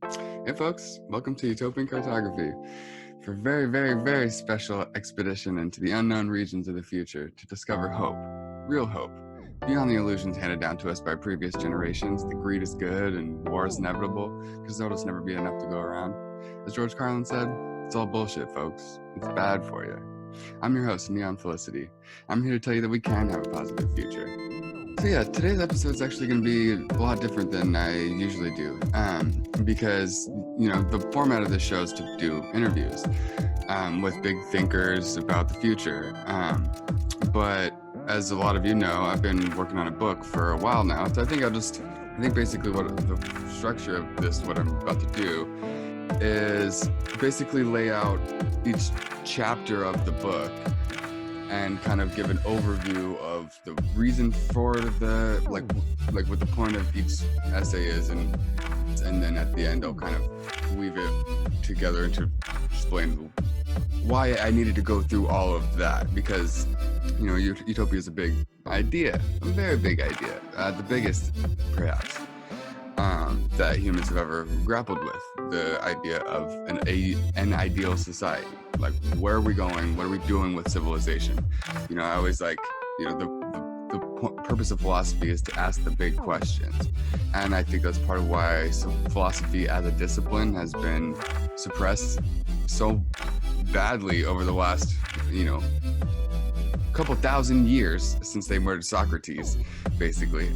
Hey folks, welcome to Utopian Cartography for a very, very, very special expedition into the unknown regions of the future to discover hope, real hope, beyond the illusions handed down to us by previous generations that greed is good and war is inevitable because there'll just never be enough to go around. As George Carlin said, it's all bullshit, folks. It's bad for you. I'm your host, Neonn Felicity. I'm here to tell you that we can have a positive future. So yeah, today's episode is actually going to be a lot different than I usually do, because the format of this show is to do interviews with big thinkers about the future. But as a lot of you know, I've been working on a book for a while now, so I think basically what the structure of this, what I'm about to do, is basically lay out each chapter of the book and kind of give an overview of the reason for the like what the point of each essay is, and then at the end I'll kind of weave it together to explain why I needed to go through all of that, because utopia is a big idea, a very big idea, the biggest perhaps that humans have ever grappled with, the idea of an ideal society. Like, where are we going? What are we doing with civilization? I always the purpose of philosophy is to ask the big questions. And I think that's part of why philosophy as a discipline has been suppressed so badly over the last, couple thousand years since they murdered Socrates, basically.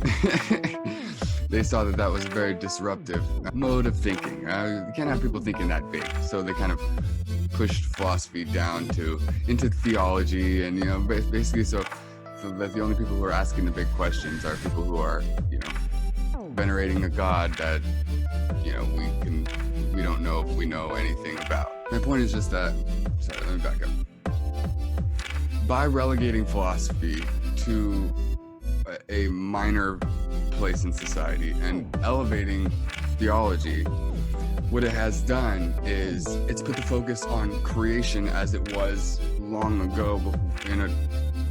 They saw that was a very disruptive mode of thinking. You can't have people thinking that big. So they kind of pushed philosophy down into theology, and basically so that the only people who are asking the big questions are people who are venerating a god that we don't know if we know anything about. My point is just that, sorry, let me back up. By relegating philosophy to a minor place in society and elevating theology, what it has done is it's put the focus on creation as it was long ago, in a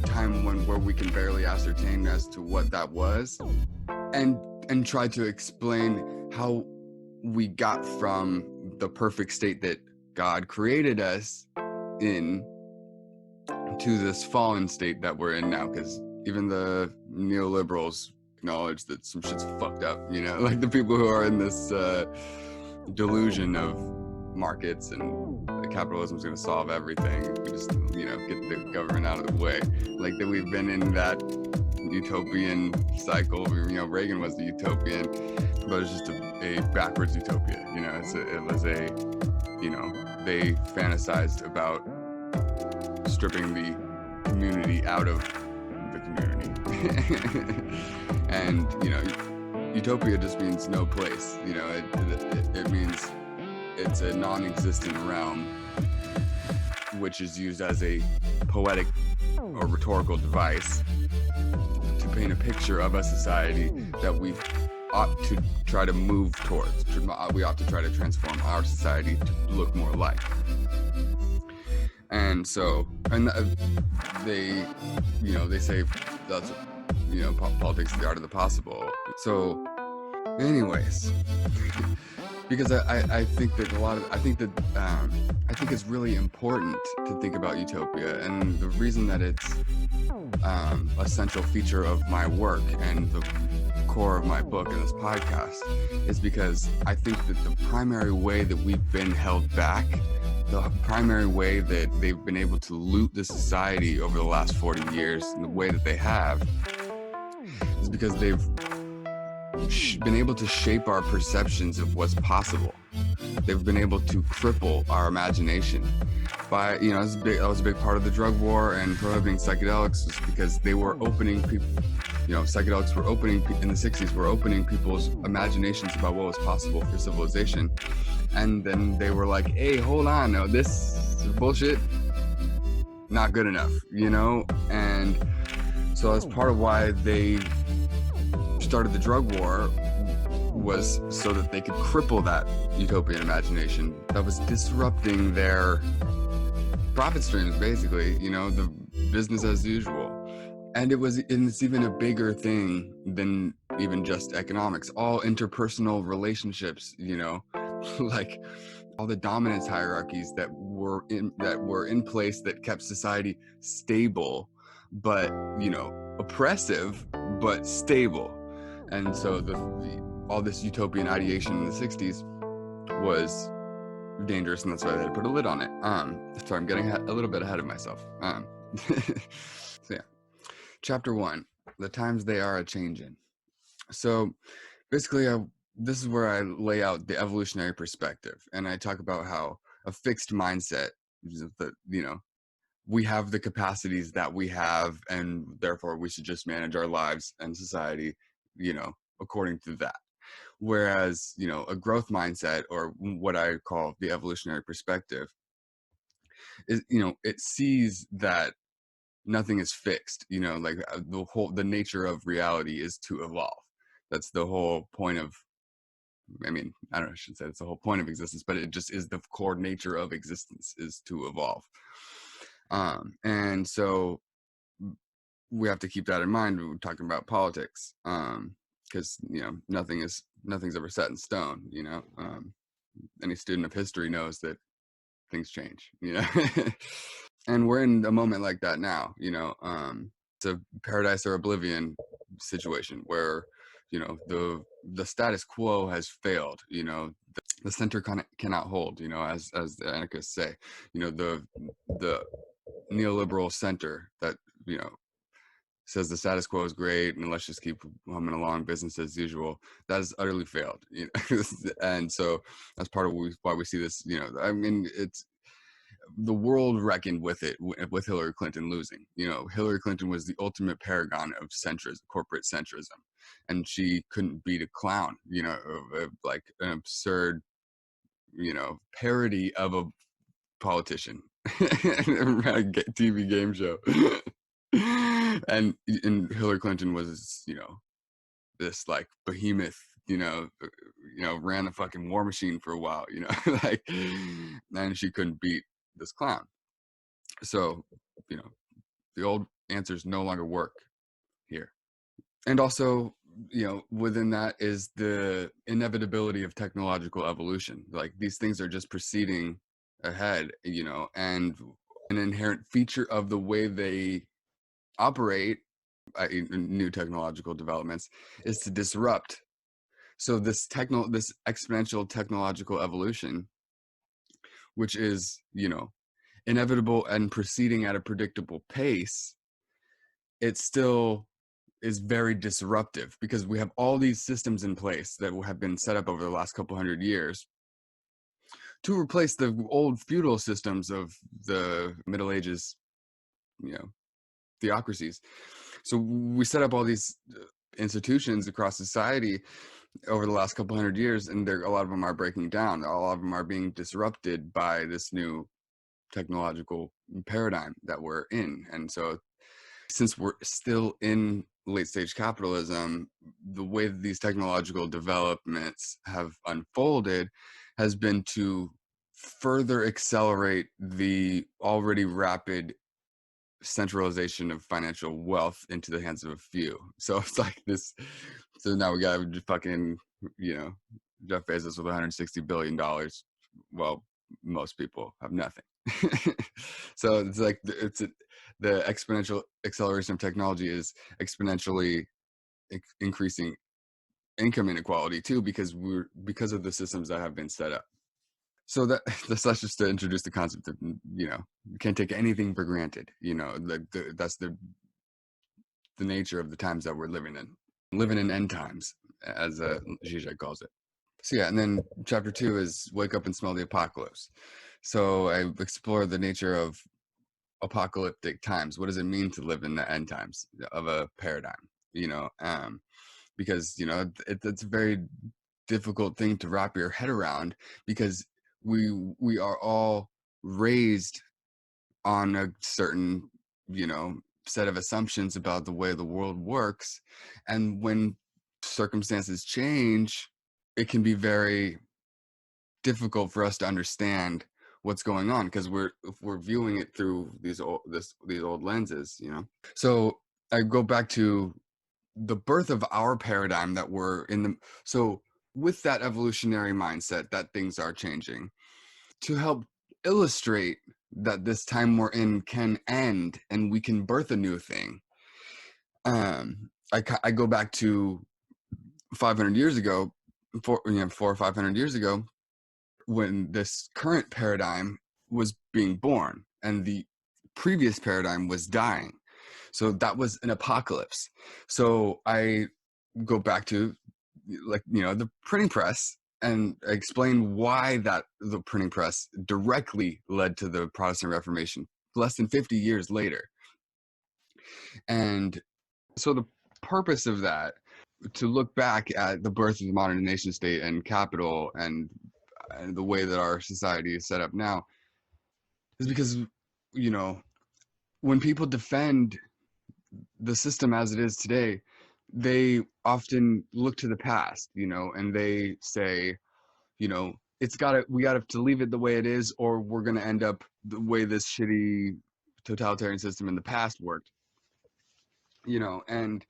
time where we can barely ascertain as to what that was, and try to explain how we got from the perfect state that God created us in to this fallen state that we're in now, because even the neoliberals acknowledge that some shit's fucked up, like the people who are in this delusion of markets and capitalism is going to solve everything. We just, get the government out of the way. Like that we've been in that utopian cycle. Reagan was the utopian, but it's just a backwards utopia. They fantasized about stripping the community out of the community. And, utopia just means no place. It means it's a non-existent realm, which is used as a poetic or rhetorical device to paint a picture of a society that we ought to try to move towards. We ought to try to transform our society to look more like. And so, they say that's, politics is the art of the possible. So, anyways, because I think it's really important to think about utopia, and the reason that it's a central feature of my work and the core of my book and this podcast is because I think that the primary way that we've been held back, the primary way that they've been able to loot the society over the last 40 years in the way that they have, is because they've been able to shape our perceptions of what's possible. They've been able to cripple our imagination. That was a big part of the drug war and prohibiting psychedelics, was because they were opening people. Psychedelics were opening in the 60s. Were opening people's imaginations about what was possible for civilization, and then they were like, "Hey, hold on, no, this is bullshit. Not good enough," And so that's part of why they started the drug war, was so that they could cripple that utopian imagination that was disrupting their profit streams, basically, the business as usual. And it's even a bigger thing than even just economics. All interpersonal relationships, like all the dominance hierarchies that were in place that kept society stable, but oppressive but stable. And so all this utopian ideation in the 60s was dangerous, and that's why they put a lid on it. Sorry, I'm getting a little bit ahead of myself. So yeah, chapter 1, the times they are a changin'. So basically, this is where I lay out the evolutionary perspective, and I talk about how a fixed mindset, that we have the capacities that we have, and therefore we should just manage our lives and society, according to that. Whereas, a growth mindset, or what I call the evolutionary perspective, is, it sees that nothing is fixed, like the nature of reality is to evolve. That's the whole point of, I mean, I don't know, I shouldn't say it's the whole point of existence, but it just is the core nature of existence, is to evolve. And so we have to keep that in mind when we're talking about politics, because nothing's ever set in stone. Any student of history knows that things change. And we're in a moment like that now. It's a paradise or oblivion situation where the status quo has failed. The center cannot hold. As the anarchists say, the neoliberal center that says the status quo is great and let's just keep humming along, business as usual, that has utterly failed. And so that's part of why we see this. I mean, it's the world reckoned with it with Hillary Clinton losing. Hillary Clinton was the ultimate paragon of centrism, corporate centrism, and she couldn't beat a clown. Like an absurd parody of a politician a TV game show. and Hillary Clinton was this like behemoth, ran a fucking war machine for a while, like, and she couldn't beat this clown. So the old answers no longer work here. And also, within that is the inevitability of technological evolution. Like, these things are just proceeding ahead, and an inherent feature of the way they operate, new technological developments, is to disrupt. So this exponential technological evolution, which is inevitable and proceeding at a predictable pace, it still is very disruptive, because we have all these systems in place that have been set up over the last couple hundred years to replace the old feudal systems of the Middle Ages, theocracies. So we set up all these institutions across society over the last couple hundred years, and a lot of them are breaking down. A lot of them are being disrupted by this new technological paradigm that we're in. And so, since we're still in late stage capitalism, the way that these technological developments have unfolded has been to further accelerate the already rapid centralization of financial wealth into the hands of a few. So it's like this. So now we got fucking, Jeff Bezos with $160 billion. Well, most people have nothing. So it's like the exponential acceleration of technology is exponentially increasing income inequality too, because of the systems that have been set up. So that's just to introduce the concept of, you can't take anything for granted. That's the nature of the times that we're living in end times, as Zizek calls it. So yeah, and then chapter 2 is wake up and smell the apocalypse. So I explore the nature of apocalyptic times. What does it mean to live in the end times of a paradigm? Because it's a very difficult thing to wrap your head around, because we are all raised on a certain set of assumptions about the way the world works, and when circumstances change, it can be very difficult for us to understand what's going on, because we're viewing it through these old lenses. So I go back to the birth of our paradigm that we're in. So with that evolutionary mindset that things are changing, to help illustrate that this time we're in can end and we can birth a new thing. I go back to 500 years ago, 400 or 500 years ago, when this current paradigm was being born and the previous paradigm was dying. So that was an apocalypse. So I go back to, like, the printing press, and explain why that the printing press directly led to the Protestant Reformation less than 50 years later. And so the purpose of that, to look back at the birth of the modern nation state and capital and the way that our society is set up now, is because, when people defend the system as it is today, they often look to the past, and they say, we got to leave it the way it is, or we're going to end up the way this shitty totalitarian system in the past worked, and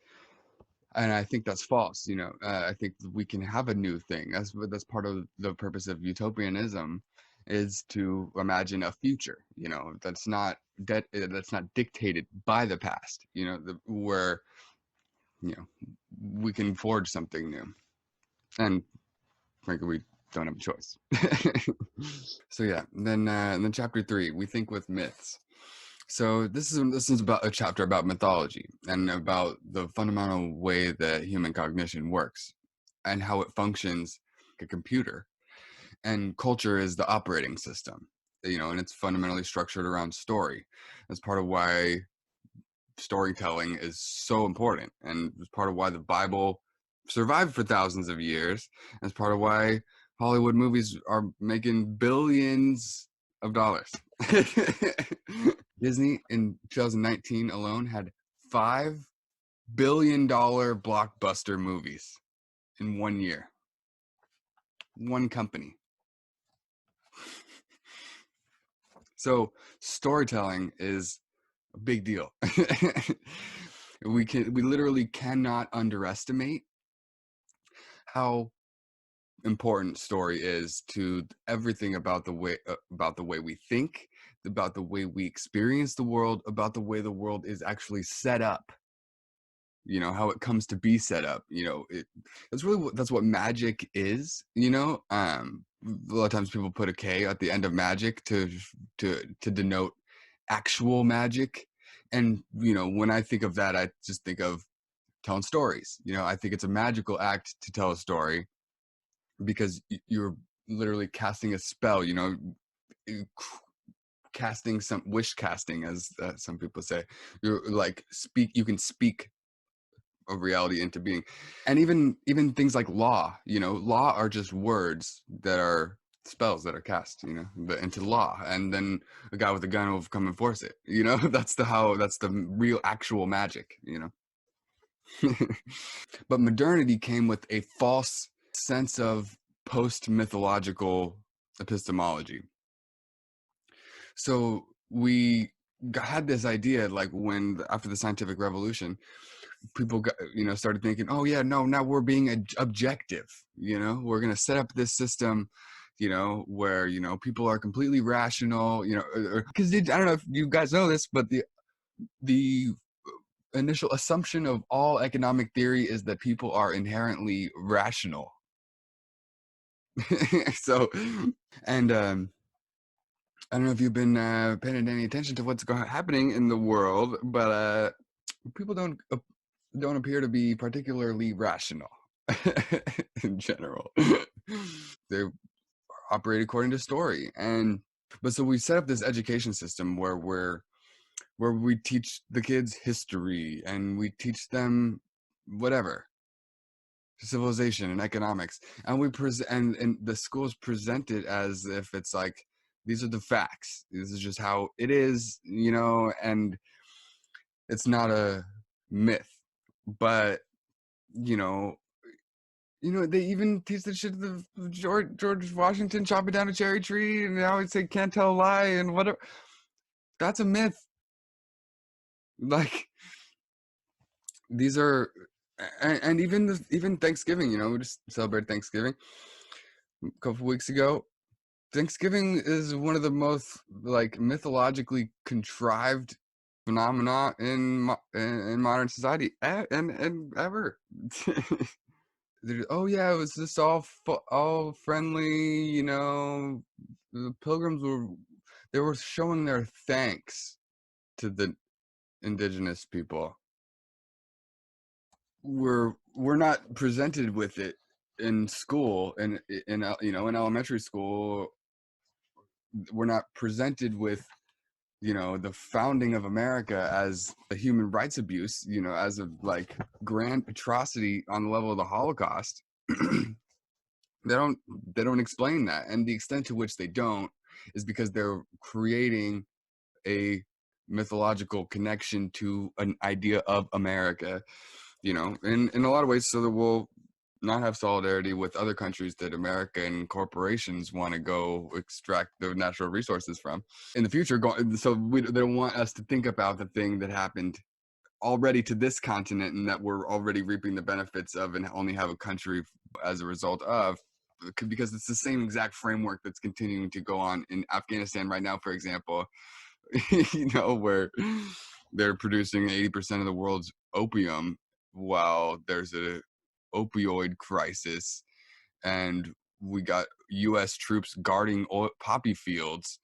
I think that's false. I think we can have a new thing. That's part of the purpose of utopianism, is to imagine a future, that's not dictated by the past, where, we can forge something new. And frankly, we don't have a choice. So yeah, then chapter 3, we think with myths. So this is about a chapter about mythology and about the fundamental way that human cognition works and how it functions like a computer. And culture is the operating system, and it's fundamentally structured around story. That's part of why storytelling is so important, and it's part of why the Bible survived for thousands of years. And it's part of why Hollywood movies are making billions of dollars. Disney in 2019 alone had $5 billion blockbuster movies in 1 year. One company. So storytelling is a big deal. We literally cannot underestimate how important story is to everything about the way we think, about the way we experience the world, about the way the world is actually set up, how it comes to be set up. That's what magic is. A lot of times people put a K at the end of magic to denote actual magic. And when I think of that, I just think of telling stories. I think it's a magical act to tell a story, because you're literally casting a spell, casting some wish casting, as some people say. You're like you can speak a reality into being. And even things like law, law are just words that are spells that are cast, into law, and then a guy with a gun will come enforce it. That's the real actual magic. But modernity came with a false sense of post-mythological epistemology. So we had this idea, like, after the scientific revolution, people started thinking, oh yeah, no, now we're being objective. We're going to set up this system, where people are completely rational, because I don't know if you guys know this, but the initial assumption of all economic theory is that people are inherently rational. So, and I don't know if you've been paying any attention to what's happening in the world, but people don't appear to be particularly rational in general. They operate according to story. But so we set up this education system where we teach the kids history, and we teach them whatever, civilization and economics, and we present, and the schools present it as if it's like, these are the facts, this is just how it is, and it's not a myth. But they even teach the shit of George Washington chopping down a cherry tree, and they always say can't tell a lie and whatever. That's a myth. Like, these are and even Thanksgiving, we just celebrated Thanksgiving a couple weeks ago. Thanksgiving is one of the most like mythologically contrived phenomena in modern society and ever. Oh yeah, it was just all friendly, the pilgrims were showing their thanks to the indigenous people. We're not presented with it in school, in elementary school. We're not presented with the founding of America as a human rights abuse, as a like grand atrocity on the level of the Holocaust. they don't they don't explain that, and the extent to which they don't is because they're creating a mythological connection to an idea of America, in a lot of ways, so that we'll not have solidarity with other countries that American corporations want to go extract the natural resources from in the future. So they don't want us to think about the thing that happened already to this continent and that we're already reaping the benefits of and only have a country as a result of, because it's the same exact framework that's continuing to go on in Afghanistan right now, for example, where they're producing 80% of the world's opium while there's a opioid crisis, and we got US troops guarding poppy fields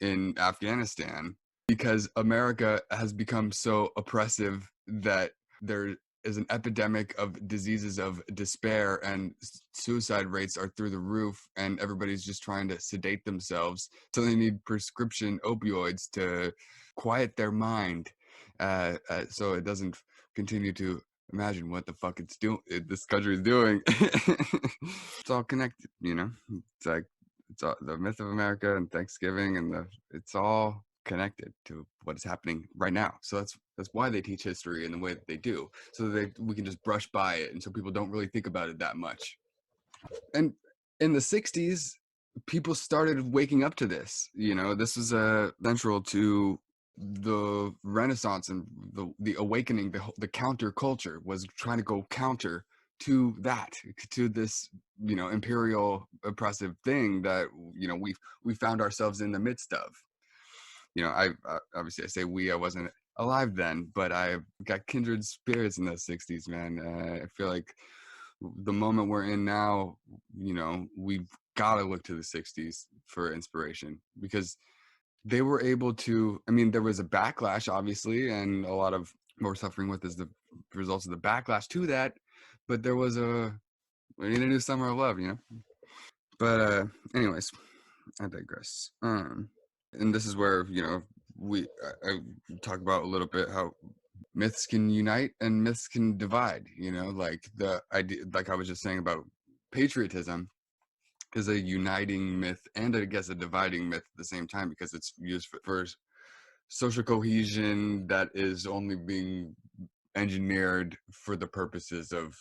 in Afghanistan because America has become so oppressive that there is an epidemic of diseases of despair, and suicide rates are through the roof, and everybody's just trying to sedate themselves, so they need prescription opioids to quiet their mind, so it doesn't continue to imagine what the fuck this country is doing. It's all connected, it's like it's all, the myth of America and Thanksgiving, and it's all connected to what is happening right now. So that's why they teach history in the way that they do, so that we can just brush by it, and so people don't really think about it that much. And in the 60s, people started waking up to this. This was central to the Renaissance and the awakening. The counterculture was trying to go counter to that, to this imperial oppressive thing that we found ourselves in the midst of. I obviously I say I wasn't alive then, but I got kindred spirits in the 60s, man. I feel like the moment we're in now, we've got to look to the 60s for inspiration, because they were able to, there was a backlash, obviously, and a lot of what we're suffering with is the results of the backlash to that, but we need a new summer of love, But anyways, I digress. And this is where, I talk about a little bit how myths can unite and myths can divide, like the idea, like I was just saying about patriotism, is a uniting myth and I guess a dividing myth at the same time, because it's used for social cohesion that is only being engineered for the purposes of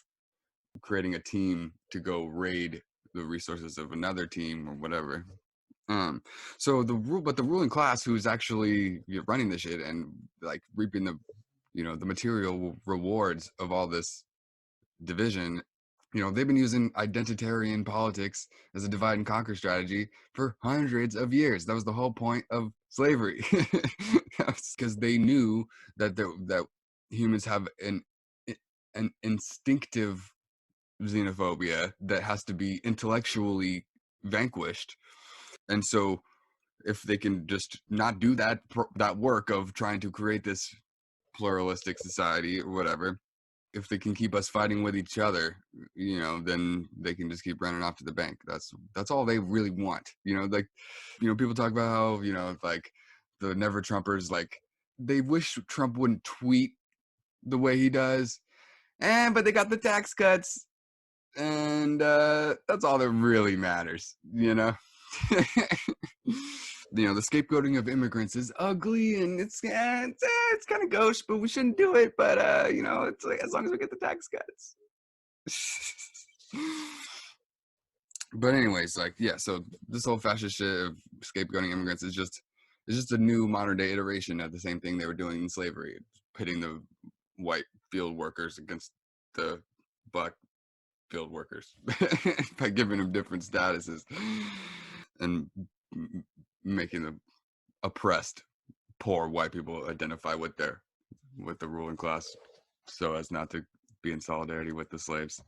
creating a team to go raid the resources of another team or whatever. So the ruling class, who's actually running this shit and like reaping the material rewards of all this division, they've been using identitarian politics as a divide and conquer strategy for hundreds of years. That was the whole point of slavery, because they knew that humans have an instinctive xenophobia that has to be intellectually vanquished. And so if they can just not do that work of trying to create this pluralistic society or whatever, if they can keep us fighting with each other, then they can just keep running off to the bank. That's all they really want. People talk about how, like the never Trumpers, like they wish Trump wouldn't tweet the way he does, but they got the tax cuts, and that's all that really matters. The scapegoating of immigrants is ugly, and it's kind of gauche, but we shouldn't do it. But it's like, as long as we get the tax cuts. But anyways, like, yeah, so this whole fascist shit of scapegoating immigrants is just a new modern day iteration of the same thing they were doing in slavery, pitting the white field workers against the black field workers by giving them different statuses and making the oppressed poor white people identify with the ruling class so as not to be in solidarity with the slaves,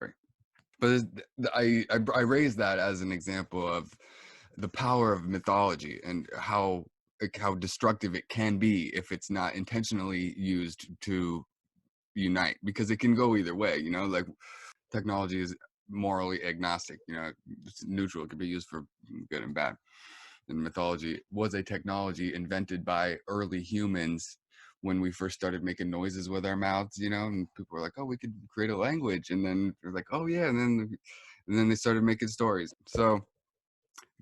right. But I raise that as an example of the power of mythology and how destructive it can be if it's not intentionally used to unite, because it can go either way. Like technology is morally agnostic. It's neutral. It can be used for good and bad. And mythology was a technology invented by early humans when we first started making noises with our mouths, and people were like, oh, we could create a language. And then they're like, oh yeah. And then they started making stories. So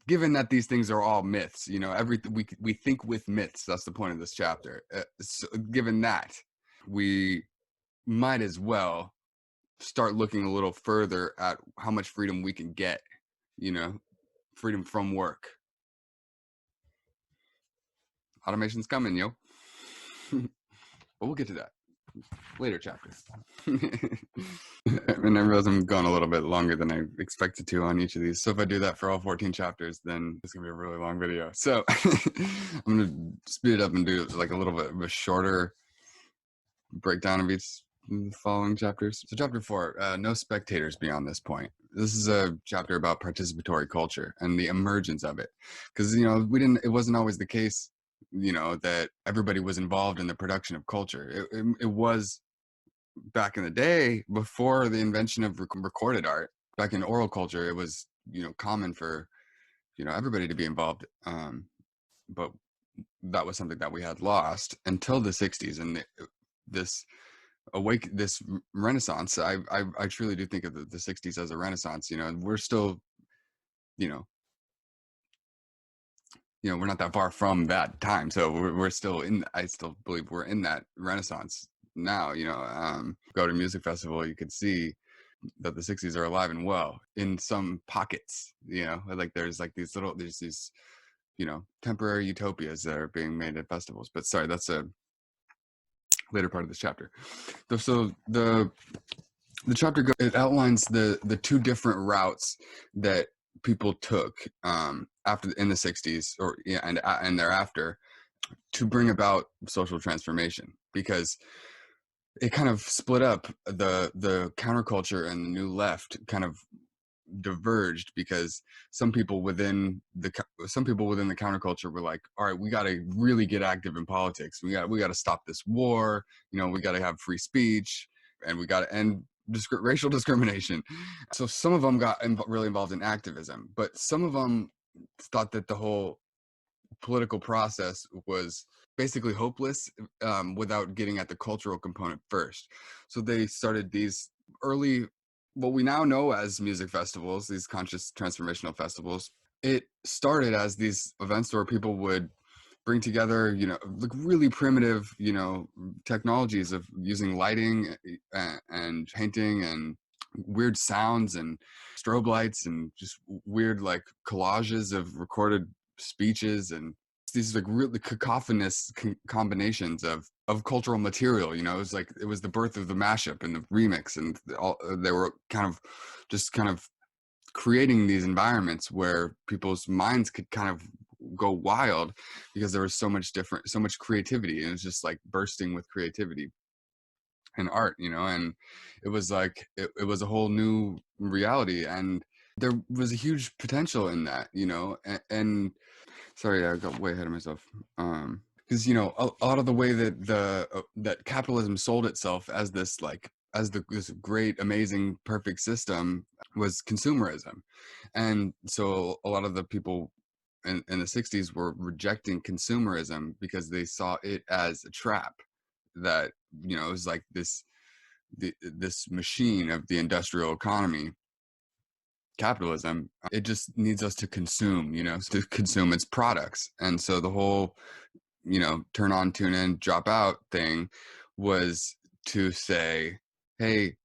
given that these things are all myths, everything we think with myths, that's the point of this chapter. So given that, we might as well start looking a little further at how much freedom we can get, freedom from work. Automation's coming, yo. But we'll get to that later chapters. And I realize I'm going a little bit longer than I expected to on each of these. So if I do that for all 14 chapters, then it's gonna be a really long video. So I'm gonna speed it up and do like a little bit of a shorter breakdown of each following chapters. So chapter 4, no spectators beyond this point. This is a chapter about participatory culture and the emergence of it, because it wasn't always the case that everybody was involved in the production of culture. It was back in the day, before the invention of recorded art. Back in oral culture, it was common for everybody to be involved, but that was something that we had lost until the 60s. And this renaissance, I truly do think of the 60s as a renaissance. We're still we're not that far from that time, so we're still in. I still believe we're in that renaissance now. Go to music festival, you could see that the 60s are alive and well in some pockets. Like there's these temporary utopias that are being made at festivals. But sorry, that's a later part of this chapter. So the chapter it outlines the two different routes that people took in the 60s and thereafter to bring about social transformation, because it kind of split up. The counterculture and the new left kind of diverged, because some people within the counterculture were like, all right, we got to really get active in politics. We got to stop this war. We got to have free speech, and we got to end racial discrimination. So some of them got really involved in activism, but some of them thought that the whole political process was basically hopeless without getting at the cultural component first. So they started these early, what we now know as music festivals, these conscious transformational festivals. It started as these events where people would bring together, like really primitive, technologies of using lighting and painting and weird sounds and strobe lights and just weird like collages of recorded speeches, and these like really cacophonous combinations of cultural material. It was the birth of the mashup and the remix, and they were kind of creating these environments where people's minds could kind of go wild, because there was so much creativity, and it was just like bursting with creativity and art, and it was like it was a whole new reality, and there was a huge potential in that, and sorry, I got way ahead of myself. Because a lot of the way that that capitalism sold itself as this this great, amazing, perfect system was consumerism, and so a lot of the people in the 60s were rejecting consumerism because they saw it as a trap. That it was like this machine of the industrial economy, capitalism. It just needs us to consume, to consume its products. And so the whole turn on, tune in, drop out thing was to say, hey,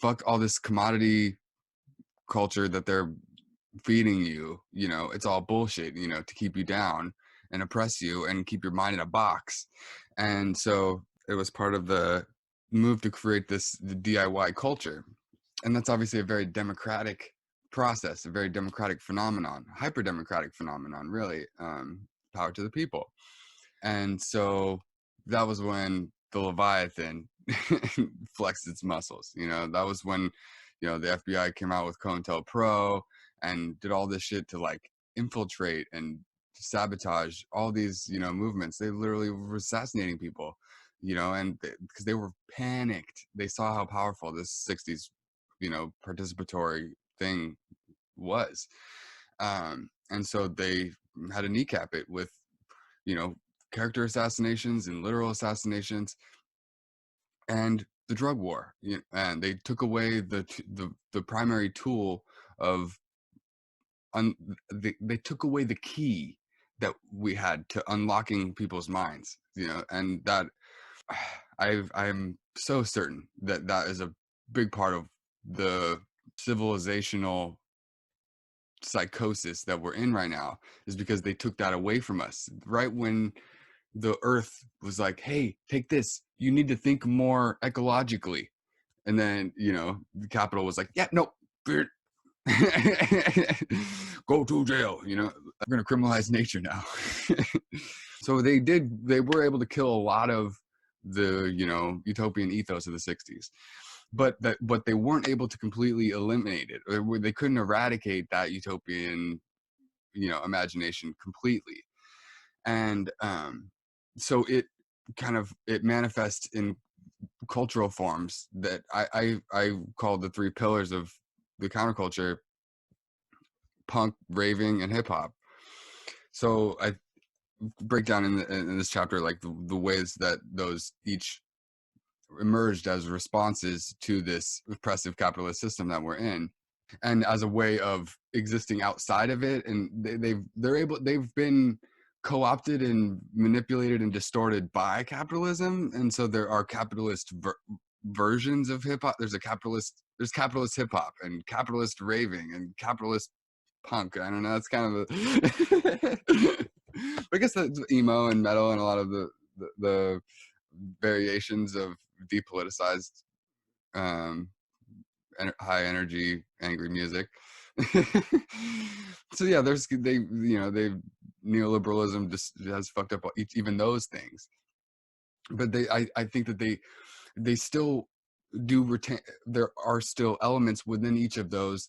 fuck all this commodity culture that they're feeding you. It's all bullshit, to keep you down and oppress you and keep your mind in a box. And so it was part of the moved to create the DIY culture. And that's obviously a very democratic process, a very democratic phenomenon, hyper democratic phenomenon, really. Power to the people. And so that was when the Leviathan flexed its muscles. That was when, the FBI came out with COINTELPRO and did all this shit to like infiltrate and sabotage all these, movements. They literally were assassinating people, and because they were panicked. They saw how powerful this 60s, participatory thing was. And so they had to kneecap it with, you know, character assassinations and literal assassinations and the drug war. And they took away the primary tool of they took away the key that we had to unlocking people's minds, and that I'm so certain that that is a big part of the civilizational psychosis that we're in right now, is because they took that away from us right when the earth was like, hey, take this, you need to think more ecologically. And then, the capital was like, yeah, no, go to jail, we're going to criminalize nature now. So they were able to kill a lot of the, utopian ethos of the 60s, but they weren't able to completely eliminate it, or they couldn't eradicate that utopian, imagination completely. And so it manifests in cultural forms that I call the three pillars of the counterculture: punk, raving, and hip hop. So I break down in this chapter like the ways that those each emerged as responses to this oppressive capitalist system that we're in, and as a way of existing outside of it. And they've been co-opted and manipulated and distorted by capitalism. And so there are capitalist versions of hip hop. There's capitalist hip hop and capitalist raving and capitalist punk. I don't know. It's kind of I guess that's emo and metal and a lot of the variations of depoliticized, high energy, angry music. So yeah, they've neoliberalism just has fucked up even those things. But I think that they still do retain. There are still elements within each of those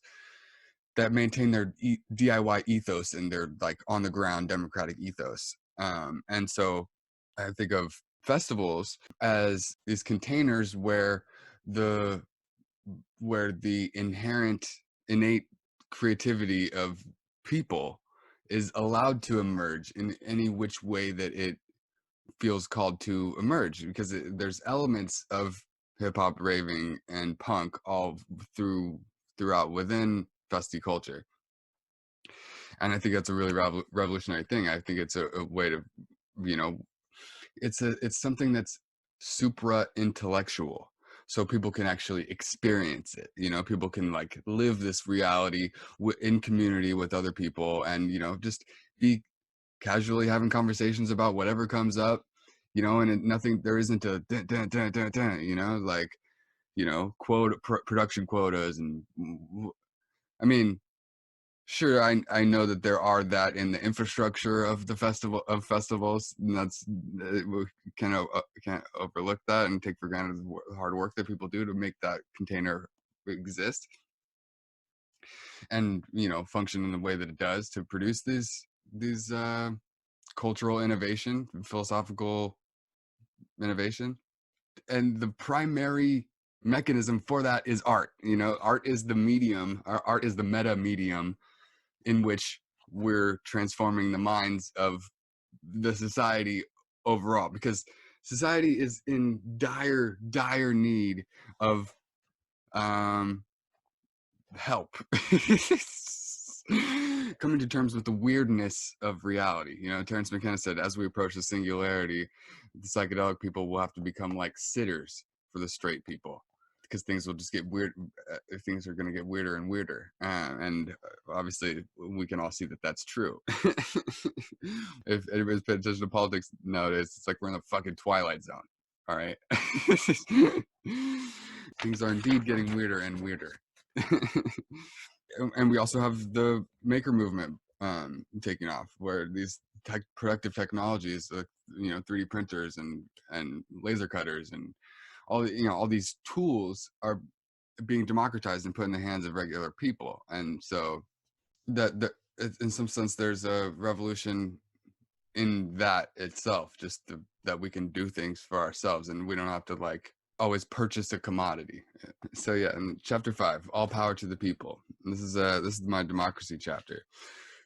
that maintain their DIY ethos and their like on the ground democratic ethos. And so I think of festivals as these containers where the inherent innate creativity of people is allowed to emerge in any which way that it feels called to emerge, because there's elements of hip hop, raving, and punk all throughout within festy culture. And I think that's a really revolutionary thing. I think it's a way to, it's something that's supra intellectual, so people can actually experience it. People can like live this reality in community with other people, and just be casually having conversations about whatever comes up, and nothing, there isn't a dun, dun, dun, dun, dun, like production quotas. And I mean, sure, I know that there are that in the infrastructure of the festivals, and that's we can't overlook that and take for granted the hard work that people do to make that container exist and function in the way that it does to produce these cultural innovation, philosophical innovation. And the primary mechanism for that is art. Art is the medium. Art is the meta medium in which we're transforming the minds of the society overall, because society is in dire need of help. Coming to terms with the weirdness of reality. Terence McKenna said, as we approach the singularity, the psychedelic people will have to become like sitters for the straight people, because things will just get weird. Things are going to get weirder and weirder. And obviously we can all see that that's true. If anybody's paid attention to politics nowadays, it's like we're in the fucking Twilight Zone. All right. Things are indeed getting weirder and weirder. And we also have the maker movement taking off, where these productive technologies, 3D printers and laser cutters and all these tools are being democratized and put in the hands of regular people. And so that in some sense there's a revolution in that itself, just that we can do things for ourselves and we don't have to like always purchase a commodity. So yeah, in chapter 5, all power to the people. And this is my democracy chapter.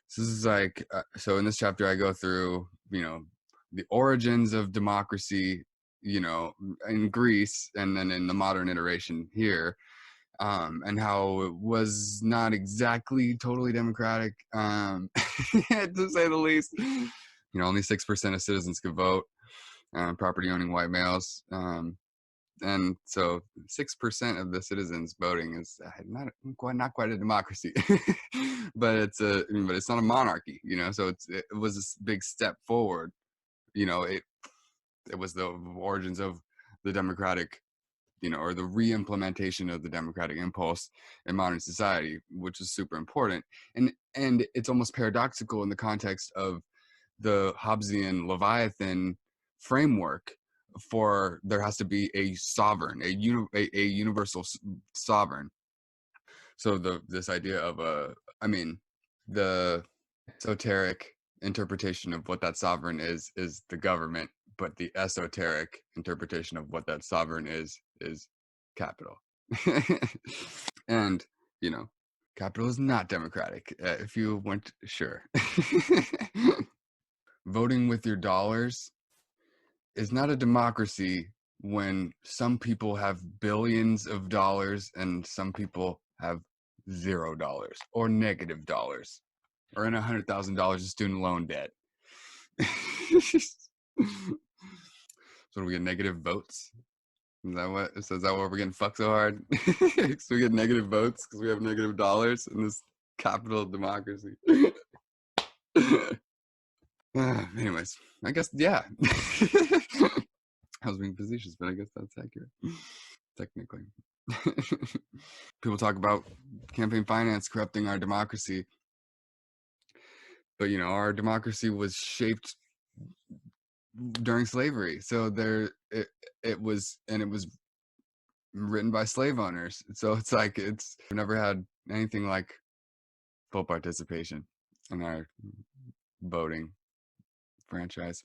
So this is like so in this chapter I go through the origins of democracy, in Greece, and then in the modern iteration here, and how it was not exactly totally democratic, to say the least. Only 6% of citizens could vote, property owning white males. And so 6% of the citizens voting is not quite a democracy, but it's not a monarchy, so it was a big step forward. It was the origins of the democratic, or the re-implementation of the democratic impulse in modern society, which is super important. And it's almost paradoxical in the context of the Hobbesian Leviathan framework for there has to be a sovereign, a universal sovereign. So this idea of the esoteric interpretation of what that sovereign is the government, but the esoteric interpretation of what that sovereign is capital. And capital is not democratic, if you weren't sure. Voting with your dollars is not a democracy when some people have billions of dollars and some people have $0 or negative dollars or in $100,000 of student loan debt. So do we get negative votes? Is that why we're getting fucked so hard? So we get negative votes because we have negative dollars in this capital democracy. Anyways, I guess, yeah. I was being facetious, but I guess that's accurate, technically. People talk about campaign finance corrupting our democracy, but our democracy was shaped during slavery, so it was written by slave owners, so it's like we've never had anything like full participation in our voting franchise.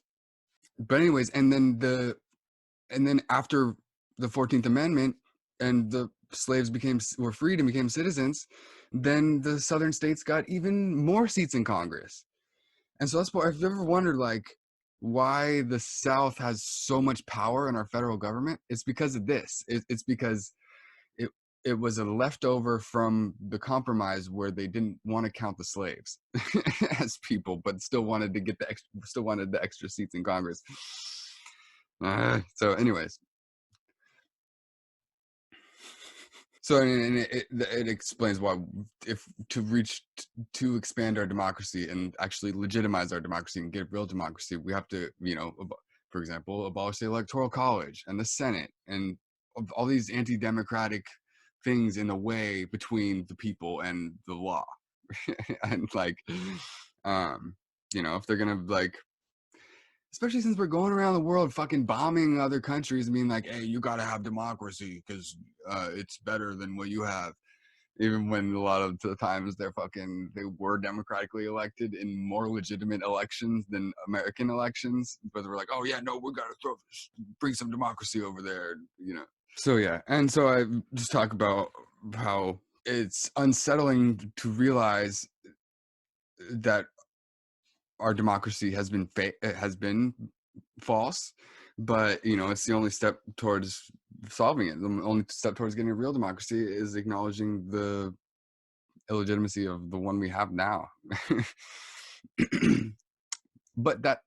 But anyways, and then after the 14th Amendment and the slaves were freed and became citizens, then the southern states got even more seats in Congress. And so that's why, if you've ever wondered like why the South has so much power in our federal government, it's because of this. It's because it was a leftover from the compromise where they didn't want to count the slaves as people, but still wanted to get the extra seats in Congress. So anyways, so and it explains why, if to expand our democracy and actually legitimize our democracy and get real democracy, we have to, for example, abolish the Electoral College and the Senate and all these anti-democratic things in the way between the people and the law. And like, if they're gonna like, especially since we're going around the world fucking bombing other countries and being like, hey, you gotta have democracy because it's better than what you have, even when a lot of the times they were democratically elected in more legitimate elections than American elections, but they were like, oh yeah, no, we gotta bring some democracy over there, So yeah, and so I just talk about how it's unsettling to realize that our democracy has been false, but it's the only step towards solving it. The only step towards getting a real democracy is acknowledging the illegitimacy of the one we have now. But that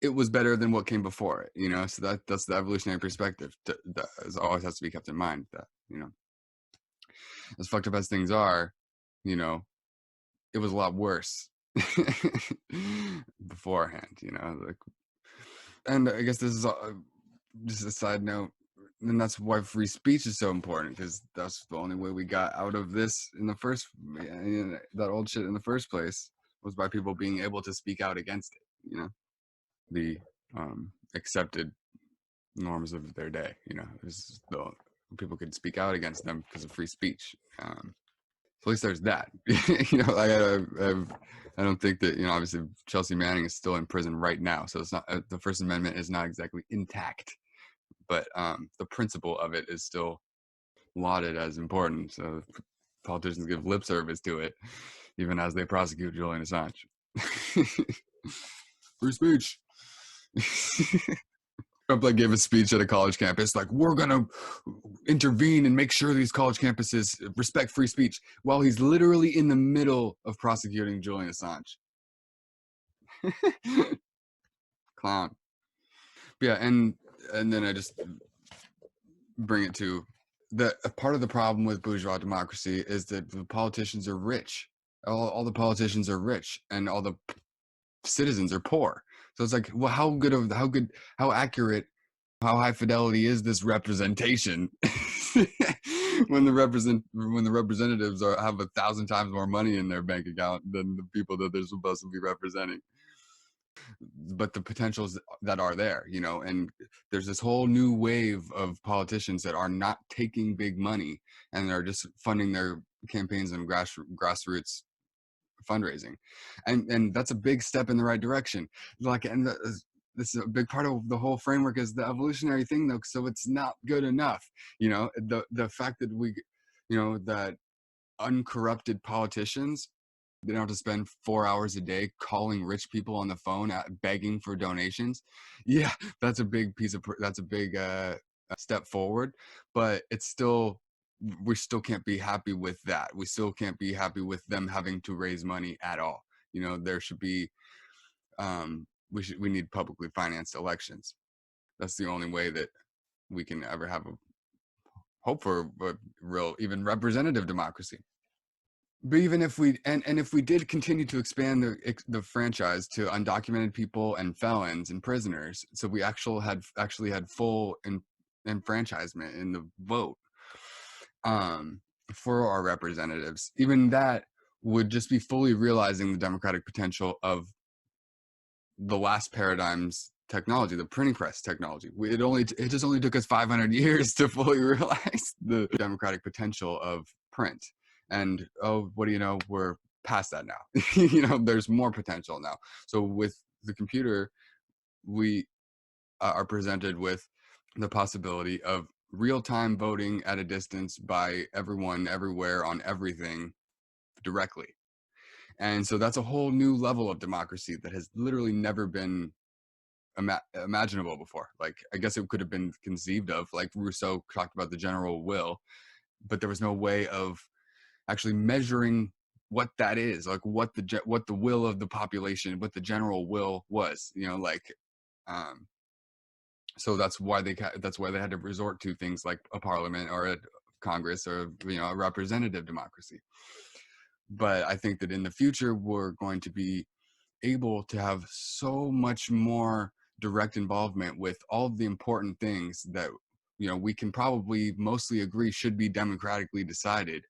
it was better than what came before it, so that's the evolutionary perspective that always has to be kept in mind, that as fucked up as things are, it was a lot worse beforehand, like, and I guess this is just a side note, and that's why free speech is so important, because that's the only way we got out of this in the first, that old shit in the first place, was by people being able to speak out against it, the accepted norms of their day. There's the people could speak out against them because of free speech. So at least there's that. I don't think that, obviously Chelsea Manning is still in prison right now, so it's not, the First Amendment is not exactly intact, but the principle of it is still lauded as important. So politicians give lip service to it, even as they prosecute Julian Assange. Free speech. Trump gave a speech at a college campus, we're going to intervene and make sure these college campuses respect free speech, while he's literally in the middle of prosecuting Julian Assange. Clown. But yeah, and then I just bring it to a part of the problem with bourgeois democracy is that the politicians are rich. All the politicians are rich, and all the citizens are poor. So it's well, how accurate, how high fidelity is this representation when the representatives have 1,000 times more money in their bank account than the people that they're supposed to be representing? But the potentials that are there, and there's this whole new wave of politicians that are not taking big money and are just funding their campaigns and grassroots fundraising, and that's a big step in the right direction. This is a big part of the whole framework is the evolutionary thing, though, so it's not good enough. The fact that that uncorrupted politicians, they don't have to spend 4 hours a day calling rich people on the phone begging for donations. Yeah, that's a big step forward, but we still can't be happy with that. We still can't be happy with them having to raise money at all. There should be, we need publicly financed elections. That's the only way that we can ever have a hope for a real, even representative democracy. But even if we if we did continue to expand the franchise to undocumented people and felons and prisoners, so we actually had full enfranchisement in the vote for our representatives, even that would just be fully realizing the democratic potential of the last paradigm's technology, the printing press technology. It just only took us 500 years to fully realize the democratic potential of print. And what do you know, we're past that now. There's more potential now. So with the computer, we are presented with the possibility of real-time voting at a distance by everyone everywhere on everything directly. And so that's a whole new level of democracy that has literally never been imaginable before. I guess it could have been conceived of, like Rousseau talked about the general will, but there was no way of actually measuring what that is, what the will of the population, what the general will was. So that's why they had to resort to things like a parliament or a Congress or a representative democracy. But I think that in the future we're going to be able to have so much more direct involvement with all of the important things that we can probably mostly agree should be democratically decided,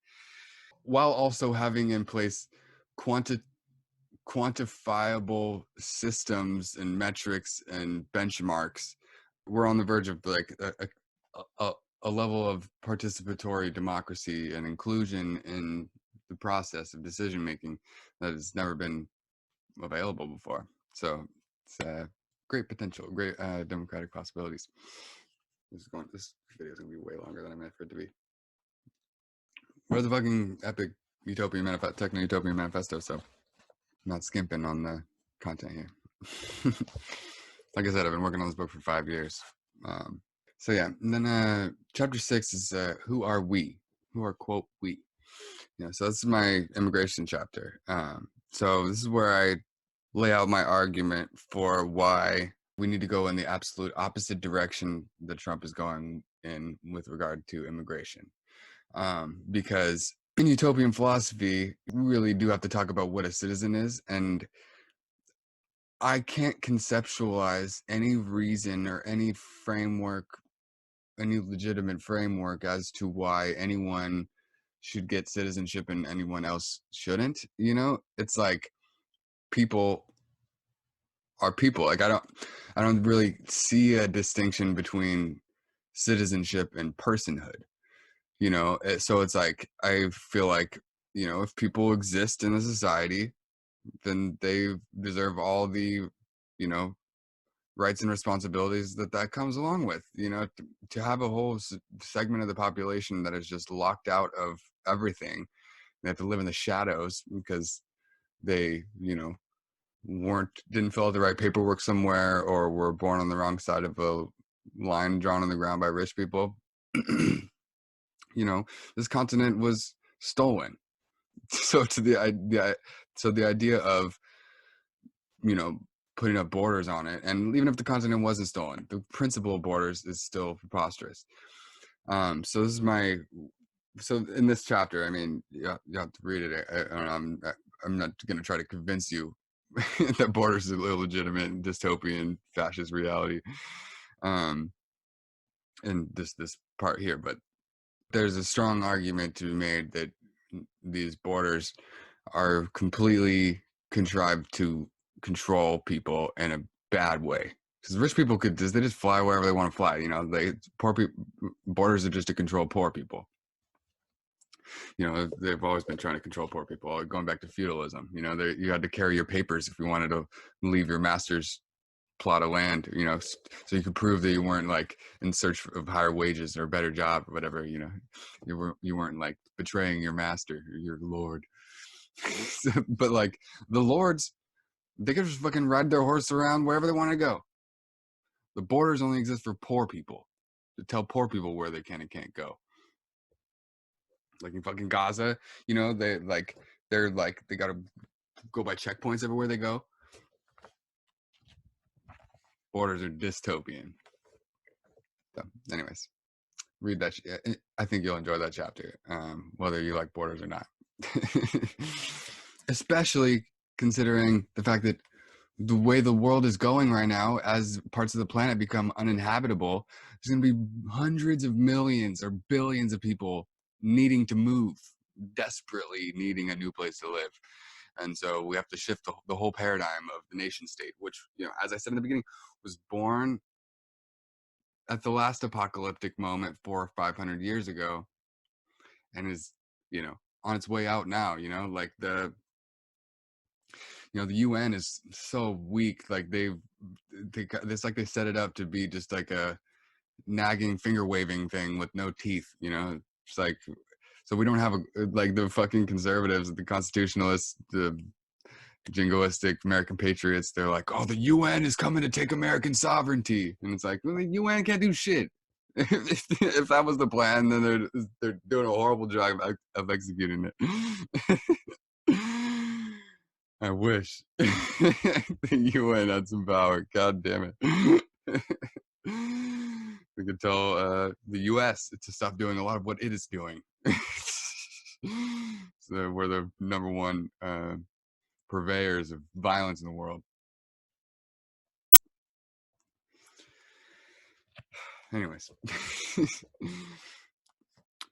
while also having in place quantifiable systems and metrics and benchmarks. We're on the verge of a level of participatory democracy and inclusion in the process of decision making that has never been available before. So it's great potential, great democratic possibilities. This video is gonna be way longer than I meant for it to be. We're the fucking epic Utopian Manifesto, Techno-Utopian Manifesto, so I'm not skimping on the content here. Like I said, I've been working on this book for 5 years. So yeah, and then chapter 6 is who are we? Who are, quote, we? So this is my immigration chapter. So this is where I lay out my argument for why we need to go in the absolute opposite direction that Trump is going in with regard to immigration. Because in utopian philosophy, we really do have to talk about what a citizen is. And I can't conceptualize any reason or any framework, any legitimate framework as to why anyone should get citizenship and anyone else shouldn't. You know, it's like people are people. Like I don't really see a distinction between citizenship and personhood. You know, so it's like I feel like, you know, if people exist in a society, then they deserve all the, you know, rights and responsibilities that that comes along with. You know, to have a whole segment of the population that is just locked out of everything, they have to live in the shadows because they, you know, didn't fill out the right paperwork somewhere, or were born on the wrong side of a line drawn on the ground by rich people. You know, this continent was stolen. So to the idea of, you know, putting up borders on it, and even if the continent wasn't stolen, the principle of borders is still preposterous. So this is my, so in this chapter, I mean, you have to read it. I'm not going to try to convince you that borders is illegitimate, dystopian, fascist reality. In this part here, but there's a strong argument to be made that these borders are completely contrived to control people in a bad way. Because rich people could just, they just fly wherever they want to fly. You know, poor people, borders are just to control poor people. You know, they've always been trying to control poor people, going back to feudalism. You know, you had to carry your papers if you wanted to leave your master's plot of land, you know, so you could prove that you weren't like in search of higher wages or a better job or whatever. You know, you weren't like betraying your master or your lord. But like the lords, they could just fucking ride their horse around wherever they want to go. The borders only exist for poor people, to tell poor people where they can and can't go. Like in fucking Gaza, you know, they gotta go by checkpoints everywhere they go. Borders are dystopian. So, anyways, read that. I think you'll enjoy that chapter, whether you like borders or not. Especially considering the fact that the way the world is going right now, as parts of the planet become uninhabitable, there's going to be hundreds of millions or billions of people needing to move, desperately needing a new place to live. And so we have to shift the whole paradigm of the nation state, which, you know, as I said in the beginning, was born at the last apocalyptic moment 400 or 500 years ago, and is, you know, on its way out now. You know, like the UN is so weak. Like it's like they set it up to be just like a nagging finger waving thing with no teeth. You know, it's like, so we don't have like the fucking conservatives, the constitutionalists, the jingoistic American patriots. They're like, oh, the UN is coming to take American sovereignty, and it's like, well, the UN can't do shit. If that was the plan, then they're doing a horrible job of executing it. I wish the UN had some power. God damn it. We could tell the US to stop doing a lot of what it is doing. So we're the number one purveyors of violence in the world. Anyways.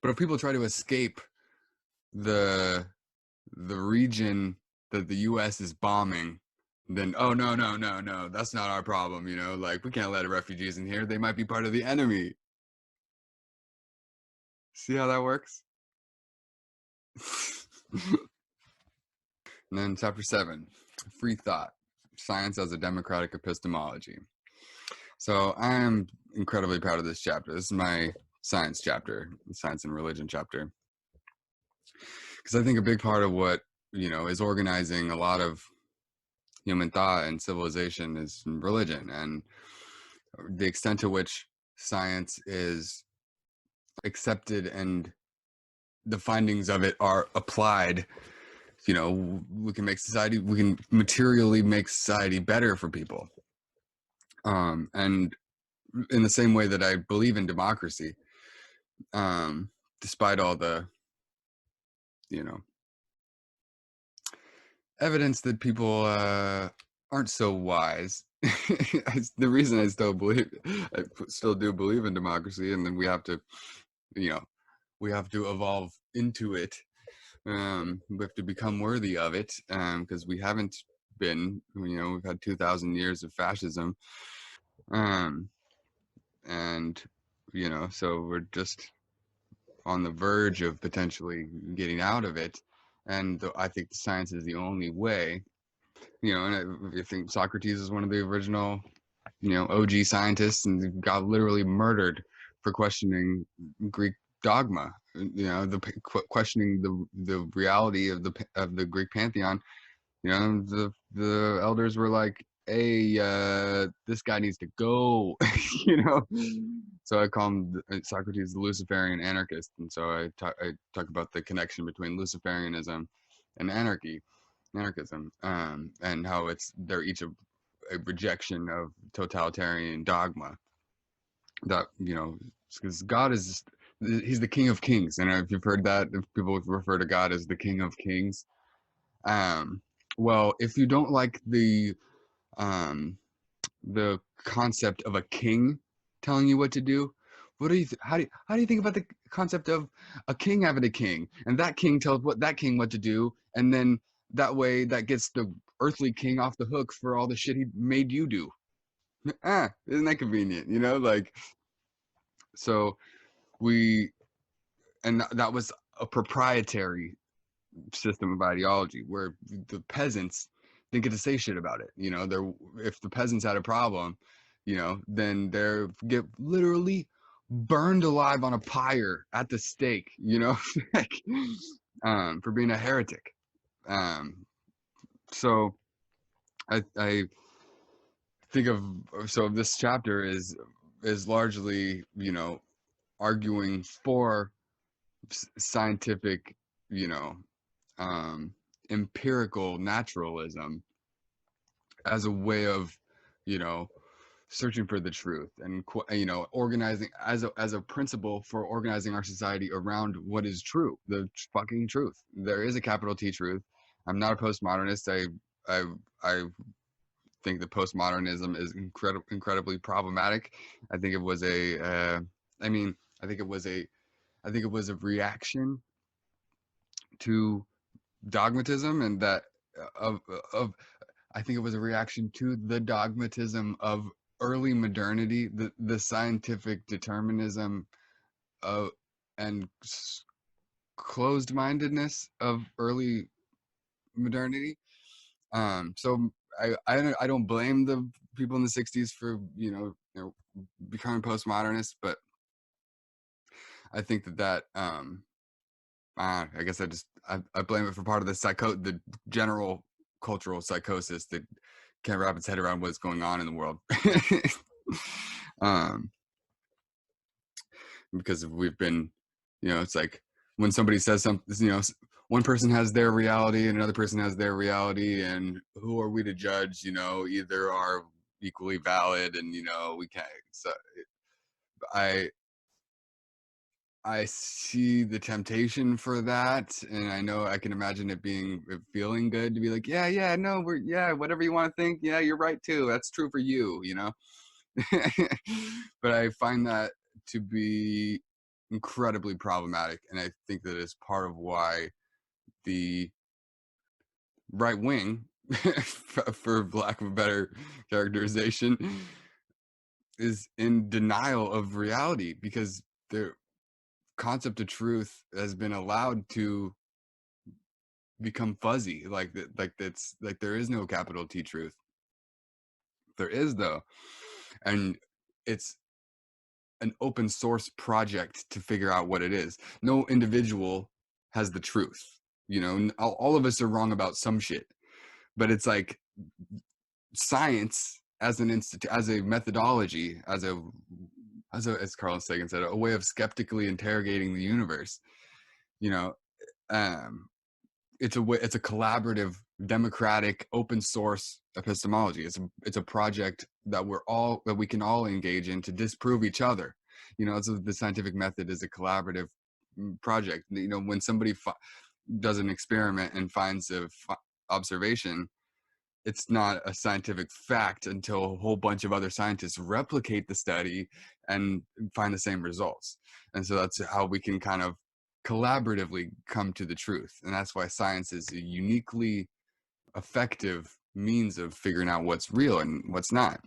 But if people try to escape the region that the US is bombing, then no, that's not our problem. You know, like we can't let refugees in here. They might be part of the enemy. See how that works? And then chapter 7, free thought, science as a democratic epistemology. So I am incredibly proud of this chapter. This is my science chapter, science and religion chapter, because I think a big part of what, you know, is organizing a lot of human thought and civilization is religion, and the extent to which science is accepted and the findings of it are applied. You know, we can materially make society better for people. And in the same way that I believe in democracy, despite all the, you know, evidence that people aren't so wise. The reason I still do believe in democracy, and then we have to, you know, we have to evolve into it. We have to become worthy of it, because we haven't been. We've had 2,000 years of fascism, um, and so we're just on the verge of potentially getting out of it. And I think the science is the only way. And I think Socrates is one of the original, OG scientists, and got literally murdered for questioning Greek dogma. Questioning the reality of the Greek pantheon. The elders were like, "Hey, this guy needs to go," you know. So I call him Socrates the Luciferian anarchist, and so I talk about the connection between Luciferianism and anarchism, and how they're each a rejection of totalitarian dogma. That because God he's the King of Kings, and if you've heard that, if people refer to God as the King of Kings, um, well, if you don't like um, the concept of a king telling you what to do, how do you think about the concept of a king having a king, and that king tells that king what to do, and then that way that gets the earthly king off the hook for all the shit he made you do? Isn't that convenient? Like, so we and that was a proprietary system of ideology where the peasants didn't get to say shit about it. If the peasants had a problem, then they get literally burned alive on a pyre at the stake, like, for being a heretic. So I think this chapter is largely, arguing for scientific, you know, um, empirical naturalism as a way of, you know, searching for the truth, and organizing as a principle for organizing our society around what is true, the fucking truth. There is a capital T truth. I'm not a postmodernist. I think that postmodernism is incredibly problematic. I think it was a I mean I think it was a reaction to dogmatism, and that of I think it was a reaction to the dogmatism of early modernity, the scientific determinism of and closed-mindedness of early modernity. So I don't blame the people in the 60s for becoming postmodernists, but I think that I guess I blame it for part of the general cultural psychosis that can't wrap its head around what's going on in the world. um, because we've been, it's like when somebody says something, one person has their reality and another person has their reality, and who are we to judge? Either are equally valid, and we can't. So I I see the temptation for that, and I know I can imagine it feeling good to be like, yeah, no, whatever you want to think, yeah, you're right too. That's true for you. But I find that to be incredibly problematic, and I think that it's part of why the right wing, for lack of a better characterization, is in denial of reality, because their concept of truth has been allowed to become fuzzy, like there is no capital T truth. There is, though, and it's an open source project to figure out what it is. No individual has the truth. All of us are wrong about some shit, but it's like science as an institute, as a methodology, as Carl Sagan said, a way of skeptically interrogating the universe. you know um it's a collaborative, democratic, open source epistemology. It's a project that we can all engage in to disprove each other. So the scientific method is a collaborative project. When somebody does an experiment and finds a observation, it's not a scientific fact until a whole bunch of other scientists replicate the study and find the same results. And so that's how we can kind of collaboratively come to the truth. And that's why science is a uniquely effective means of figuring out what's real and what's not.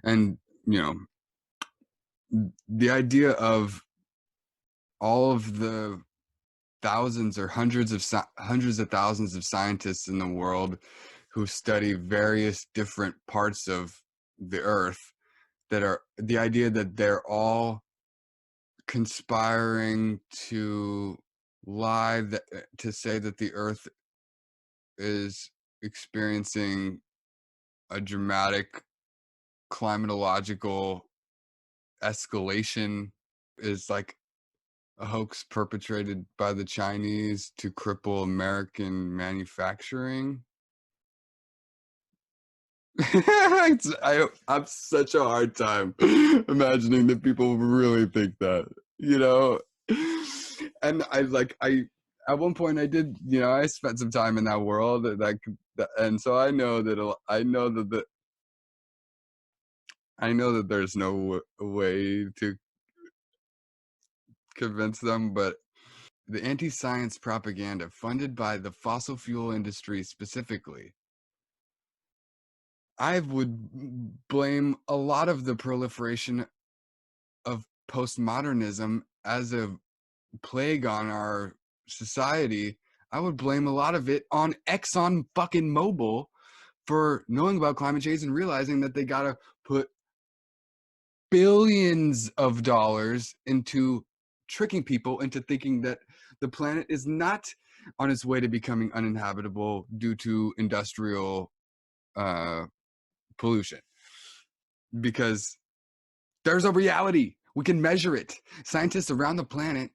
And, you know, the idea of all of the thousands or hundreds of thousands of scientists in the world who study various different parts of the earth, that are the idea that they're all conspiring to lie, to say that the earth is experiencing a dramatic climatological escalation, is like a hoax perpetrated by the Chinese to cripple American manufacturing. I have such a hard time imagining that people really think that, you know. And I at one point I did, you know, I spent some time in that world, and so I know that I know that there's no way to convince them, but the anti-science propaganda funded by the fossil fuel industry specifically, I would blame a lot of the proliferation of postmodernism as a plague on our society. I would blame a lot of it on Exxon fucking Mobil for knowing about climate change and realizing that they gotta put billions of dollars into tricking people into thinking that the planet is not on its way to becoming uninhabitable due to industrial pollution, because there's a reality. We can measure it. Scientists around the planet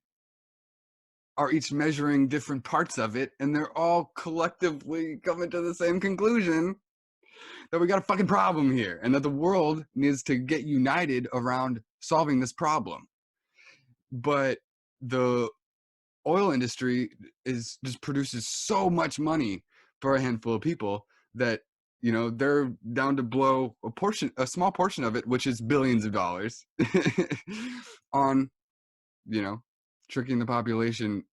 are each measuring different parts of it, and they're all collectively coming to the same conclusion that we got a fucking problem here, and that the world needs to get united around solving this problem. But the oil industry just produces so much money for a handful of people that, you know, they're down to blow a small portion of it, which is billions of dollars, on, you know, tricking the population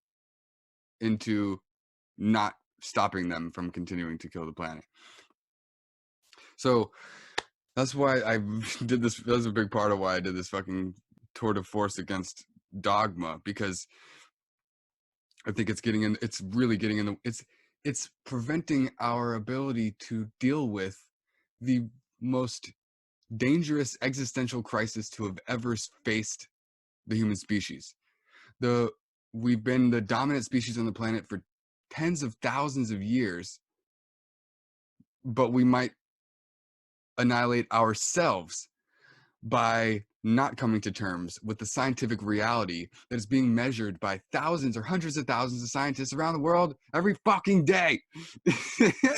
into not stopping them from continuing to kill the planet. So that's why I did this. That's a big part of why I did this fucking tour de force against dogma, because I think it's really getting in the, it's preventing our ability to deal with the most dangerous existential crisis to have ever faced the human species. We've been the dominant species on the planet for tens of thousands of years, but we might annihilate ourselves by not coming to terms with the scientific reality that is being measured by thousands or hundreds of thousands of scientists around the world every fucking day.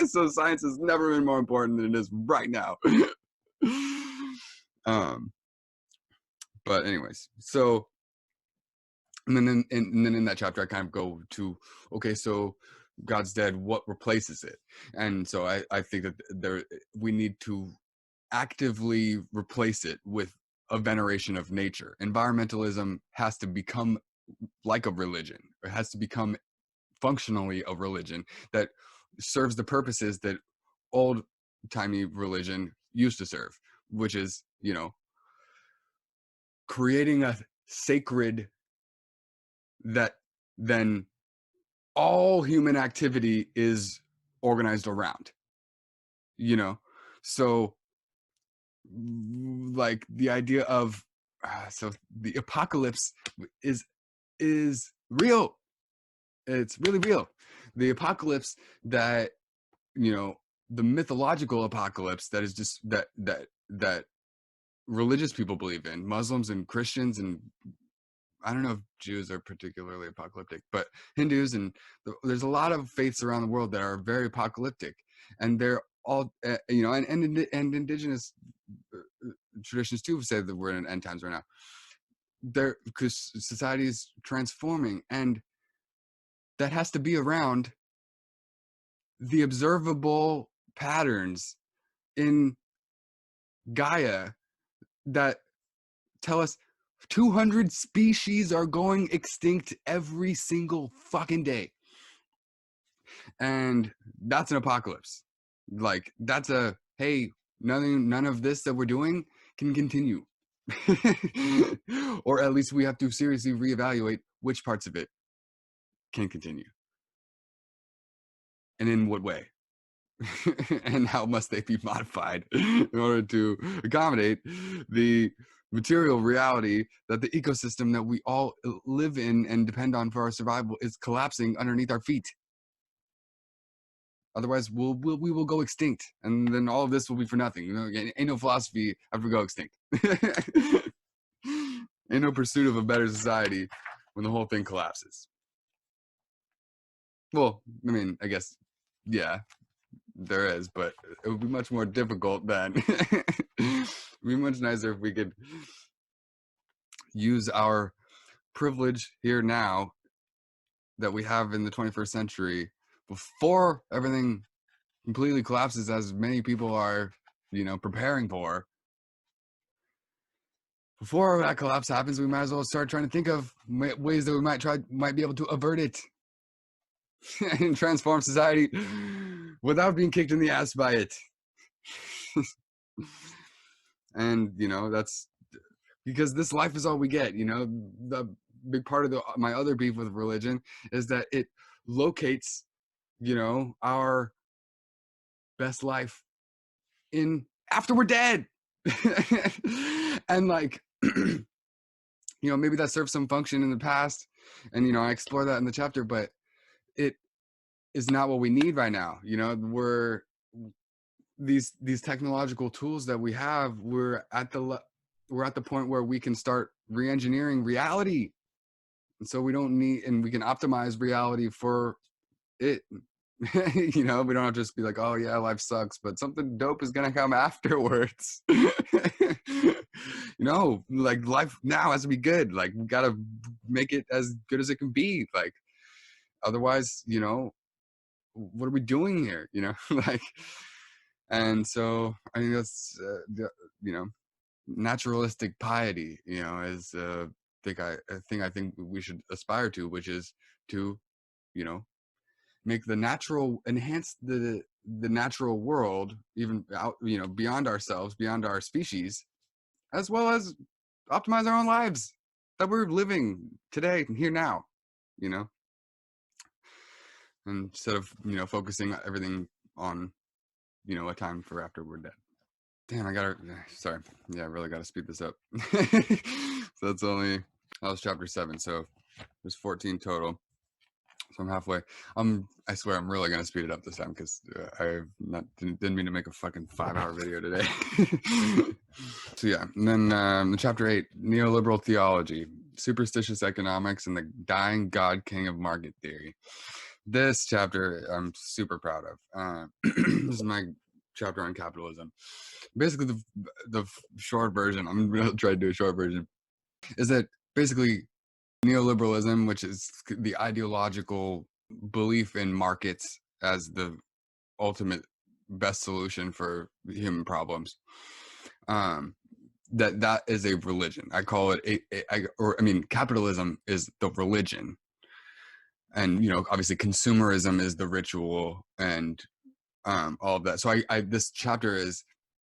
So science has never been more important than it is right now. But anyways, so and then in that chapter I kind of go to, okay, so God's dead, what replaces it? And so I think that we need to actively replace it with a veneration of nature. Environmentalism has to become like a religion. It has to become functionally a religion that serves the purposes that old-timey religion used to serve, which is, you know, creating a sacred that then all human activity is organized around, you know. So like the idea of so the apocalypse is real. It's really real. The apocalypse that, you know, the mythological apocalypse that is just that religious people believe in, Muslims and Christians, and I don't know if Jews are particularly apocalyptic, but Hindus, and there's a lot of faiths around the world that are very apocalyptic, and they're all you know, and indigenous traditions too say that we're in end times right now. There, because society is transforming, and that has to be around the observable patterns in Gaia that tell us 200 species are going extinct every single fucking day. And that's an apocalypse. Like, that's a, hey, none of this that we're doing can continue. Or at least we have to seriously reevaluate which parts of it can continue. And in what way. And how must they be modified in order to accommodate the material reality that the ecosystem that we all live in and depend on for our survival is collapsing underneath our feet. Otherwise, we will go extinct, and then all of this will be for nothing. You know, ain't no philosophy after we go extinct. Ain't no pursuit of a better society when the whole thing collapses. Well, I mean, I guess, yeah, there is, but it would be much more difficult then. It'd be much nicer if we could use our privilege here now that we have in the 21st century before everything completely collapses, as many people are, you know, preparing for. Before that collapse happens, we might as well start trying to think of ways that we might be able to avert it and transform society without being kicked in the ass by it. And, you know, that's because this life is all we get. You know, the big part of my other beef with religion is that it locates, you know, our best life in after we're dead. And like, you know, maybe that served some function in the past, and, you know, I explore that in the chapter, but it is not what we need right now. You know, we're these technological tools that we have, we're at the point where we can start re-engineering reality, and so we don't need, and we can optimize reality for it. You know, we don't have to just be like, oh yeah, life sucks, but something dope is gonna come afterwards. You know, like, life now has to be good. Like, we gotta make it as good as it can be. Like, otherwise, you know, what are we doing here? You know, like, and so I think that's you know, naturalistic piety, you know, is a thing we should aspire to, which is to, you know, make the natural, enhance the natural world, even out, you know, beyond ourselves, beyond our species, as well as optimize our own lives that we're living today, here now, you know, instead of, you know, focusing everything on, you know, a time for after we're dead. Damn, sorry. Yeah, I really gotta speed this up. So that was chapter 7. So there's 14 total. So I'm halfway. I swear I'm really gonna speed it up this time, because I didn't mean to make a fucking 5-hour video today. So yeah, and then chapter 8, neoliberal theology, superstitious economics, and the dying god king of market theory. This chapter I'm super proud of. This is my chapter on capitalism. Basically, the short version, I'm gonna try to do a short version, is that basically neoliberalism, which is the ideological belief in markets as the ultimate best solution for human problems, that is a religion. I call it capitalism is the religion, and, you know, obviously consumerism is the ritual, and all of that. So this chapter is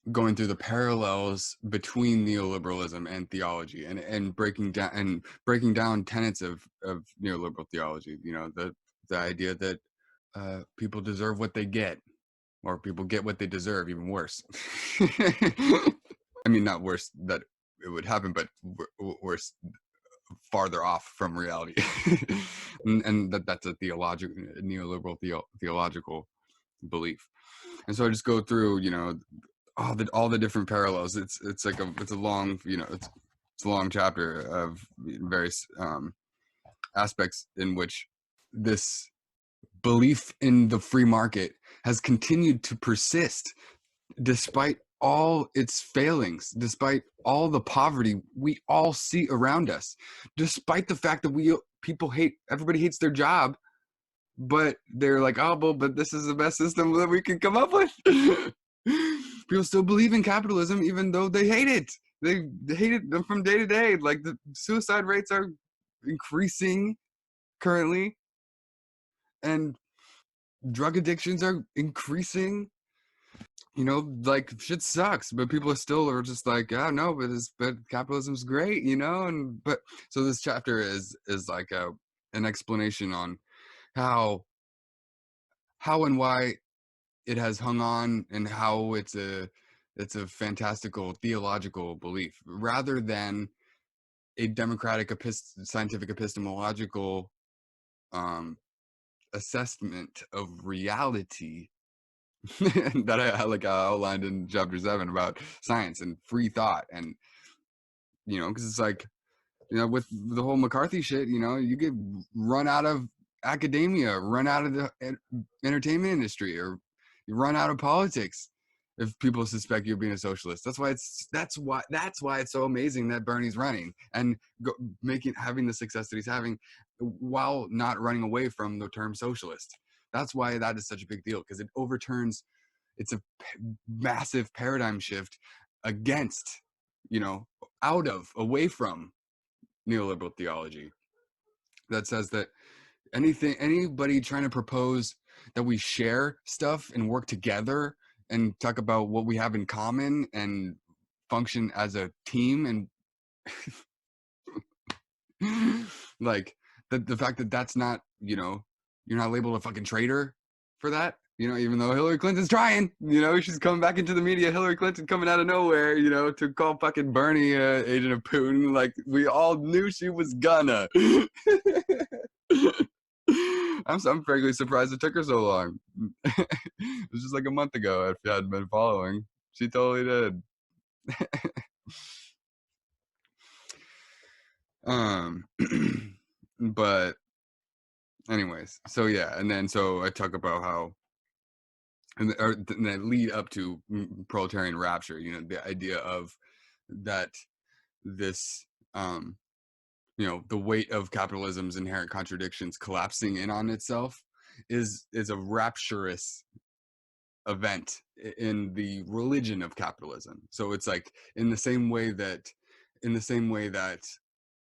going through the parallels between neoliberalism and theology, and breaking down tenets of neoliberal theology. You know, the idea that people deserve what they get, or people get what they deserve, even worse. I mean, not worse that it would happen, but worse, farther off from reality. and that's a neoliberal theological belief. And so I just go through, you know, all the different parallels. It's a long, you know, it's a long chapter of various aspects in which this belief in the free market has continued to persist despite all its failings, despite all the poverty we all see around us, despite the fact that everybody hates their job. but they're like, oh, but this is the best system that we can come up with. People still believe in capitalism even though they hate it. They hate it from day to day. Like the suicide rates are increasing currently, and drug addictions are increasing. You know, like shit sucks, but people are just like, oh no, but capitalism's great, you know. And but so this chapter is like an explanation on how and why it has hung on, and how it's a fantastical theological belief rather than a democratic scientific epistemological um assessment of reality that I like outlined in chapter 7 about science and free thought. And you know, because it's like, you know, with the whole McCarthy shit, you know, you get run out of academia, run out of the entertainment industry, or you run out of politics if people suspect you're being a socialist. That's why it's so amazing that Bernie's running and having the success that he's having while not running away from the term socialist. That's why that is such a big deal, because it overturns, it's a massive paradigm shift against, you know, away from neoliberal theology that says that anybody trying to propose that we share stuff and work together and talk about what we have in common and function as a team, and like the fact that that's not, you know, you're not labeled a fucking traitor for that, you know, even though Hillary Clinton's trying, you know, she's coming back into the media, Hillary Clinton coming out of nowhere, you know, to call fucking Bernie agent of Putin, like we all knew she was gonna. I'm frankly surprised it took her so long. It was just like a month ago. If you hadn't been following, she totally did. But anyways, so yeah, and then so I talk about how, and then lead up to proletarian rapture. You know, the idea of that this, you know, the weight of capitalism's inherent contradictions collapsing in on itself is a rapturous event in the religion of capitalism. So it's like in the same way that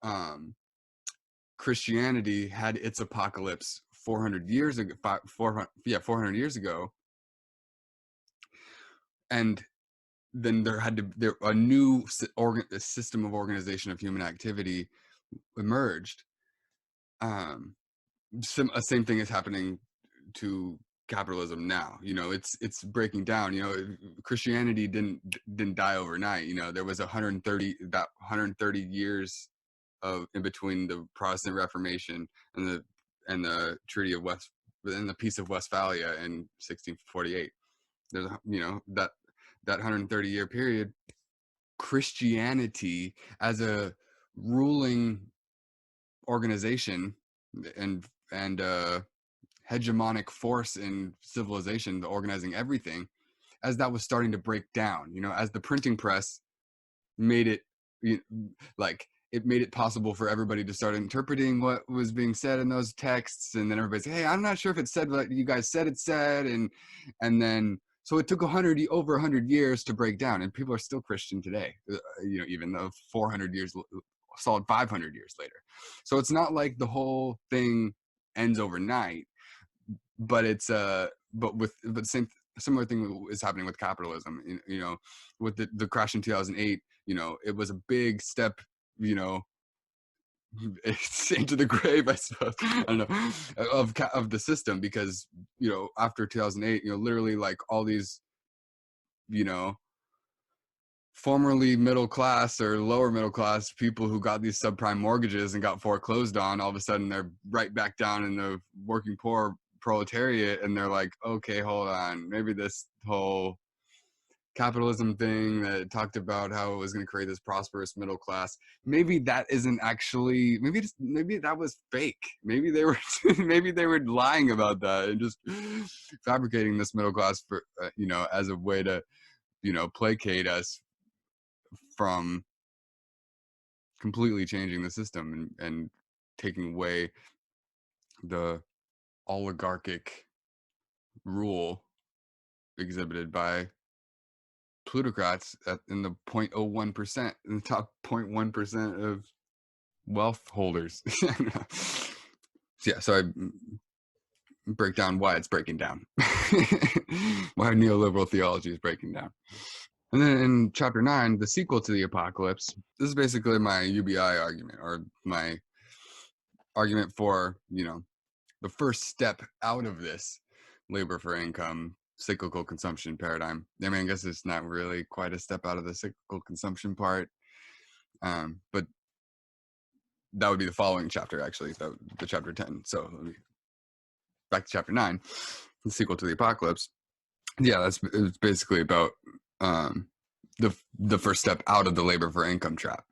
um Christianity had its apocalypse 400 years ago, 400 years ago, and then a new system of organization of human activity emerged. Same thing is happening to capitalism now. You know, it's breaking down. You know, Christianity didn't die overnight. You know, there was 130 years of in between the Protestant Reformation and the Treaty of West and the Peace of Westphalia in 1648. There's, you know, that 130-year period, Christianity as a ruling organization and hegemonic force in civilization, the organizing everything, as that was starting to break down, you know, as the printing press made it, like it made it possible for everybody to start interpreting what was being said in those texts, and then everybody's like, hey, I'm not sure if it said what you guys said it said, and then so it took over 100 years to break down, and people are still Christian today, you know, even though 400 years, solid 500 years later. So it's not like the whole thing ends overnight, but it's but same similar thing is happening with capitalism. You know, with the crash in 2008, you know, it was a big step, you know, into the grave, I suppose. I don't know, of the system, because, you know, after 2008, you know, literally like all these, you know, formerly middle class or lower middle class people who got these subprime mortgages and got foreclosed on, all of a sudden they're right back down in the working poor proletariat, and they're like, okay, hold on, maybe this whole capitalism thing that talked about how it was going to create this prosperous middle class, maybe that isn't actually, maybe that was fake, maybe they were maybe they were lying about that and just fabricating this middle class for you know, as a way to, you know, placate us from completely changing the system and taking away the oligarchic rule exhibited by plutocrats in the 0.01%, in the top 0.1% of wealth holders. So I break down why it's breaking down, why neoliberal theology is breaking down. And then in chapter 9, the sequel to the apocalypse, this is basically my UBI argument, or my argument for, the first step out of this labor for income cyclical consumption paradigm. I mean, I guess it's not really quite a step out of the cyclical consumption part, but that would be the following chapter, actually, the chapter 10. So back to chapter 9, the sequel to the apocalypse. Yeah, it's basically about the first step out of the labor for income trap.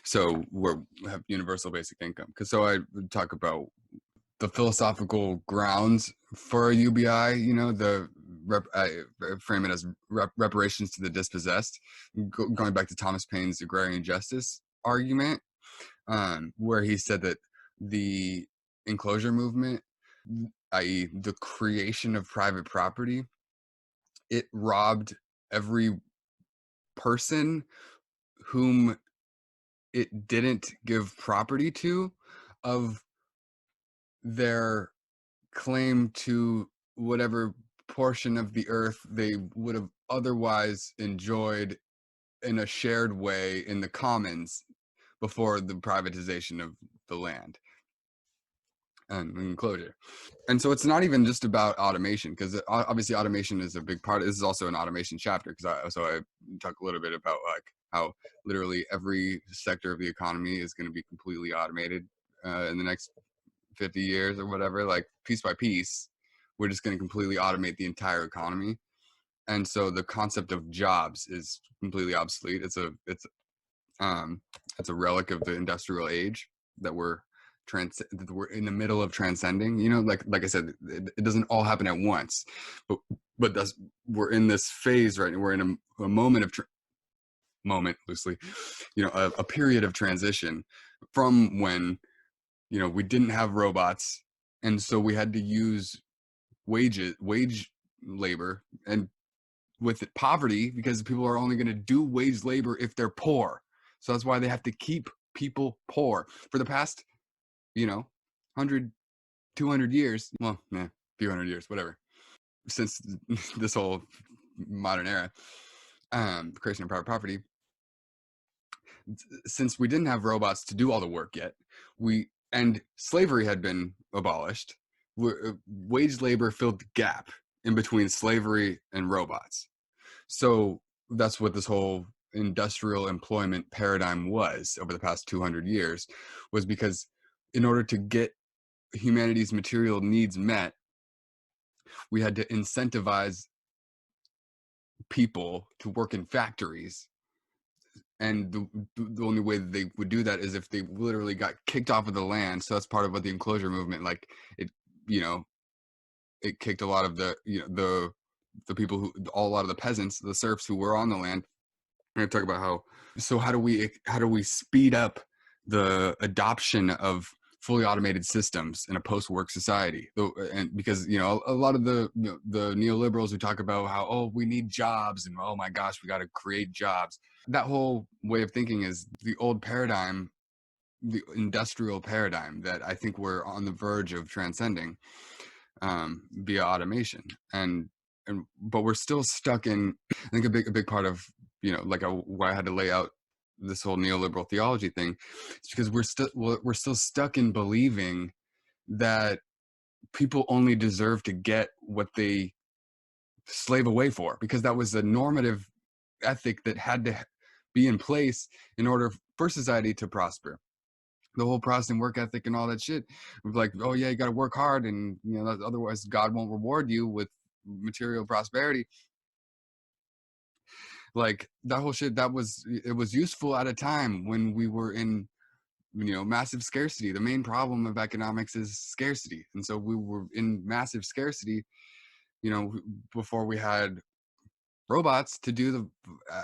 So we have universal basic income. So I would talk about the philosophical grounds for a UBI. I frame it as reparations to the dispossessed, going back to Thomas Paine's agrarian justice argument, where he said that the enclosure movement, i.e. the creation of private property, it robbed every person whom it didn't give property to of their claim to whatever portion of the earth they would have otherwise enjoyed in a shared way in the commons before the privatization of the land and enclosure. And so it's not even just about automation, because obviously automation is a big part. This is also an automation chapter, because I talk a little bit about like how literally every sector of the economy is going to be completely automated in the next 50 years or whatever. Like piece by piece, we're just going to completely automate the entire economy. And so the concept of jobs is completely obsolete. It's a relic of the industrial age that we're in the middle of transcending. Like I said, it doesn't all happen at once, but we're in this phase, right? We're in a moment of moment loosely, a period of transition from when we didn't have robots, and so we had to use wage labor, and with it, poverty, because people are only going to do wage labor if they're poor. So that's why they have to keep people poor for the past 100 200 years, well, a few hundred years, whatever, since this whole modern era, creation of private property. Since we didn't have robots to do all the work yet, and slavery had been abolished, wage labor filled the gap in between slavery and robots. So that's what this whole industrial employment paradigm was over the past 200 years, was because in order to get humanity's material needs met, we had to incentivize people to work in factories. And the only way that they would do that is if they literally got kicked off of the land. So that's part of what the enclosure movement, like it kicked a lot of the people a lot of the peasants, the serfs who were on the land. I'm going to talk about how do we speed up the adoption of fully automated systems in a post-work society. And because a lot of the neoliberals who talk about how, oh, we need jobs, and oh my gosh, we got to create jobs. That whole way of thinking is the old paradigm, the industrial paradigm that I think we're on the verge of transcending via automation. But we're still stuck in, I think a big part of why I had to lay out this whole neoliberal theology thing. It's because we're still stuck in believing that people only deserve to get what they slave away for, because that was a normative ethic that had to be in place in order for society to prosper. The whole Protestant work ethic and all that shit, like, oh yeah, you got to work hard, and otherwise God won't reward you with material prosperity. Like that whole shit, it was useful at a time when we were in massive scarcity. The main problem of economics is scarcity, and so we were in massive scarcity before we had robots to do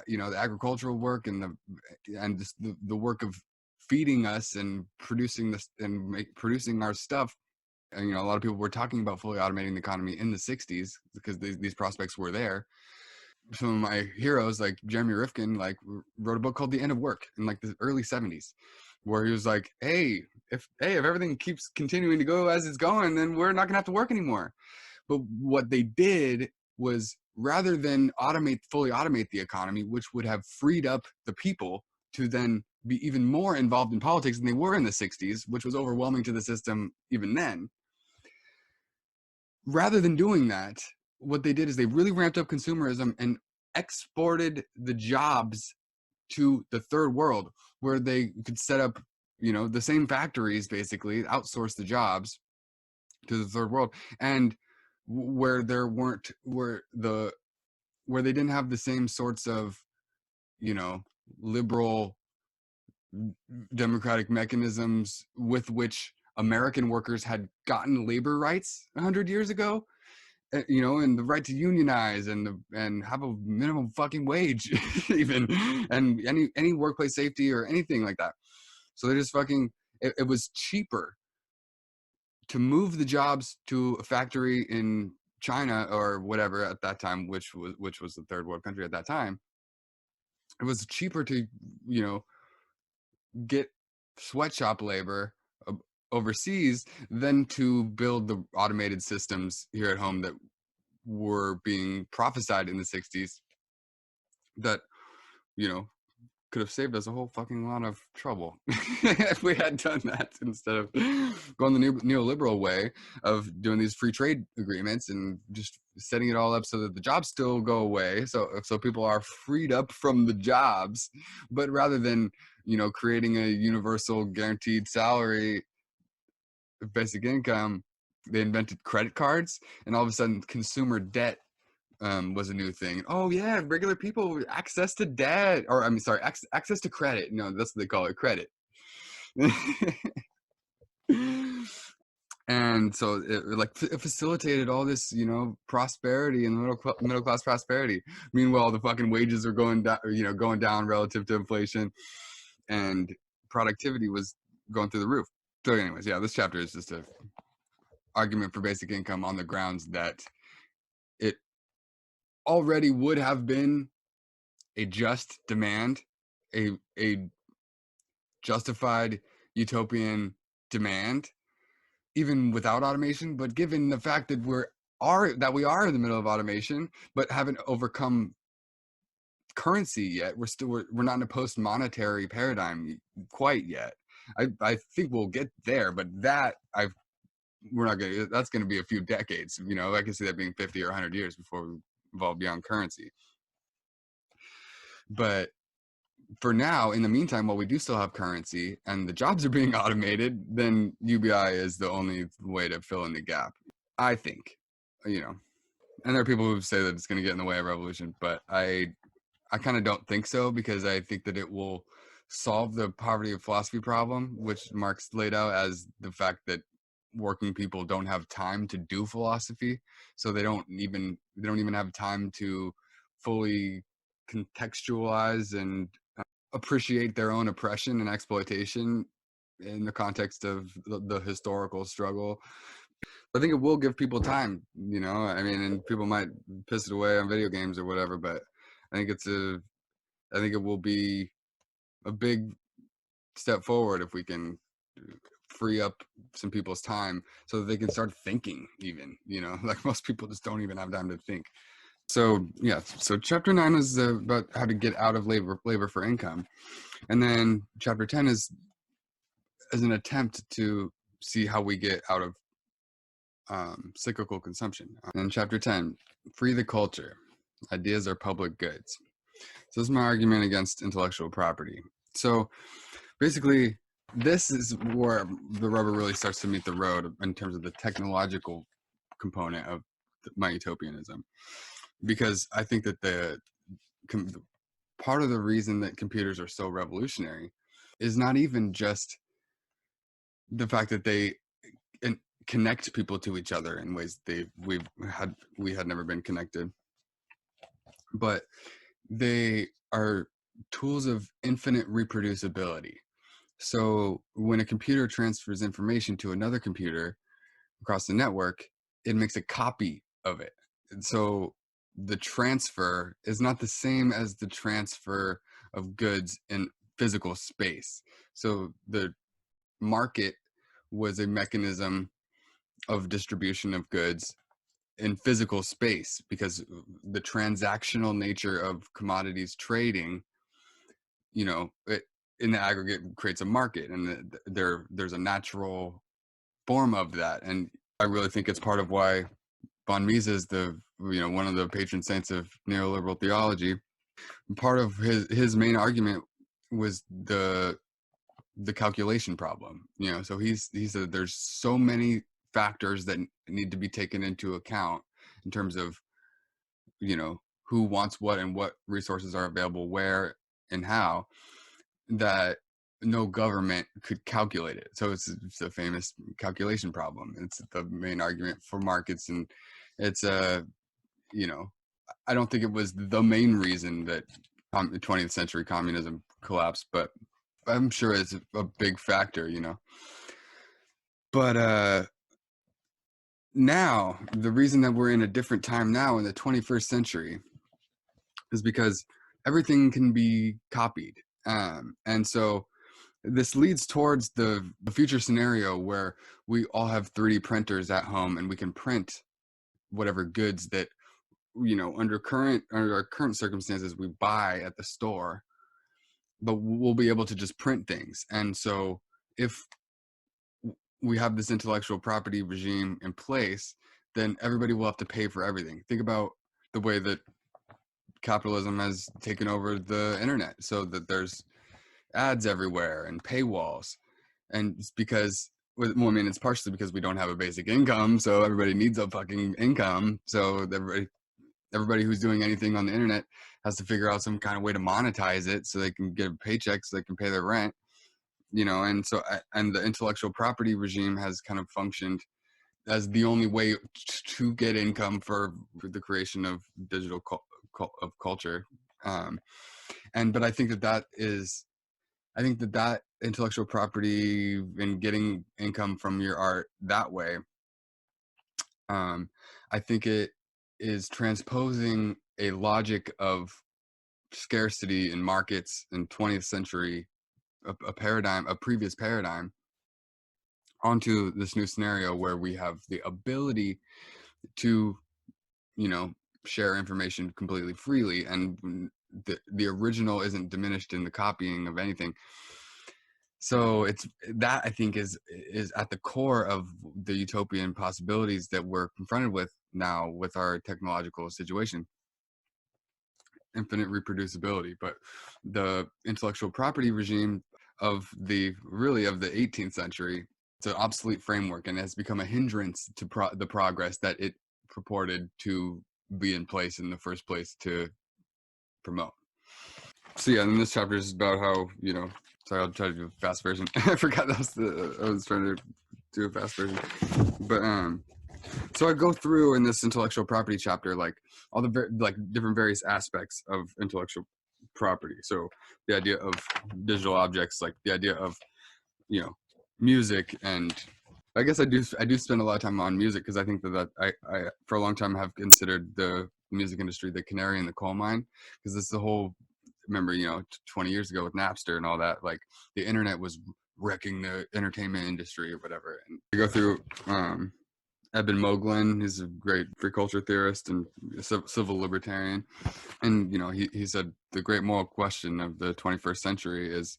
the agricultural work and the work of feeding us and producing this and producing our stuff. And, you know, a lot of people were talking about fully automating the economy in the 60s because these prospects were there. Some of my heroes, like Jeremy Rifkin, like wrote a book called The End of Work in like the early 70s, where he was like, hey, if everything keeps continuing to go as it's going, then we're not gonna have to work anymore. But what they did was, rather than fully automate the economy, which would have freed up the people to then be even more involved in politics than they were in the 60s, which was overwhelming to the system even then. Rather than doing that, what they did is they really ramped up consumerism and exported the jobs to the third world, where they could set up, you know, the same factories, basically outsource the jobs to the third world, and where there weren't where they didn't have the same sorts of, you know, liberal democratic mechanisms with which American workers had gotten labor rights 100 years ago, you know, and the right to unionize and have a minimum fucking wage, even, and any workplace safety or anything like that. So they just fucking, it was cheaper to move the jobs to a factory in China or whatever at that time, which was the third world country at that time. It was cheaper to, you know, get sweatshop labor overseas than to build the automated systems here at home that were being prophesied in the 60s, that, you know, could have saved us a whole fucking lot of trouble if we had done that, instead of going the neoliberal way of doing these free trade agreements and just setting it all up so that the jobs still go away, so people are freed up from the jobs. But rather than, you know, creating a universal guaranteed salary, basic income, they invented credit cards, and all of a sudden consumer debt was a new thing. Oh yeah, regular people access to debt, or I mean, sorry, access to credit. No, that's what they call it, credit. And so it facilitated all this, you know, prosperity and middle class prosperity. Meanwhile, the fucking wages are going down, you know, going down relative to inflation, and productivity was going through the roof. So, anyways, yeah, this chapter is just a argument for basic income on the grounds that it already would have been a just demand, a justified utopian demand, even without automation. But given the fact that we are in the middle of automation, but haven't overcome currency yet, we're not in a post-monetary paradigm quite yet. I think we'll get there, but we're not gonna. That's gonna be a few decades. You know, I can see that being 50 or 100 years before we evolve beyond currency. But for now, in the meantime, while we do still have currency and the jobs are being automated, then UBI is the only way to fill in the gap, I think. You know, and there are people who say that it's going to get in the way of revolution, but I kind of don't think so, because I think that it will solve the poverty of philosophy problem, which Marx laid out as the fact that working people don't have time to do philosophy, so they don't even have time to fully contextualize and appreciate their own oppression and exploitation in the context of the historical struggle. I think it will give people time, you know, I mean, and people might piss it away on video games or whatever, but I think it will be a big step forward if we can free up some people's time so that they can start thinking, even, you know, like most people just don't even have time to think. So yeah, so chapter 9 is about how to get out of labor for income. And then chapter 10 is an attempt to see how we get out of cyclical consumption. And chapter 10, free the culture. Ideas are public goods. So this is my argument against intellectual property. So basically, this is where the rubber really starts to meet the road in terms of the technological component of my utopianism. Because I think that part of the reason that computers are so revolutionary is not even just the fact that they connect people to each other in ways we had never been connected, but they are tools of infinite reproducibility. So when a computer transfers information to another computer, across the network, it makes a copy of it. And so the transfer is not the same as the transfer of goods in physical space. So the market was a mechanism of distribution of goods in physical space, because the transactional nature of commodities trading, it in the aggregate creates a market, and there's a natural form of that. And I really think it's part of why von Mises, one of the patron saints of neoliberal theology, part of his main argument was the calculation problem. So he said there's so many factors that need to be taken into account in terms of who wants what and what resources are available where and how, that no government could calculate it. So it's a famous calculation problem. It's the main argument for markets, and it's I don't think it was the main reason that 20th century communism collapsed, but I'm sure it's a big factor. But now the reason that we're in a different time now in the 21st century is because everything can be copied. And so this leads towards the future scenario where we all have 3D printers at home, and we can print whatever goods that, under our current circumstances, we buy at the store, but we'll be able to just print things. And so if we have this intellectual property regime in place, then everybody will have to pay for everything. Think about the way that capitalism has taken over the internet, so that there's ads everywhere and paywalls. And it's because, it's partially because we don't have a basic income, so everybody needs a fucking income. So everybody who's doing anything on the internet has to figure out some kind of way to monetize it so they can get a paycheck, so they can pay their rent. And so, and the intellectual property regime has kind of functioned as the only way to get income for the creation of digital of culture. But I think that intellectual property and getting income from your art that way, I think it is transposing a logic of scarcity in markets in 20th century, a previous paradigm, onto this new scenario where we have the ability to, share information completely freely, and the original isn't diminished in the copying of anything. So it's that, I think, is at the core of the utopian possibilities that we're confronted with now with our technological situation. Infinite reproducibility. But the intellectual property regime of the 18th century, it's an obsolete framework, and has become a hindrance to the progress that it purported to be in place in the first place to promote. So yeah, and this chapter is about how, sorry, I'll try to do a fast version. I forgot I was trying to do a fast version. But so I go through in this intellectual property chapter, like all the different various aspects of intellectual property. So the idea of digital objects, like the idea of, music. And I guess I do spend a lot of time on music, because I think that I for a long time have considered the music industry the canary in the coal mine, because it's the whole, remember, 20 years ago with Napster and all that, like the internet was wrecking the entertainment industry or whatever. And I go through Eben Moglen. He's a great free culture theorist and civil libertarian. And, he said the great moral question of the 21st century is,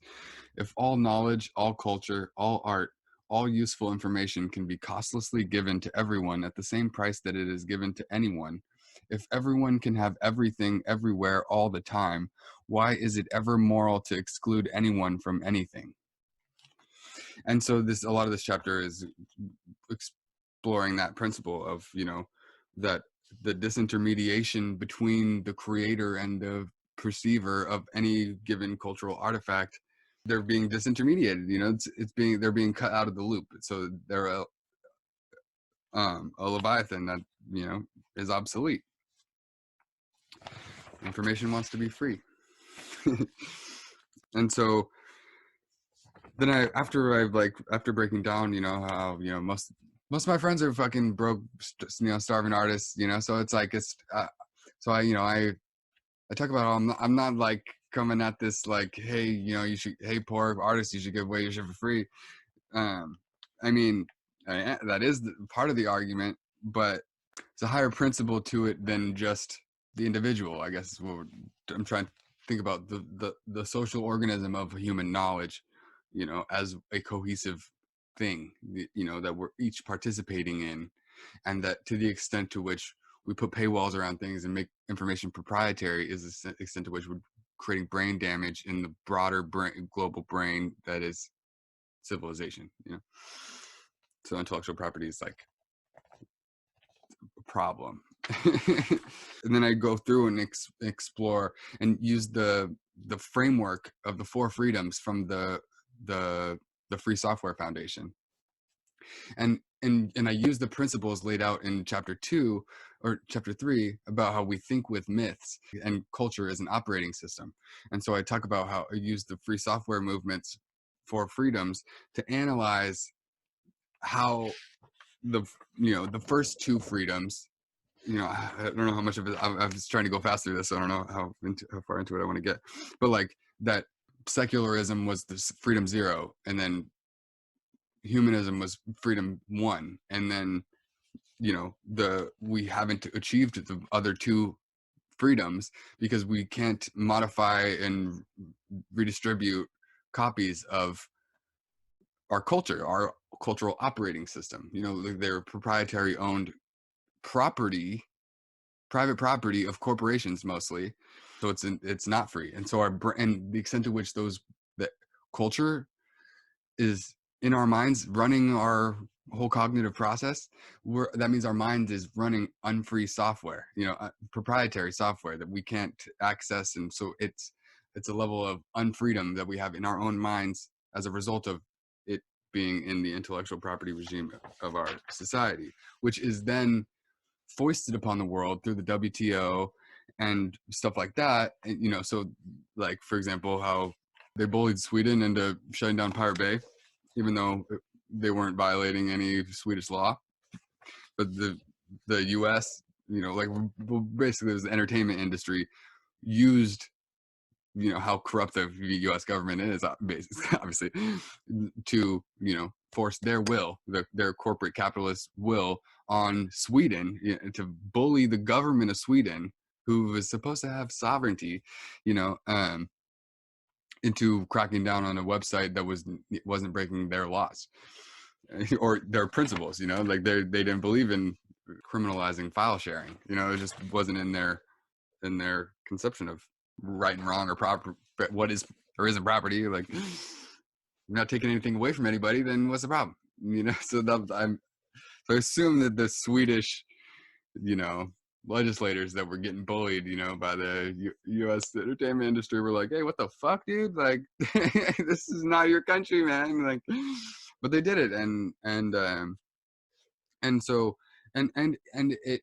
if all knowledge, all culture, all art, all useful information can be costlessly given to everyone at the same price that it is given to anyone, if everyone can have everything everywhere all the time, why is it ever moral to exclude anyone from anything? And so a lot of this chapter is exploring that principle of, that the disintermediation between the creator and the perceiver of any given cultural artifact, they're being disintermediated. They're being cut out of the loop. So they're a leviathan that, is obsolete. Information wants to be free. And so then after breaking down, how, most most of my friends are fucking broke, starving artists, so it's like, so I talk about, I'm not like coming at this like, hey, hey, poor artists, you should give away your shit for free. I mean, that is part of the argument, but it's a higher principle to it than just the individual, I guess is what I'm trying to think about, the social organism of human knowledge, as a cohesive thing, that we're each participating in, and that to the extent to which we put paywalls around things and make information proprietary is the extent to which we're creating brain damage in the broader global brain that is civilization. So intellectual property is like a problem. And then I go through and explore and use the framework of the 4 freedoms from the Free Software Foundation, and I use the principles laid out in chapter 2 or chapter 3 about how we think with myths and culture as an operating system. And so I talk about how I use the free software movement's 4 freedoms to analyze how the first 2 freedoms, I don't know how much of it, I was trying to go fast through this, so I don't know how far into it I want to get, but like that secularism was the freedom 0, and then humanism was freedom 1, and then we haven't achieved the other 2 freedoms because we can't modify and redistribute copies of our culture, our cultural operating system. They're proprietary owned property, private property of corporations mostly, so it's not free. And so and the extent to which that culture is in our minds running our whole cognitive process, that means our mind is running unfree software, proprietary software that we can't access. And so it's a level of unfreedom that we have in our own minds as a result of it being in the intellectual property regime of our society, which is then foisted upon the world through the WTO and stuff like that. And, so like, for example, how they bullied Sweden into shutting down Pirate Bay, even though they weren't violating any Swedish law. But the US, like, basically, the entertainment industry used, how corrupt the US government is, obviously, to, force their will, their corporate capitalist will on Sweden, to bully the government of Sweden, who was supposed to have sovereignty, into cracking down on a website that wasn't breaking their laws or their principles. Like they didn't believe in criminalizing file sharing. It just wasn't in their conception of right and wrong or proper, what is or isn't property. Like, you're not taking anything away from anybody, then what's the problem? So I assume that the Swedish legislators that were getting bullied, by the U.S. entertainment industry were like, hey, what the fuck, dude? Like, this is not your country, man. Like, but they did it, and so it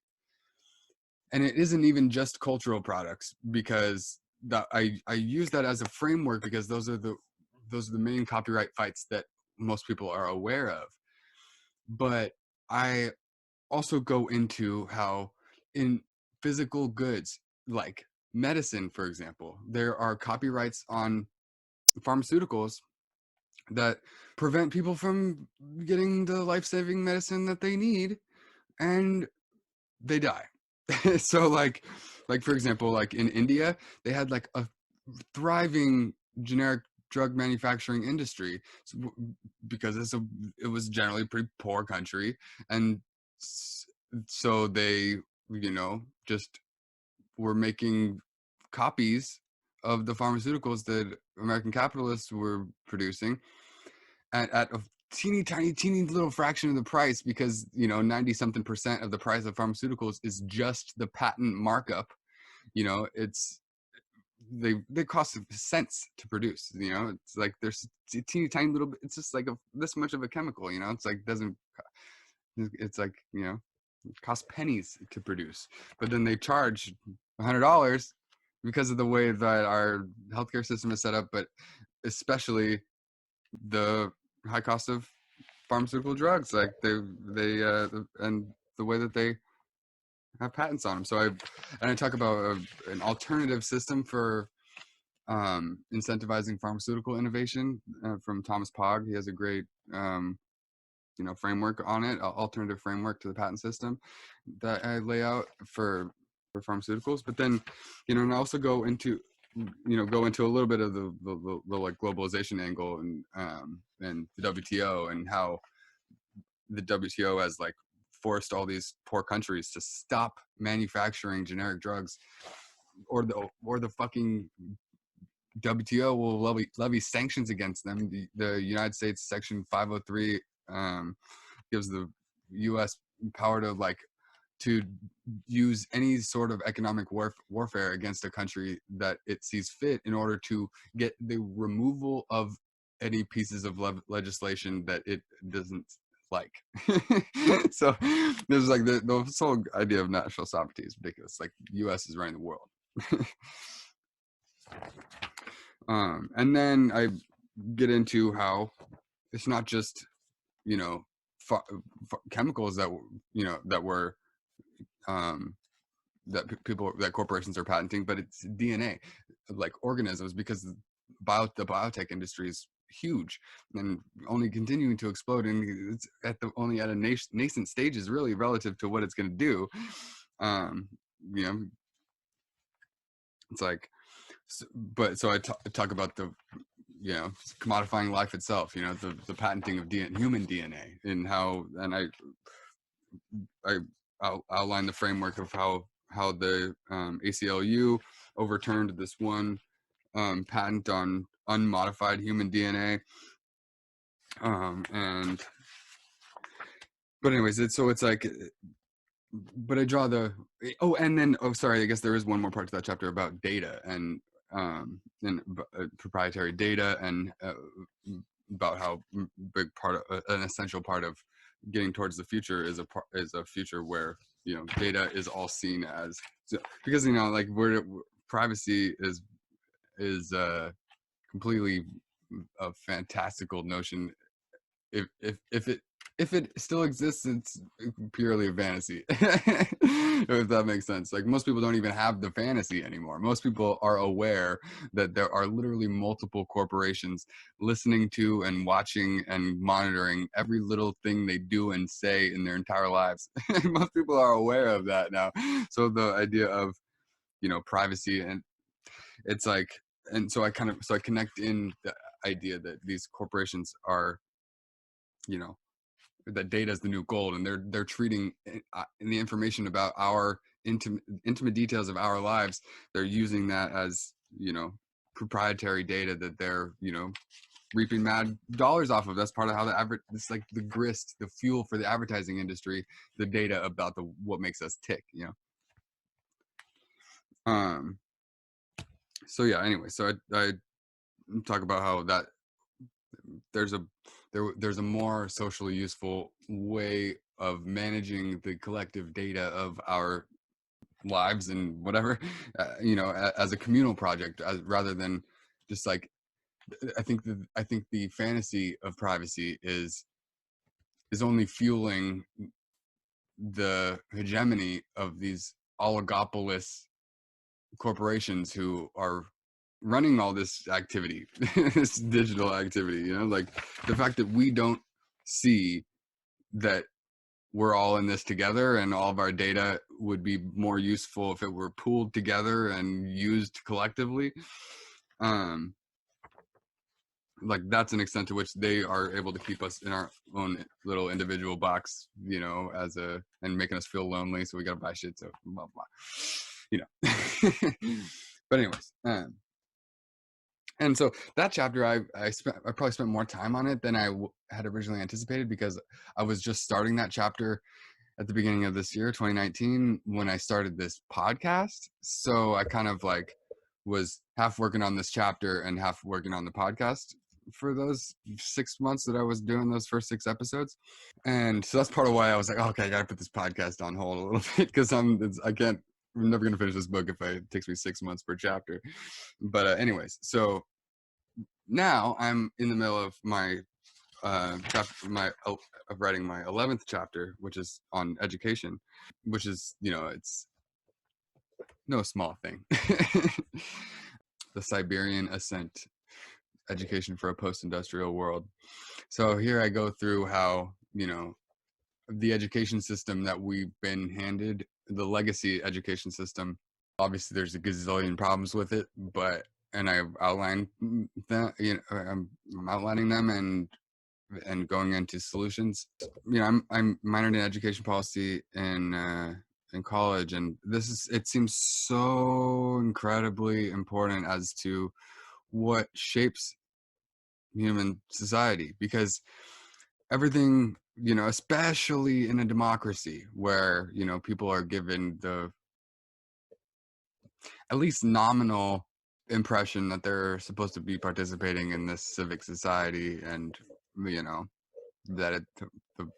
isn't even just cultural products, because I use that as a framework because those are the main copyright fights that most people are aware of. But I also go into how in physical goods like medicine, for example, there are copyrights on pharmaceuticals that prevent people from getting the life-saving medicine that they need, and they die. So like for example, like in India, they had like a thriving generic drug manufacturing industry, because it was generally a pretty poor country, and so they just were making copies of the pharmaceuticals that American capitalists were producing at a teeny little fraction of the price, because 90 something percent of the price of pharmaceuticals is just the patent markup. It's they cost cents to produce. It's like there's a teeny tiny little bit, it's just like this much of a chemical. It's like it's like it costs pennies to produce, but then they charge $100 because of the way that our healthcare system is set up, but especially the high cost of pharmaceutical drugs, like and the way that they have patents on them. So I talk about an alternative system for incentivizing pharmaceutical innovation from Thomas Pogge. He has a great framework on it, alternative framework to the patent system that I lay out for pharmaceuticals. But then, and I also go into a little bit of the like globalization angle and the WTO, and how the WTO has like forced all these poor countries to stop manufacturing generic drugs, or the fucking WTO will levy sanctions against them. The United States Section 503 gives the U.S. power to use any sort of economic warfare against a country that it sees fit, in order to get the removal of any pieces of legislation that it doesn't like. So there's like the whole idea of national sovereignty is ridiculous. Like, the U.S. is running the world. And then I get into how it's not just chemicals that that corporations are patenting, but it's DNA, like organisms, because the biotech industry is huge and only continuing to explode, and it's only at a nascent stages, really, relative to what it's going to do. It's like, so I talk about the commodifying life itself, the patenting of human DNA, and how, and I'll outline the framework of how the ACLU overturned this one patent on unmodified human DNA, but anyways, it's like, but I draw sorry, I guess there is one more part to that chapter about data and proprietary data, and about how big part of an essential part of getting towards the future is a future where data is all seen as, because like privacy is completely a fantastical notion. If it still exists, it's purely a fantasy. If that makes sense. Like, most people don't even have the fantasy anymore. Most people are aware that there are literally multiple corporations listening to and watching and monitoring every little thing they do and say in their entire lives. Most people are aware of that now. So the idea of privacy, and it's like, and so I connect in the idea that these corporations are, that data is the new gold, and they're treating the information about our intimate details of our lives. They're using that as proprietary data that they're reaping mad dollars off of. That's part of how it's like the grist, the fuel for the advertising industry, the data about what makes us tick. So yeah. Anyway, so I talk about how that there's a more socially useful way of managing the collective data of our lives and whatever, as a communal project, rather than just like, I think the fantasy of privacy is only fueling the hegemony of these oligopolist corporations who are running all this activity, this digital activity. Like, the fact that we don't see that we're all in this together, and all of our data would be more useful if it were pooled together and used collectively. Like, that's an extent to which they are able to keep us in our own little individual box, and making us feel lonely, so we gotta buy shit, so blah blah. But anyways, and so that chapter, I probably spent more time on it than I had originally anticipated, because I was just starting that chapter at the beginning of this year, 2019, when I started this podcast. So I kind of like was half working on this chapter and half working on the podcast for those 6 months that I was doing those first 6 episodes. And so that's part of why I was like, okay, I gotta put this podcast on hold a little bit, because I'm never gonna finish this book if it takes me 6 months per chapter. But anyways, so now I'm in the middle of my of writing my 11th chapter, which is on education, which is, it's no small thing. The Siberian Ascent: Education for a Post-Industrial World. So here I go through how, the education system that we've been handed, the legacy education system, obviously there's a gazillion problems with it, and I've outlined that, I'm outlining them and going into solutions. I'm minored in education policy in college, and it seems so incredibly important as to what shapes human society, because everything, especially in a democracy where, people are given the at least nominal impression that they're supposed to be participating in this civic society, and that the,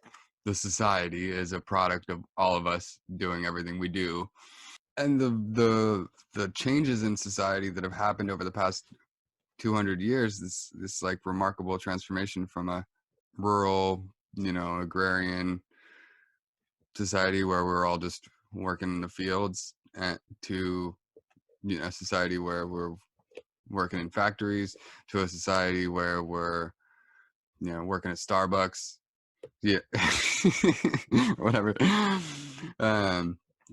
the society is a product of all of us doing everything we do. And the changes in society that have happened over the past 200 years, this like remarkable transformation from a rural, agrarian society where we're all just working in the fields, to a society where we're working in factories, to a society where we're working at Starbucks, yeah, whatever.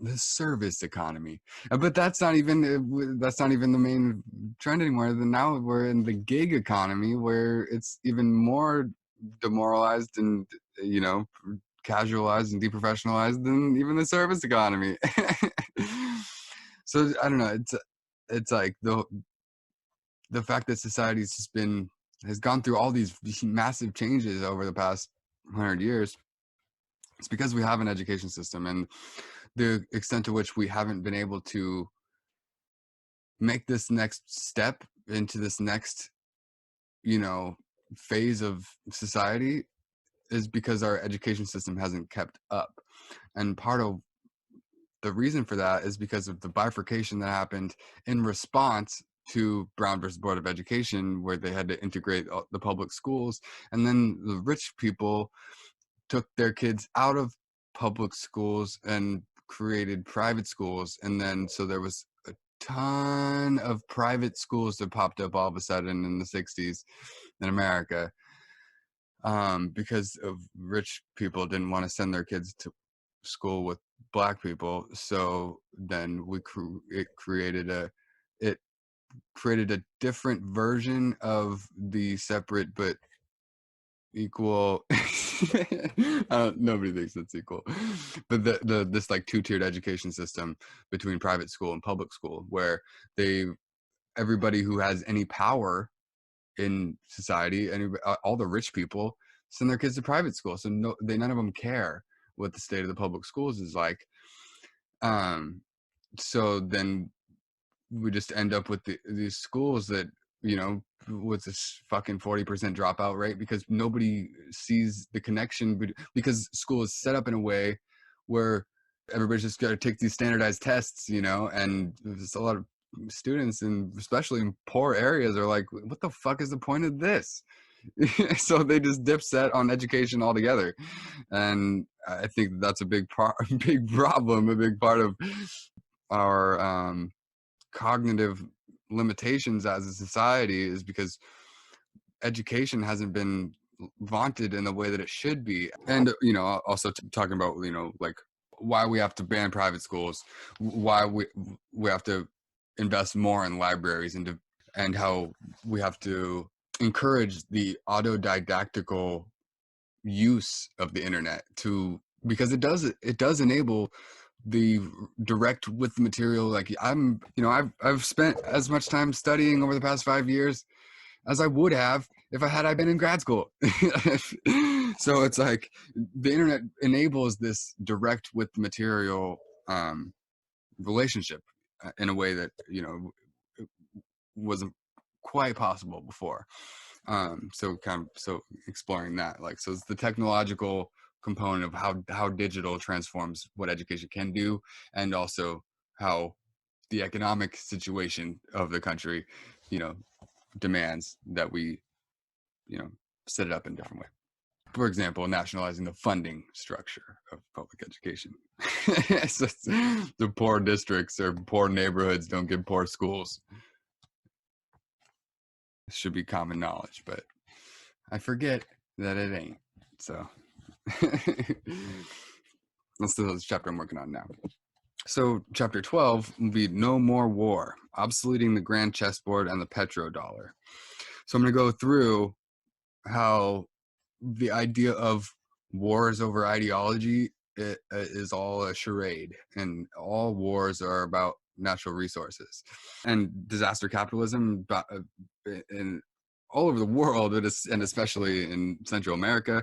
The service economy. But that's not even the main trend anymore. Now we're in the gig economy, where it's even more demoralized and, casualized and deprofessionalized than even the service economy. So I don't know, it's like the fact that society's has gone through all these massive changes over the past 100 years. It's because we have an education system, and the extent to which we haven't been able to make this next step into this next, phase of society, is because our education system hasn't kept up. And part of the reason for that is because of the bifurcation that happened in response to Brown versus Board of Education, where they had to integrate the public schools, and then the rich people took their kids out of public schools and created private schools. And then so there was a ton of private schools that popped up all of a sudden in the 60s in America, because of rich people didn't want to send their kids to school with black people. So then it created a different version of the separate but equal. Nobody thinks it's equal, but this like two-tiered education system between private school and public school, where everybody who has any power in society, and all the rich people, send their kids to private school. So none of them care what the state of the public schools is like. So then we just end up with these schools that, with this fucking 40% dropout rate, because nobody sees the connection, because school is set up in a way where everybody's just got to take these standardized tests, and there's a lot of students, and especially in poor areas, are like, what the fuck is the point of this? So they just dip set on education altogether. And I think that's a big problem, a big part of our cognitive limitations as a society, is because education hasn't been vaunted in the way that it should be. And also talking about, like, why we have to ban private schools, why we have to invest more in libraries, and how we have to encourage the autodidactical use of the internet, because it does enable the direct with the material. Like, I've spent as much time studying over the past 5 years as I would have if I been in grad school. So it's like the internet enables this direct with the material relationship in a way that wasn't quite possible before. So exploring that, like, so it's the technological component of how digital transforms what education can do, and also how the economic situation of the country demands that we set it up in a different way. For example, nationalizing the funding structure of public education. So the poor districts or poor neighborhoods don't get poor schools. It should be common knowledge, but I forget that it ain't. So that's the chapter I'm working on now. So chapter 12 will be No More War, obsoleting the grand chessboard and the petrodollar. So I'm going to go through how the idea of wars over ideology is all a charade, and all wars are about natural resources and disaster capitalism in all over the world, and especially in Central America.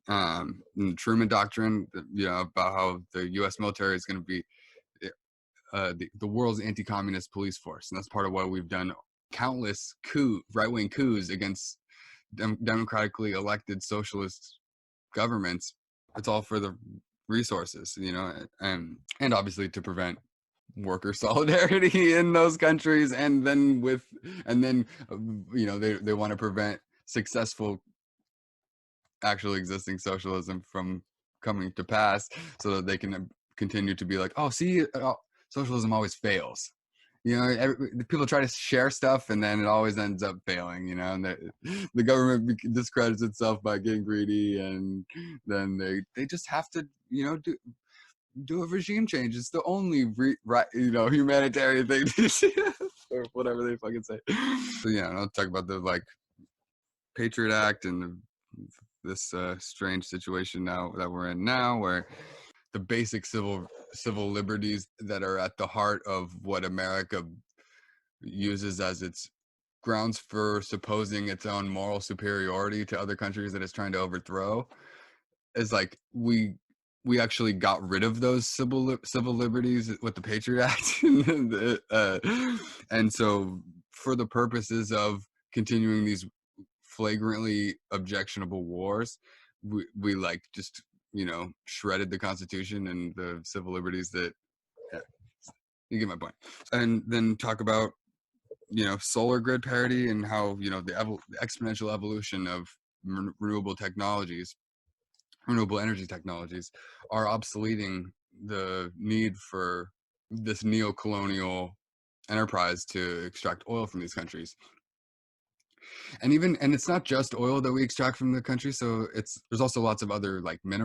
And Truman Doctrine, about how the U.S. military is going to be the world's anti-communist police force, and that's part of why we've done countless right-wing coups against democratically elected socialist governments. It's all for the resources, and obviously to prevent worker solidarity in those countries, and then they want to prevent successful actually existing socialism from coming to pass, so that they can continue to be like, oh, see, socialism always fails. People try to share stuff, and then it always ends up failing. And the government discredits itself by getting greedy, and then they just have to, do a regime change. It's the only humanitarian thing to do, or whatever they fucking say. So I'll talk about the Patriot Act and this strange situation now that we're in now, where the basic civil liberties that are at the heart of what America uses as its grounds for supposing its own moral superiority to other countries that it's trying to overthrow, is like we actually got rid of those civil liberties with the Patriot Act. And so for the purposes of continuing these flagrantly objectionable wars, we just shredded the Constitution and the civil liberties that, you get my point. And then talk about solar grid parity, and how the exponential evolution of renewable energy technologies are obsoleting the need for this neo-colonial enterprise to extract oil from these countries. And it's not just oil that we extract from the country. So there's also lots of other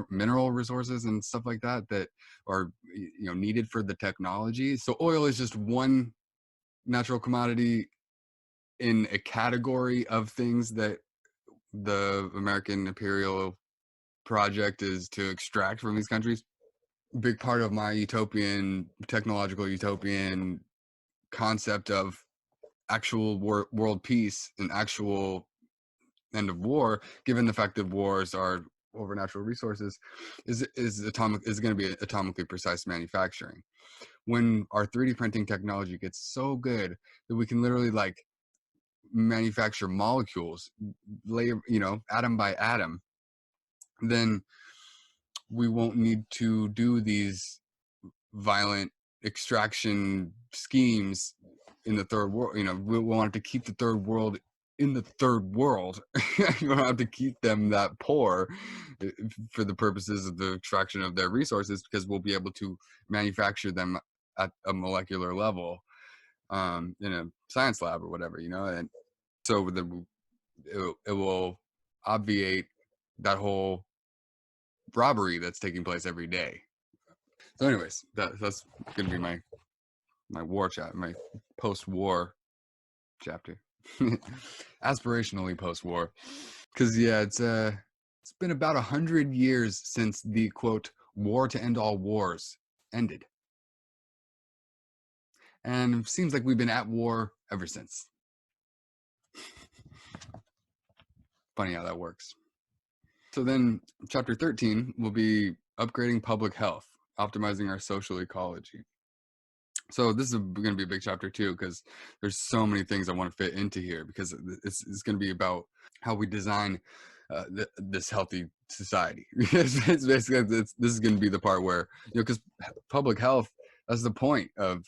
mineral resources and stuff like that are needed for the technology. So oil is just one natural commodity in a category of things that the American imperial project is to extract from these countries. Big part of my technological utopian concept of actual world peace and actual end of war, given the fact that wars are over natural resources, is going to be atomically precise manufacturing. When our 3D printing technology gets so good that we can literally manufacture molecules, atom by atom, then we won't need to do these violent extraction schemes in the third world. We want to keep the third world in the third world. You don't have to keep them that poor for the purposes of the extraction of their resources, because we'll be able to manufacture them at a molecular level in a science lab or whatever, and so it will obviate that whole robbery that's taking place every day. So anyways, that's gonna be my war chapter, my post-war chapter. Aspirationally post-war, because it's been about 100 years since the quote war to end all wars ended, and it seems like we've been at war ever since. Funny how that works. So then chapter 13 will be upgrading public health, optimizing our social ecology. So this is going to be a big chapter too, because there's so many things I want to fit into here, because it's going to be about how we design this healthy society. It's basically, this is going to be the part where, because public health, that's the point of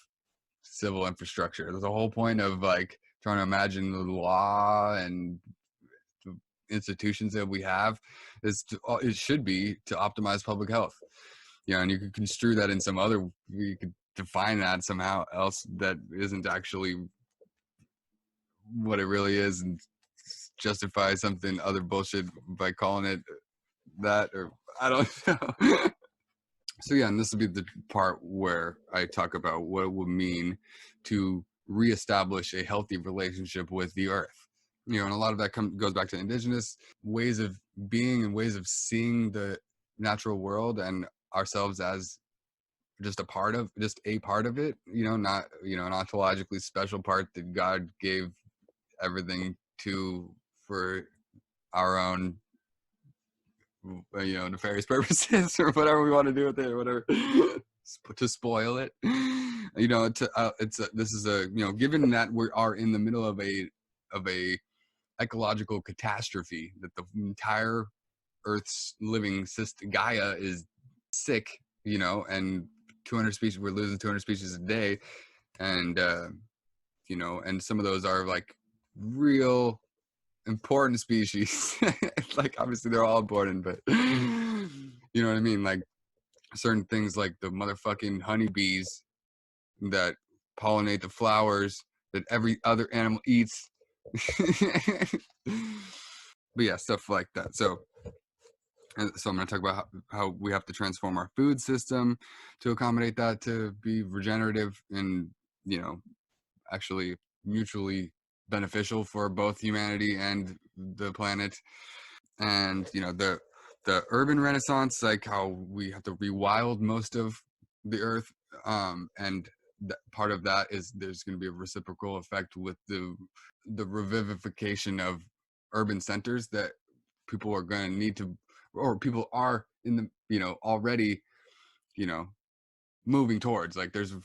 civil infrastructure. There's a whole point of trying to imagine the law and institutions that we have it should be to optimize public health. And you could construe that in some other, you could define that somehow else that isn't actually what it really is, and justify something other bullshit by calling it that, or I don't know. So yeah, and this will be the part where I talk about what it would mean to reestablish a healthy relationship with the earth. And a lot of that goes back to indigenous ways of being and ways of seeing the natural world and ourselves as just a part of it, not, an ontologically special part that God gave everything to for our own, nefarious purposes or whatever we want to do with it or whatever, to spoil it. This is given that we are in the middle of a ecological catastrophe, that the entire Earth's living system, Gaia, is sick, and 200 species, we're losing 200 species a day, and and some of those are like real important species. Like obviously they're all important, but you know what I mean, like certain things like the motherfucking honeybees that pollinate the flowers that every other animal eats. But yeah, stuff like that. So I'm going to talk about how we have to transform our food system to accommodate that, to be regenerative and, actually mutually beneficial for both humanity and the planet. And, the urban renaissance, like how we have to rewild most of the earth. And part of that is there's going to be a reciprocal effect with the revivification of urban centers that people are going to need to, or people are in the, already, moving towards. Like there's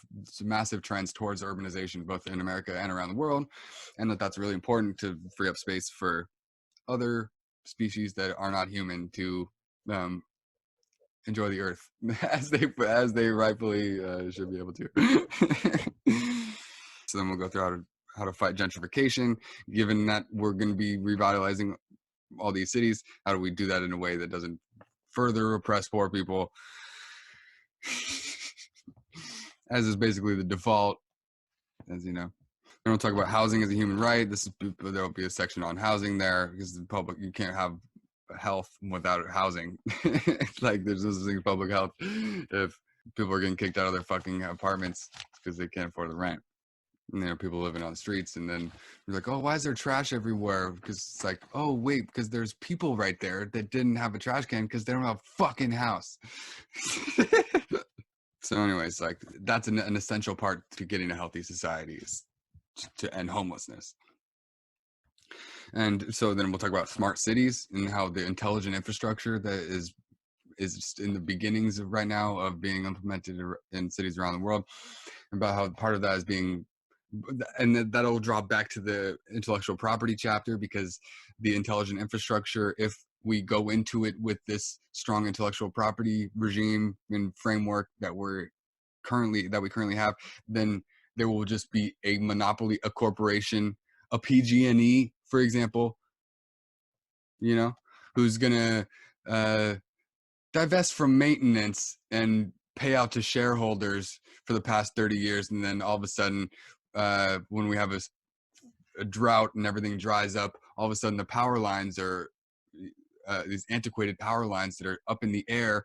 massive trends towards urbanization, both in America and around the world. And that's really important to free up space for other species that are not human to enjoy the earth as they rightfully should be able to. So then we'll go through how to fight gentrification, given that we're going to be revitalizing all these cities. How do we do that in a way that doesn't further oppress poor people, as is basically the default, as you know. Then we'll talk about housing as a human right. There'll be a section on housing there, because the public, you can't have health without housing. Like there's this thing, public health, if people are getting kicked out of their fucking apartments because they can't afford the rent. And people living on the streets, and then you're like, oh, why is there trash everywhere? Because it's like, oh wait, because there's people right there that didn't have a trash can because they don't have a fucking house. So anyways, like that's an essential part to getting a healthy society, is to end homelessness. And so then we'll talk about smart cities and how the intelligent infrastructure that is in the beginnings right now of being implemented in cities around the world, about how part of that is being, and that'll drop back to the intellectual property chapter, because the intelligent infrastructure, if we go into it with this strong intellectual property regime and framework that we currently have, then there will just be a monopoly, a corporation, a PG&E, for example, who's gonna divest from maintenance and pay out to shareholders for the past 30 years, and then all of a sudden, when we have a drought and everything dries up, all of a sudden the power lines are these antiquated power lines that are up in the air,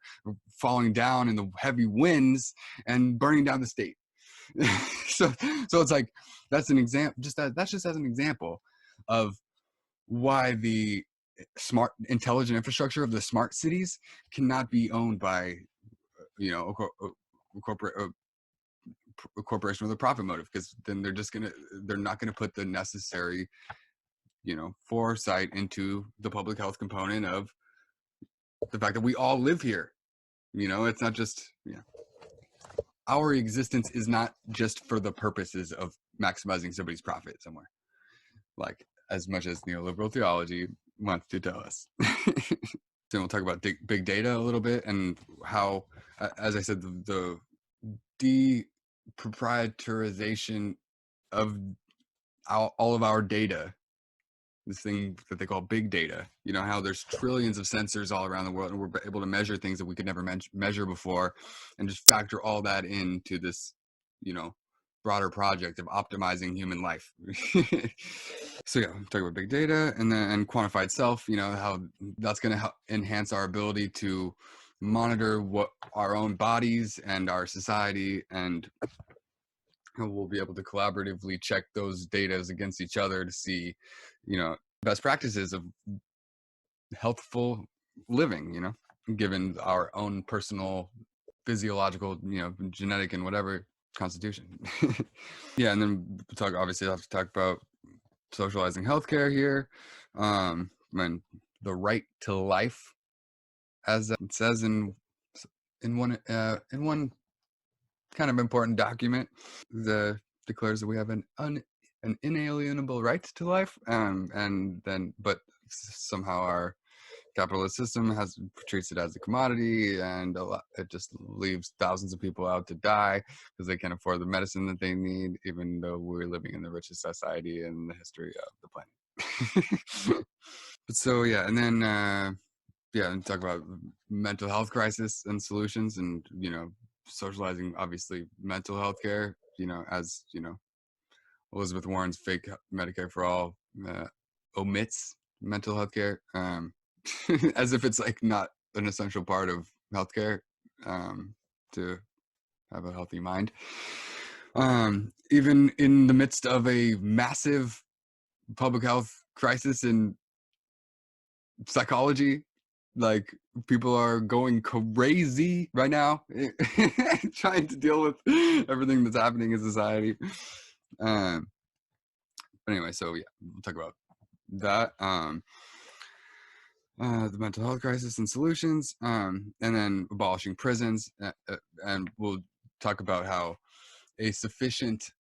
falling down in the heavy winds and burning down the state. so it's like, that's an example, that's just as an example of why the smart intelligent infrastructure of the smart cities cannot be owned by a corporation with a profit motive, because then they're not gonna put the necessary foresight into the public health component of the fact that we all live here. It's not just, our existence is not just for the purposes of maximizing somebody's profit somewhere, like as much as neoliberal theology wants to tell us. Then we'll talk about big data a little bit, and how, as I said, the deproprietarization of all of our data this thing that they call big data, you know, how there's trillions of sensors all around the world, and we're able to measure things that we could never measure before, and just factor all that into this, you know, broader project of optimizing human life. So yeah, talk about big data, and then quantified self, you know, how that's going to help enhance our ability to monitor what our own bodies and our society, and we'll be able to collaboratively check those data against each other to see, you know, best practices of healthful living, you know, given our own personal physiological, you know, genetic and whatever constitution. Yeah, and then obviously I have to talk about socializing healthcare here, and the right to life, as it says in one kind of important document, declares that we have an inalienable right to life, and then but somehow our capitalist system treats it as a commodity, and it just leaves thousands of people out to die because they can't afford the medicine that they need, even though we're living in the richest society in the history of the planet. But so yeah, and then and talk about mental health crisis and solutions, and you know, socializing obviously mental health care, you know, as you know, Elizabeth Warren's fake Medicare for all omits mental health care, as if it's like not an essential part of healthcare, to have a healthy mind. Even in the midst of a massive public health crisis in psychology, like people are going crazy right now trying to deal with everything that's happening in society. But anyway, so yeah, we'll talk about that, the mental health crisis and solutions, and then abolishing prisons, and we'll talk about how a sufficient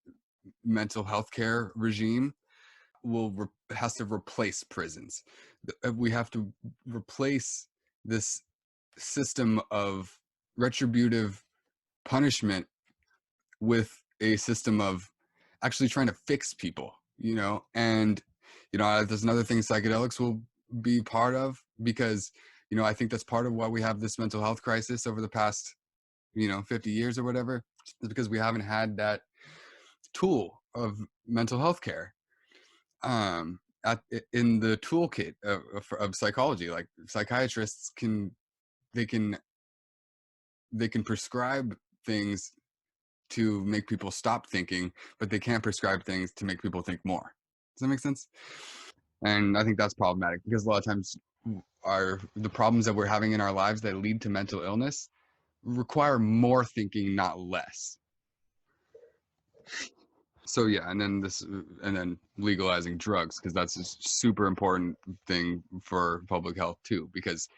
mental health care regime has to replace prisons. We have to replace this system of retributive punishment with a system of actually trying to fix people, you know. And you know, there's another thing psychedelics will be part of, because you know, I think that's part of why we have this mental health crisis over the past, you know, 50 years or whatever, is because we haven't had that tool of mental health care in the toolkit of psychology. Like psychiatrists they can prescribe things to make people stop thinking, but they can't prescribe things to make people think more. Does that make sense? And I think that's problematic, because a lot of times the problems that we're having in our lives that lead to mental illness require more thinking, not less. So yeah, and then legalizing drugs, because that's a super important thing for public health too, because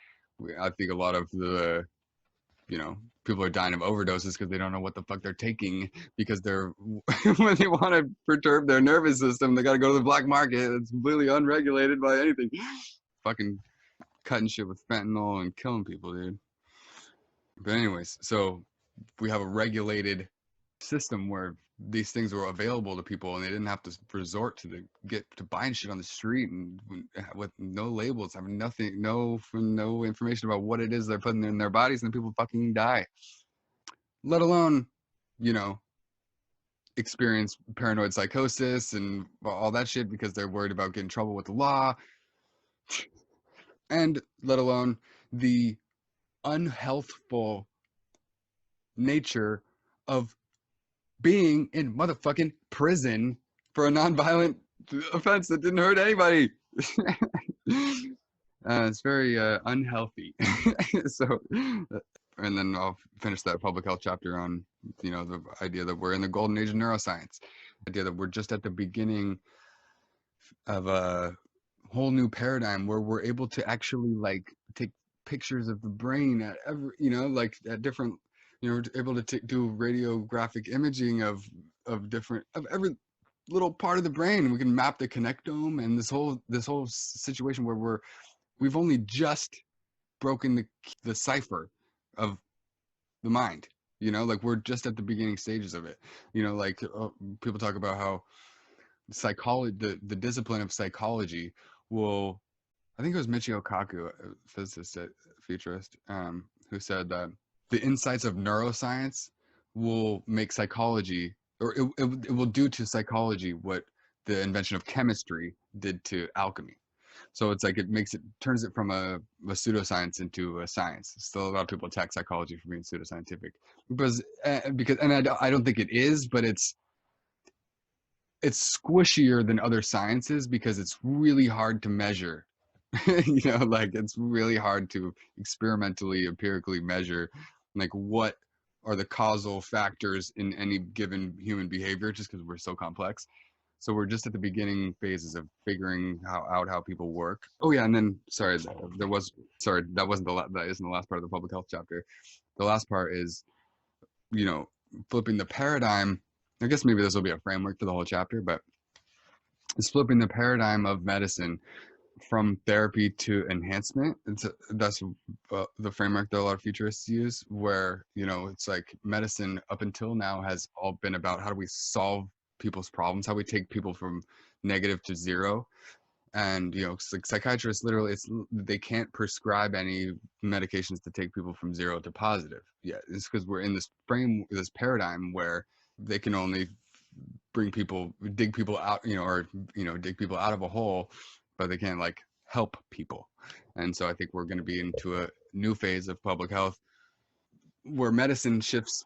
I think a lot of the, you know, people are dying of overdoses because they don't know what the fuck they're taking, because they're when they want to perturb their nervous system, they got to go to the black market. It's completely unregulated by anything. Fucking cutting shit with fentanyl and killing people, dude. But anyways, so we have a regulated system where these things were available to people, and they didn't have to resort to buying shit on the street and with no labels, having no information about what it is they're putting in their bodies, and people fucking die. Let alone, you know, experience paranoid psychosis and all that shit because they're worried about getting in trouble with the law. And let alone the unhealthful nature of being in motherfucking prison for a nonviolent offense that didn't hurt anybody. It's very unhealthy. So, and then I'll finish that public health chapter on, you know, the idea that we're in the golden age of neuroscience, the idea that we're just at the beginning of a whole new paradigm where we're able to actually like take pictures of the brain at every, you know, like at different, you know, able to do radiographic imaging of every little part of the brain. We can map the connectome, and this whole situation where we've only just broken the cipher of the mind, you know, like we're just at the beginning stages of it, you know, like people talk about how psychology, the discipline of psychology will, I think it was Michio Kaku, a physicist, futurist, who said that the insights of neuroscience will make psychology, or it will do to psychology what the invention of chemistry did to alchemy. So it's like it makes it, turns it from a pseudoscience into a science. Still, a lot of people attack psychology for being pseudoscientific because, and I don't think it is, but it's squishier than other sciences because it's really hard to measure. Like it's really hard to experimentally, empirically measure like what are the causal factors in any given human behavior, just because we're so complex. So we're just at the beginning phases of figuring out how people work. Oh yeah, and then sorry, there was sorry that wasn't that isn't the last part of the public health chapter. The last part is, you know, flipping the paradigm. I guess maybe this will be a framework for the whole chapter, but it's flipping the paradigm of medicine from therapy to enhancement. That's the framework that a lot of futurists use, where it's like medicine up until now has all been about how do we solve people's problems, how we take people from negative to zero. And like psychiatrists, literally, they can't prescribe any medications to take people from zero to positive yet. It's because we're in this paradigm where they can only dig people out, or dig people out of a hole, but they can't like help people. And so I think we're going to be into a new phase of public health where medicine shifts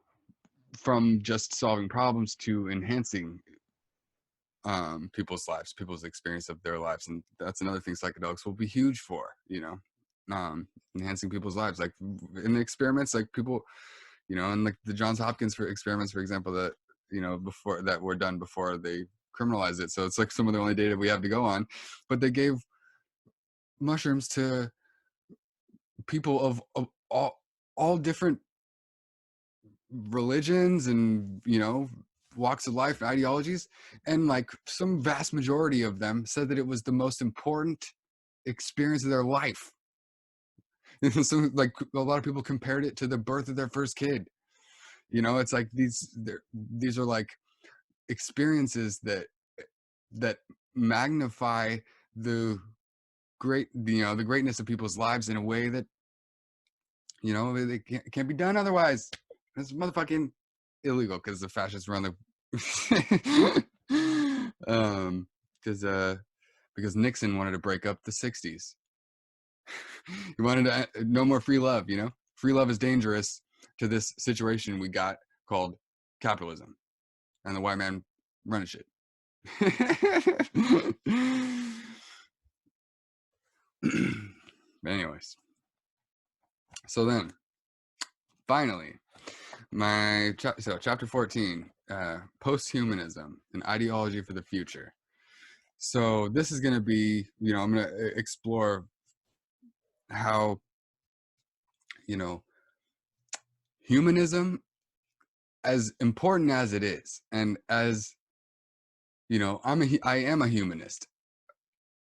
from just solving problems to enhancing people's lives, people's experience of their lives. And that's another thing psychedelics will be huge for, enhancing people's lives. Like in the experiments, like people, and like the Johns Hopkins for experiments, for example, that, before that were done before they criminalized it. So it's like some of the only data we have to go on, but they gave mushrooms to people of all different religions and, walks of life and ideologies. And like some vast majority of them said that it was the most important experience of their life. And so like a lot of people compared it to the birth of their first kid. It's like these are like experiences that magnify the the greatness of people's lives in a way that they can't be done otherwise. It's motherfucking illegal because the fascists run the because Nixon wanted to break up the 60s. He wanted to no more free love. Free love is dangerous to this situation we got called capitalism and the white man running shit. But anyways, so then finally chapter 14, post-humanism, an ideology for the future. So this is going to be, I'm going to explore how humanism, as important as it is, and as I am a humanist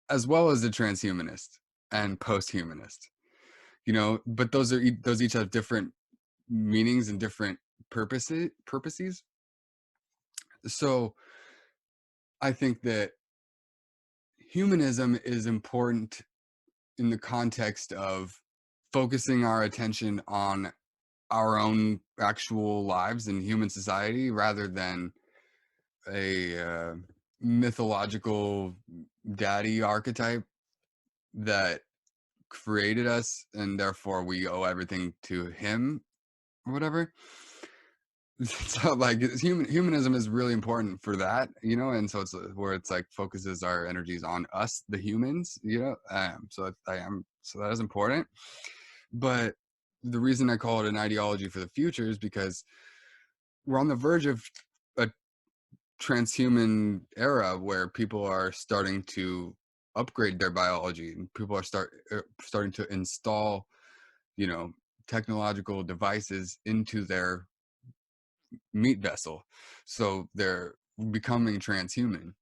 as well as a transhumanist and post-humanist, but those each have different meanings and different purposes. So I think that humanism is important in the context of focusing our attention on our own actual lives in human society rather than a mythological daddy archetype that created us and therefore we owe everything to him or whatever. So like humanism is really important for that, and so it's where it's like focuses our energies on us, the humans, so that is important. But the reason I call it an ideology for the future is because we're on the verge of a transhuman era where people are starting to upgrade their biology and people are starting to install technological devices into their meat vessel, so they're becoming transhuman,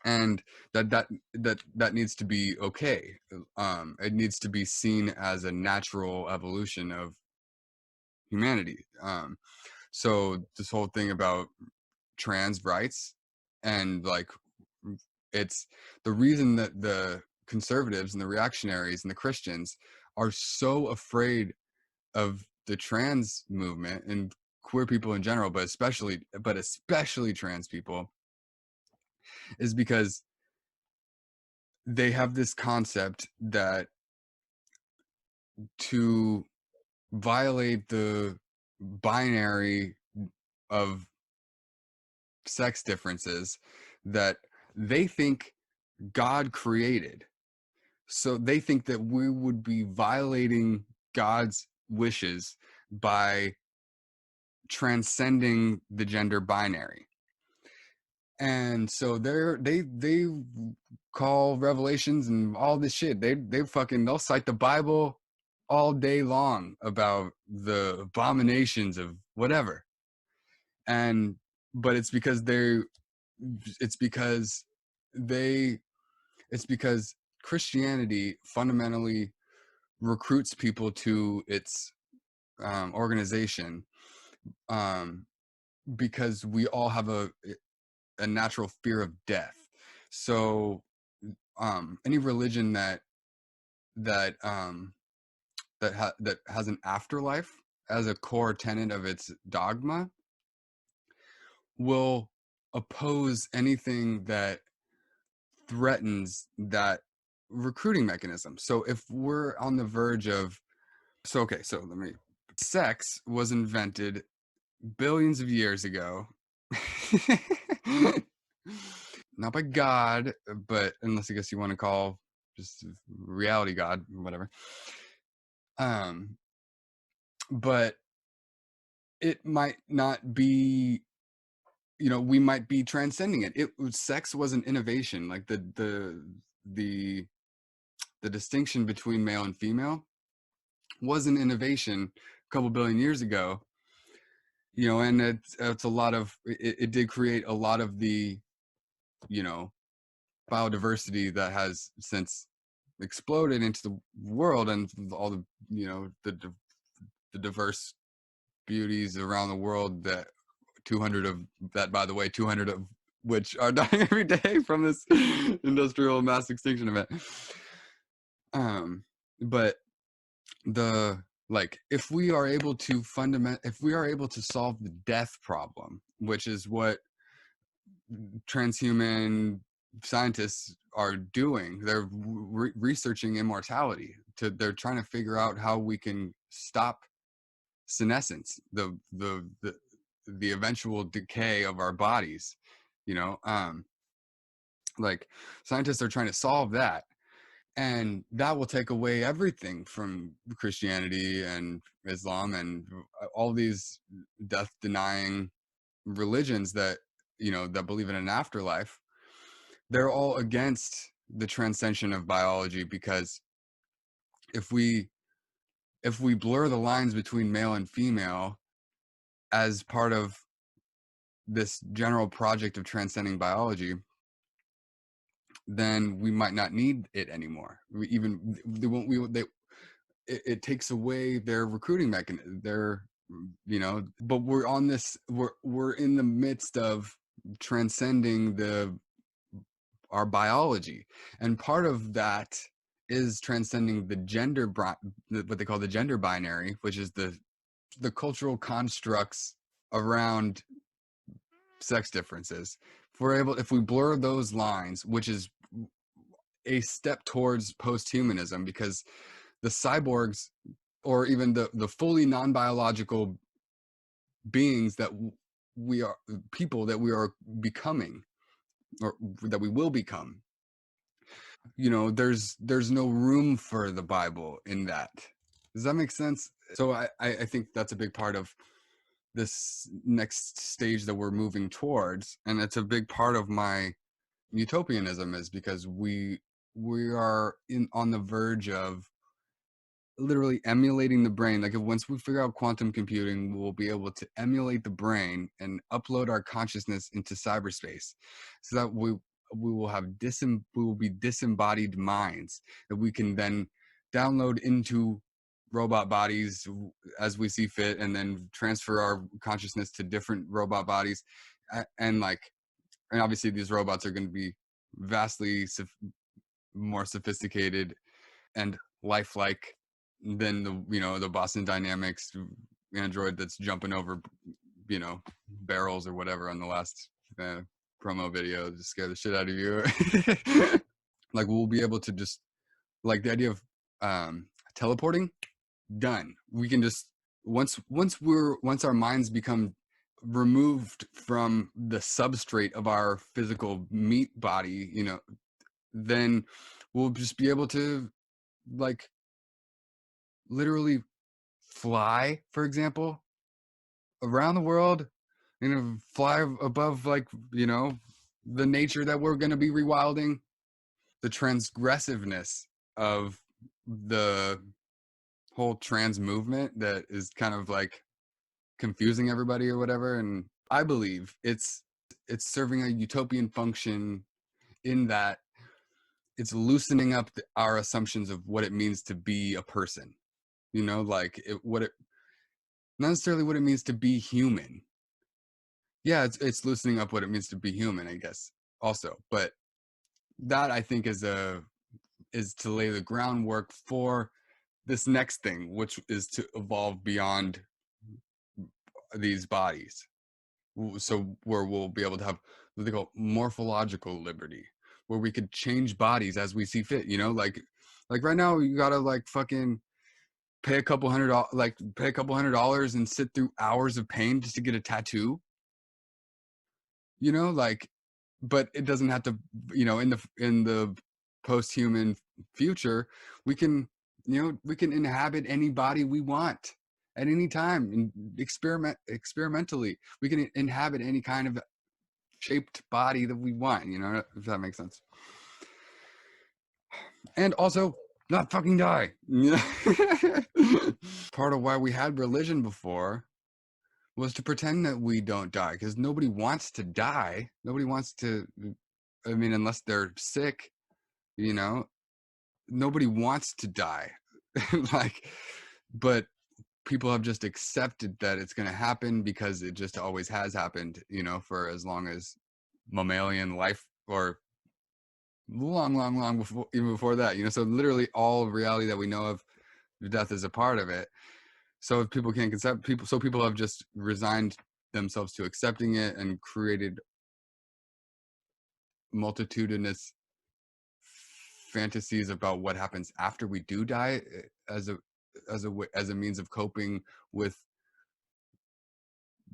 and that needs to be okay. It needs to be seen as a natural evolution of humanity. So this whole thing about trans rights and like it's the reason that the conservatives and the reactionaries and the Christians are so afraid of the trans movement and queer people in general, but especially trans people, is because they have this concept that to violate the binary of sex differences that they think God created. So they think that we would be violating God's wishes by transcending the gender binary. And so they call Revelations and all this shit. They'll cite the Bible all day long about the abominations of whatever. And but it's because Christianity fundamentally recruits people to its organization, because we all have a natural fear of death. So any religion that has an afterlife as a core tenet of its dogma will oppose anything that threatens that recruiting mechanism. So if we're on the verge of, sex was invented billions of years ago. Not by God, but unless I guess you want to call just reality God, whatever. But it might not be, we might be transcending it. Sex was an innovation, like the distinction between male and female was an innovation a couple billion years ago, and it's a lot of it did create a lot of the biodiversity that has since exploded into the world, and all the the diverse beauties around the world, that 200 of that, by the way, 200 of which are dying every day from this industrial mass extinction event. But if we are able to solve the death problem, which is what transhuman scientists are doing, they're researching immortality. They're trying to figure out how we can stop senescence, the eventual decay of our bodies. Scientists are trying to solve that, and that will take away everything from Christianity and Islam and all these death denying religions that that believe in an afterlife. They're all against the transcension of biology, because if we blur the lines between male and female as part of this general project of transcending biology, then we might not need it anymore. It takes away their recruiting mechanism, but we're in the midst of transcending our biology, and part of that is transcending what they call the gender binary, which is the cultural constructs around sex differences. If we blur those lines, which is a step towards post-humanism, because the cyborgs, or even the fully non-biological beings that we are, people that we are becoming, or that we will become, there's no room for the Bible in that. Does that make sense? So I think that's a big part of this next stage that we're moving towards, and it's a big part of my utopianism, is because we are on the verge of literally emulating the brain. Like, once we figure out quantum computing, we'll be able to emulate the brain and upload our consciousness into cyberspace, so that we will be disembodied minds that we can then download into robot bodies as we see fit, and then transfer our consciousness to different robot bodies. And obviously these robots are going to be vastly more sophisticated and lifelike than the Boston Dynamics android that's jumping over barrels or whatever on the last promo video to scare the shit out of you. Like we'll be able to just, like, the idea of teleporting, done. We can just once our minds become removed from the substrate of our physical meat body, then we'll just be able to, like, literally fly, for example, around the world, fly above, like, the nature that we're going to be rewilding. The transgressiveness of the whole trans movement that is kind of like confusing everybody or whatever. And I believe it's serving a utopian function in that it's loosening up our assumptions of what it means to be a person, like not necessarily what it means to be human. Yeah, it's loosening up what it means to be human, I guess, also. But that, I think, is to lay the groundwork for this next thing, which is to evolve beyond these bodies. So where we'll be able to have what they call morphological liberty, where we could change bodies as we see fit, like right now you gotta, like, fucking pay a couple $100 and sit through hours of pain just to get a tattoo, like, but it doesn't have to, in the post-human future, we can inhabit any body we want at any time and experimentally. We can inhabit any kind of shaped body that we want, if that makes sense. And also not fucking die. Part of why we had religion before was to pretend that we don't die, because nobody wants to die. Nobody wants to, unless they're sick, nobody wants to die. Like, but people have just accepted that it's going to happen because it just always has happened, for as long as mammalian life, or long before, even before that, so literally all of reality that we know of, death is a part of it. So if people can't accept people have just resigned themselves to accepting it and created multitudinous fantasies about what happens after we do die, as a means of coping with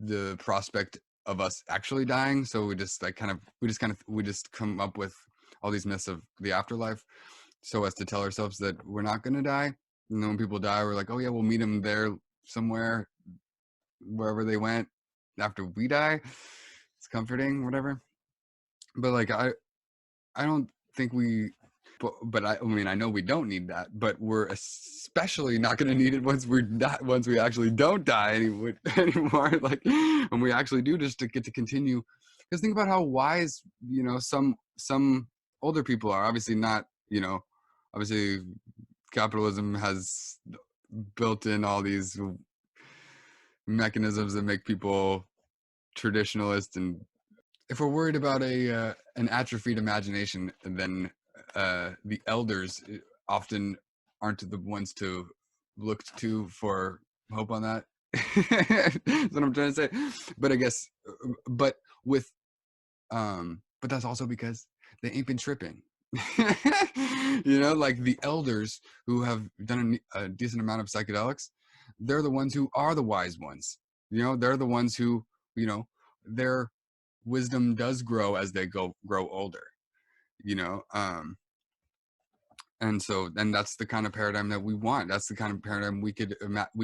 the prospect of us actually dying. So we just come up with all these myths of the afterlife, so as to tell ourselves that we're not going to die. And then when people die, we're like, oh yeah, we'll meet them there somewhere, wherever they went after we die. It's comforting, whatever. But like, I don't think but I know we don't need that, but we're especially not going to need it once we actually don't die anymore. Like, when we actually do, just to get to continue. Because think about how wise, some older people are. Obviously not, obviously capitalism has built in all these mechanisms that make people traditionalist. And if we're worried about an atrophied imagination, then the elders often aren't the ones to look to for hope on that. That's what I'm trying to say. But I guess, but that's also because they ain't been tripping. Like the elders who have done a decent amount of psychedelics, they're the ones who are the wise ones. They're the ones who, their wisdom does grow as they grow older. And so, and that's the kind of paradigm that we want. That's the kind of paradigm we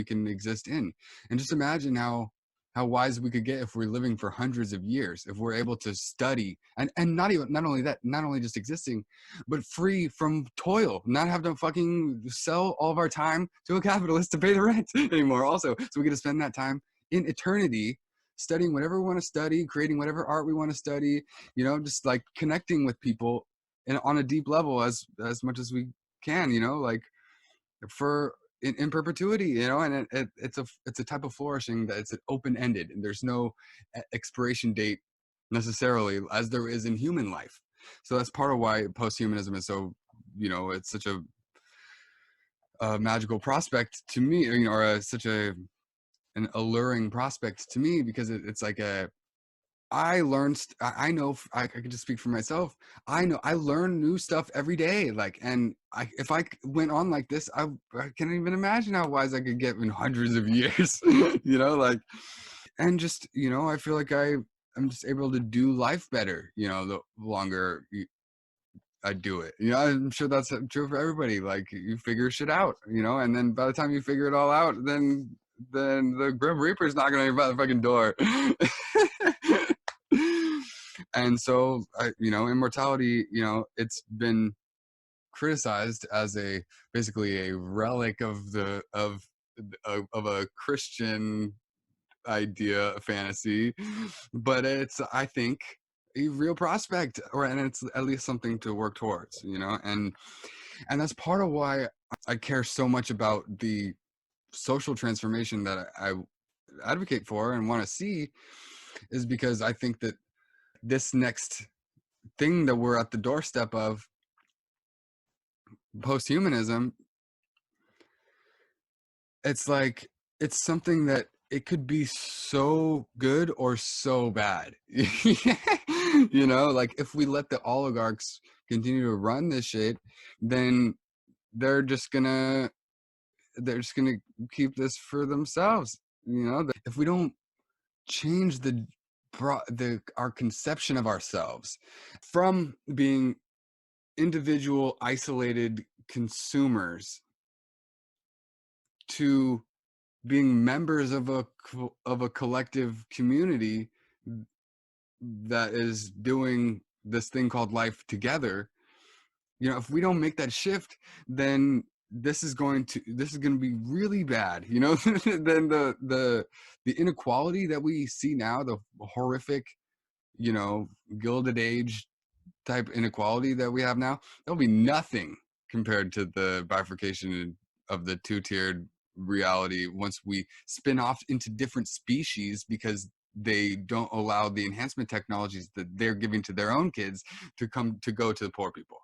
can exist in. And just imagine how wise we could get if we're living for hundreds of years, if we're able to study and not only just existing, but free from toil, not have to fucking sell all of our time to a capitalist to pay the rent anymore. Also, so we get to spend that time in eternity studying whatever we want to study, creating whatever art we want to study, just like connecting with people and on a deep level as much as we can, like for in perpetuity, and it's a type of flourishing that it's open-ended, and there's no expiration date necessarily, as there is in human life. So that's part of why posthumanism is so, it's such a magical prospect to me, or such an alluring prospect to me, because it's like I learned, I know, I could just speak for myself. I know I learn new stuff every day. Like, and if I went on like this, I can't even imagine how wise I could get in hundreds of years, like, and just, I feel like I'm just able to do life better, the longer I do it. I'm sure that's true for everybody. Like, you figure shit out, and then by the time you figure it all out, then the Grim Reaper's knocking on your motherfucking door. And so, immortality, it's been criticized as basically a relic of a Christian idea, fantasy, but it's, I think, a real prospect, and it's at least something to work towards, and that's part of why I care so much about the social transformation that I advocate for and want to see, is because I think that this next thing that we're at the doorstep of, posthumanism, it's like, it's something that it could be so good or so bad. Like, if we let the oligarchs continue to run this shit, then they're just gonna keep this for themselves. If we don't change our conception of ourselves from being individual isolated consumers to being members of a collective community that is doing this thing called life together, if we don't make that shift, then this is going to be really bad. Then the inequality that we see now, the horrific, Gilded Age type inequality that we have now, there'll be nothing compared to the bifurcation of the two-tiered reality once we spin off into different species, because they don't allow the enhancement technologies that they're giving to their own kids to go to the poor people.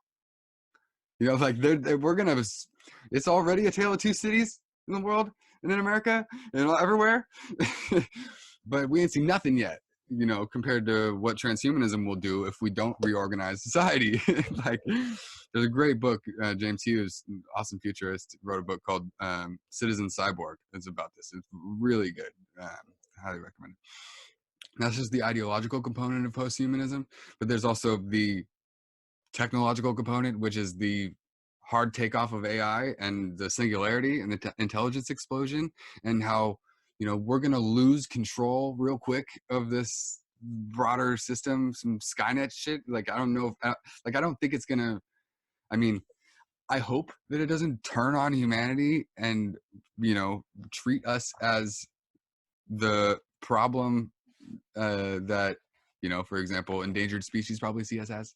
Like, we're gonna it's already a tale of two cities in the world and in America and everywhere. But we ain't seen nothing yet, compared to what transhumanism will do if we don't reorganize society. Like, there's a great book, James Hughes, awesome futurist, wrote a book called Citizen Cyborg. It's about this. It's really good. Highly recommend it. That's just the ideological component of posthumanism, but there's also the technological component, which is the hard takeoff of AI and the singularity and the intelligence explosion, and how, we're going to lose control real quick of this broader system, some Skynet shit. Like, I don't know if, I don't think it's going to, I mean, I hope that it doesn't turn on humanity and, treat us as the problem that, for example, endangered species probably see us as.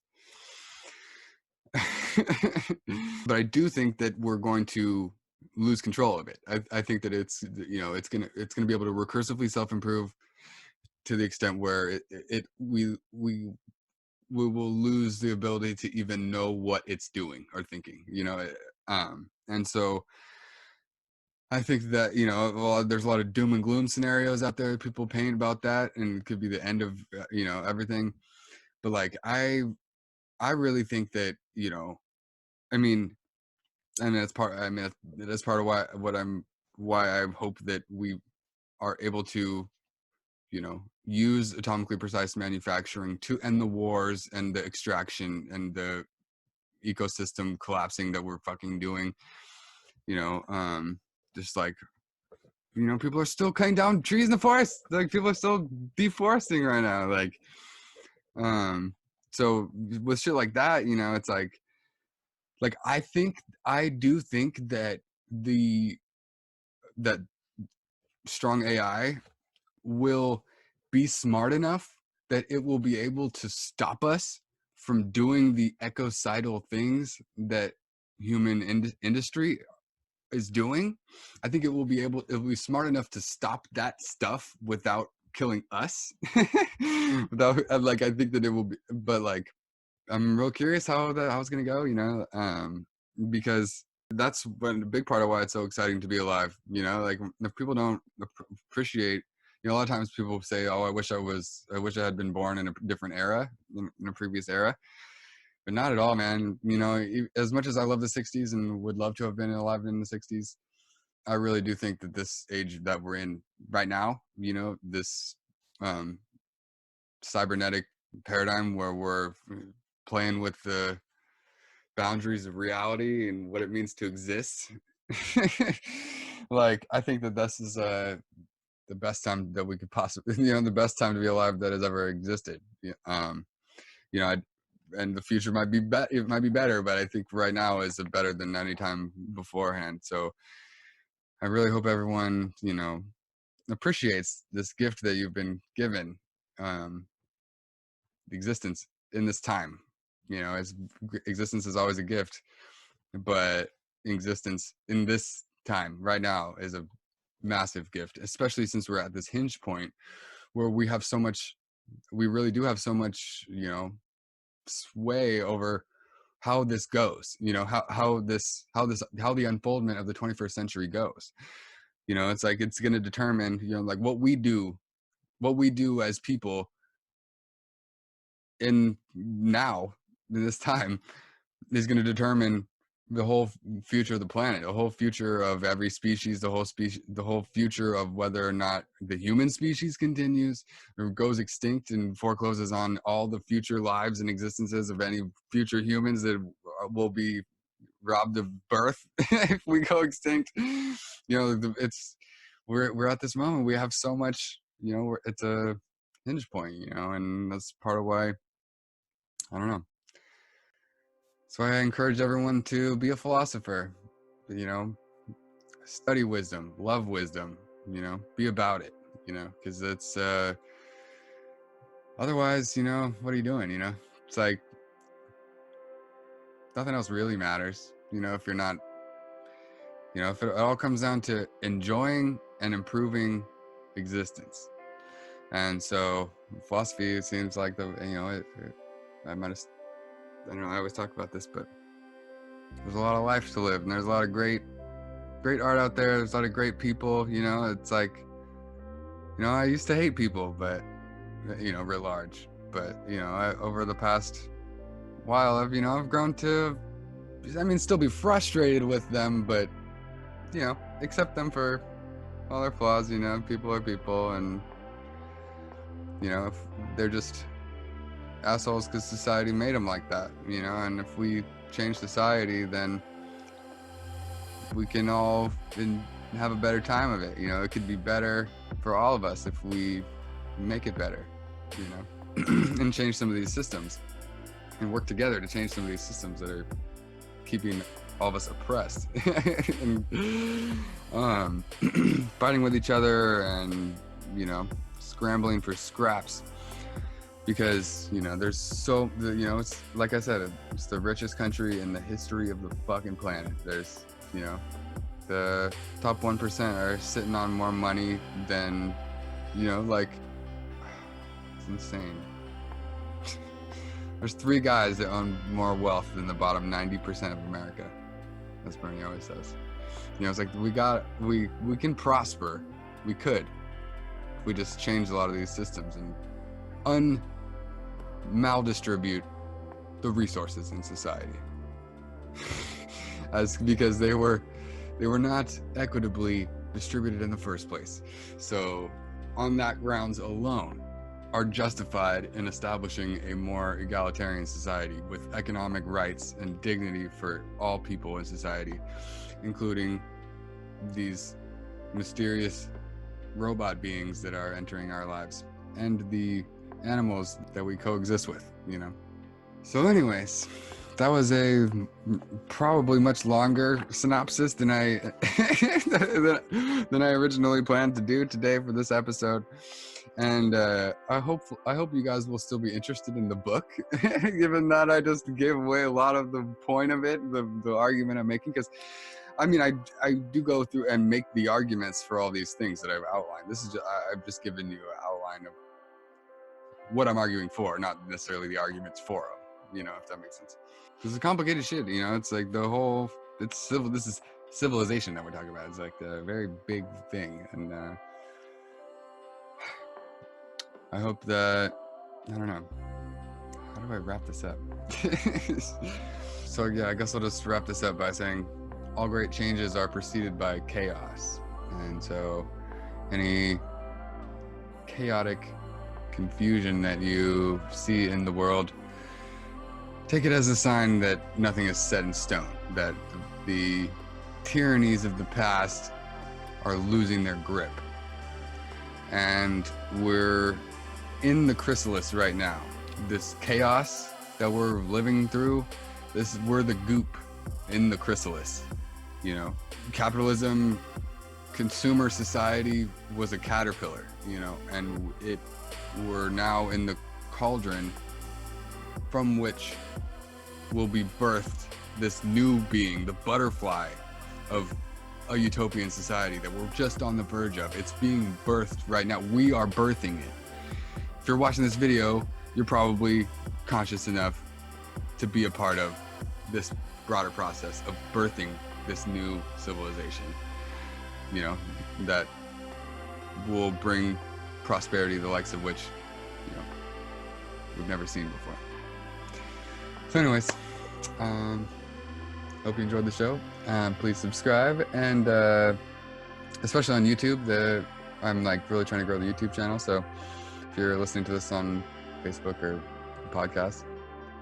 But I do think that we're going to lose control of it. I think that it's gonna be able to recursively self-improve to the extent where we will lose the ability to even know what it's doing or thinking. And so I think that, there's a lot of doom and gloom scenarios out there people paint about that, and it could be the end of everything. But like, I really think that, that's part of why I hope that we are able to, use atomically precise manufacturing to end the wars and the extraction and the ecosystem collapsing that we're fucking doing. Just like, people are still cutting down trees in the forest. Like, people are still deforesting right now. Like, so with shit like that, it's like I do think that that strong AI will be smart enough that it will be able to stop us from doing the ecocidal things that human industry is doing. I think it will be smart enough to stop that stuff without killing us. Without, like, I think that it will be, but like, I'm real curious how it's gonna go, because that's a big part of why it's so exciting to be alive. Like if people don't appreciate, a lot of times people say, "Oh, I wish I had been born in a different era, in a previous era," but not at all, man. As much as I love the '60s and would love to have been alive in the '60s, I really do think that this age that we're in right now, this um, cybernetic paradigm where we're playing with the boundaries of reality and what it means to exist. Like, I think that this is the best time that we could possibly, the best time to be alive that has ever existed. You know, I, and the future might be it might be better, but I think right now is better than any time beforehand. So I really hope everyone, appreciates this gift that you've been given, existence in this time. As existence is always a gift, but existence in this time right now is a massive gift, especially since we're at this hinge point where we really do have so much, sway over how this goes, how the unfoldment of the 21st century goes. It's like it's going to determine, like what we do as people in this time is going to determine the whole future of the planet, the whole future of every species, the whole future of whether or not the human species continues or goes extinct and forecloses on all the future lives and existences of any future humans that will be robbed of birth if we go extinct. We're at this moment. We have so much, it's a hinge point, and that's part of why, I don't know. That's why I encourage everyone to be a philosopher, study wisdom, love wisdom, be about it, because it's, otherwise, what are you doing, It's like, nothing else really matters, if you're not, if it all comes down to enjoying and improving existence. And so philosophy, it seems like I might have, I don't know, I always talk about this, but there's a lot of life to live, and there's a lot of great art out there. There's a lot of great people, it's like, I used to hate people, but, writ large, but, over the past while, I've grown to, still be frustrated with them, but, accept them for all their flaws. People are people, and, if they're just assholes because society made them like that, and if we change society, then we can all have a better time of it. It could be better for all of us if we make it better, and change some of these systems and work together to change some of these systems that are keeping all of us oppressed and fighting with each other and, scrambling for scraps. Because, there's so, it's like I said, it's the richest country in the history of the fucking planet. There's, the top 1% are sitting on more money than, like, it's insane. There's 3 guys that own more wealth than the bottom 90% of America. That's Bernie always says. It's like we can prosper. We could. If we just change a lot of these systems and maldistribute the resources in society, because they were not equitably distributed in the first place. So on that grounds alone are justified in establishing a more egalitarian society with economic rights and dignity for all people in society, including these mysterious robot beings that are entering our lives and the animals that we coexist with, So anyways, that was a probably much longer synopsis than I than I originally planned to do today for this episode. And I hope you guys will still be interested in the book, given that I just gave away a lot of the point of it, the argument I'm making. Because I do go through and make the arguments for all these things that I've outlined. I've just given you an outline of what I'm arguing for, not necessarily the arguments for them. if that makes sense. Because it's complicated shit, it's like this is civilization that we're talking about. It's like a very big thing. And I hope that, I don't know, how do I wrap this up? So yeah, I guess I'll just wrap this up by saying all great changes are preceded by chaos. And so any chaotic confusion that you see in the world, take it as a sign that nothing is set in stone, that the tyrannies of the past are losing their grip. And we're in the chrysalis right now. This chaos that we're living through, we're the goop in the chrysalis. Capitalism, consumer society was a caterpillar, and we're now in the cauldron from which will be birthed this new being, the butterfly of a utopian society that we're just on the verge of. It's being birthed right now. We are birthing it. If you're watching this video, you're probably conscious enough to be a part of this broader process of birthing this new civilization, that will bring prosperity, the likes of which, we've never seen before. So anyways, hope you enjoyed the show. Please subscribe, and especially on YouTube, I'm like really trying to grow the YouTube channel. So if you're listening to this on Facebook or podcast,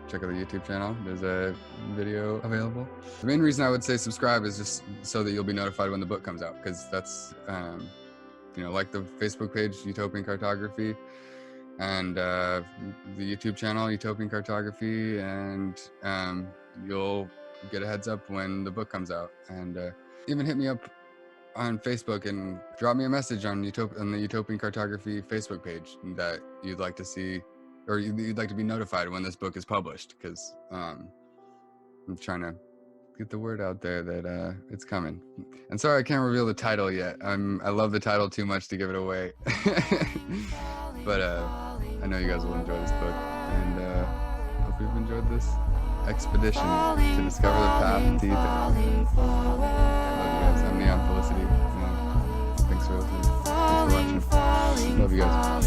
check out the YouTube channel. There's a video available. The main reason I would say subscribe is just so that you'll be notified when the book comes out, because that's like the Facebook page Utopian Cartography, and the YouTube channel Utopian Cartography, and you'll get a heads up when the book comes out. And even hit me up on Facebook and drop me a message on the Utopian Cartography Facebook page that you'd like to see, or you'd like to be notified when this book is published, because I'm trying to get the word out there that it's coming. And sorry I can't reveal the title yet. I love the title too much to give it away. But I know you guys will enjoy this book, and hope you've enjoyed this expedition to discover the path to Ethan. Love you guys. I'm Neonn Felicity. Thanks for listening. Thanks for watching. Love you guys.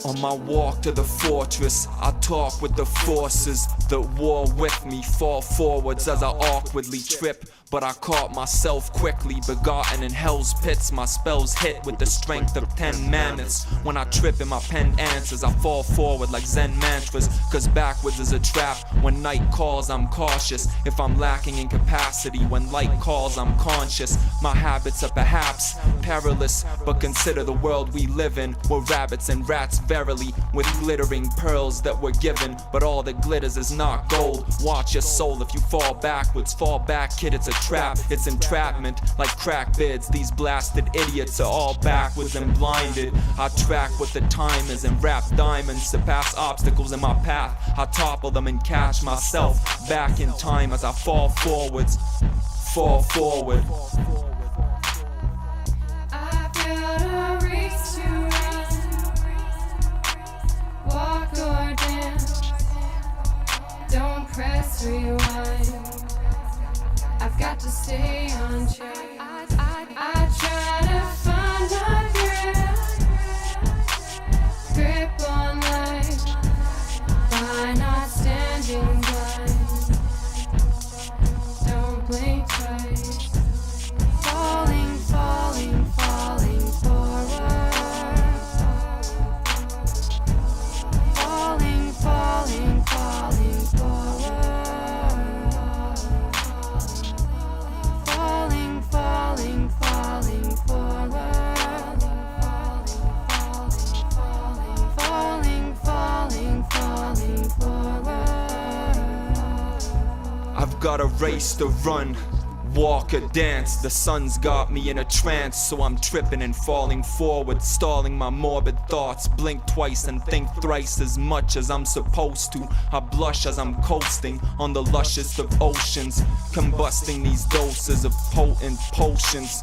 On my walk to the fortress, I talk with the forces that war with me, fall forwards as I awkwardly trip. But I caught myself quickly, begotten in hell's pits. My spells hit with the strength of 10 mammoths. When I trip in my penned answers, I fall forward like Zen mantras, cause backwards is a trap. When night calls, I'm cautious. If I'm lacking in capacity, when light calls, I'm conscious. My habits are perhaps perilous, but consider the world we live in. We're rabbits and rats verily, with glittering pearls that we're given. But all that glitters is not gold. Watch your soul if you fall backwards. Fall back, kid, it's a trap, it's entrapment. Like crack bids, these blasted idiots are all backwards and blinded. I track what the time is and wrap diamonds, surpass obstacles in my path. I topple them and catch myself back in time as I fall forwards. Fall forward. I've got a race to run. Walk or dance. Don't press rewind. I've got to stay on track. I try to find a grip on life by not standing blind. Don't blink twice. Falling, falling, falling forward. Falling, falling, falling forward. Falling, falling, falling forward. Falling, falling, falling forward. I've got a race to run. walk or dance. The sun's got me in a trance, so I'm tripping and falling forward, stalling my morbid thoughts. Blink twice and think thrice as much as I'm supposed to. I blush as I'm coasting on the lushest of oceans, combusting these doses of potent potions.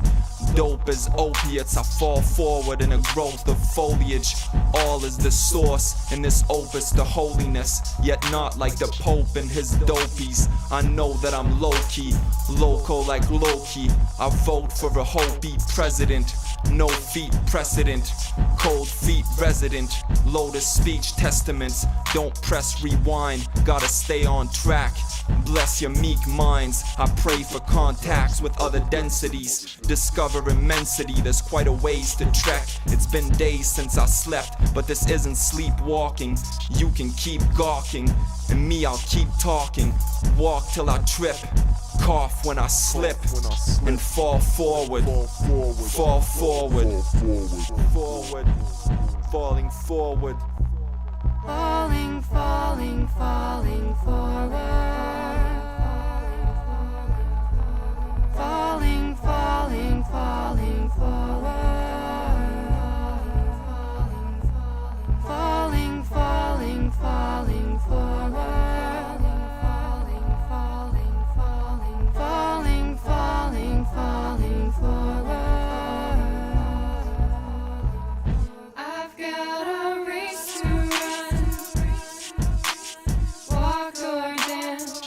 Dope as opiates, I fall forward in a growth of foliage. All is the source in this opus to holiness, yet not like the Pope and his dopies. I know that I'm low-key, loco like Loki. I vote for a Hopi president. No feet precedent, cold feet resident. Lotus speech testaments, don't press rewind. Gotta stay on track, bless your meek minds. I pray for contacts with other densities. Discover immensity, there's quite a ways to trek. It's been days since I slept, but this isn't sleepwalking. You can keep gawking, and me I'll keep talking. Walk till I trip, cough when I slip, and fall forward, fall forward, forward, falling forward. Falling, falling, falling forward. Falling, falling, falling forward. Falling, falling, falling forward. Falling, falling, falling forward. I've got a race to run. Walk or dance.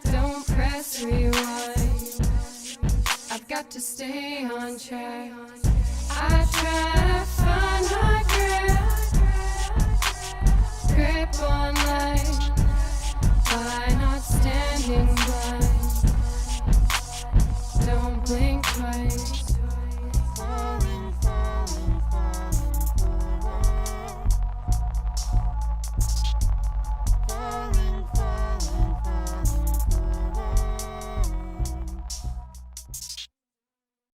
Don't press rewind. I've got to stay on track.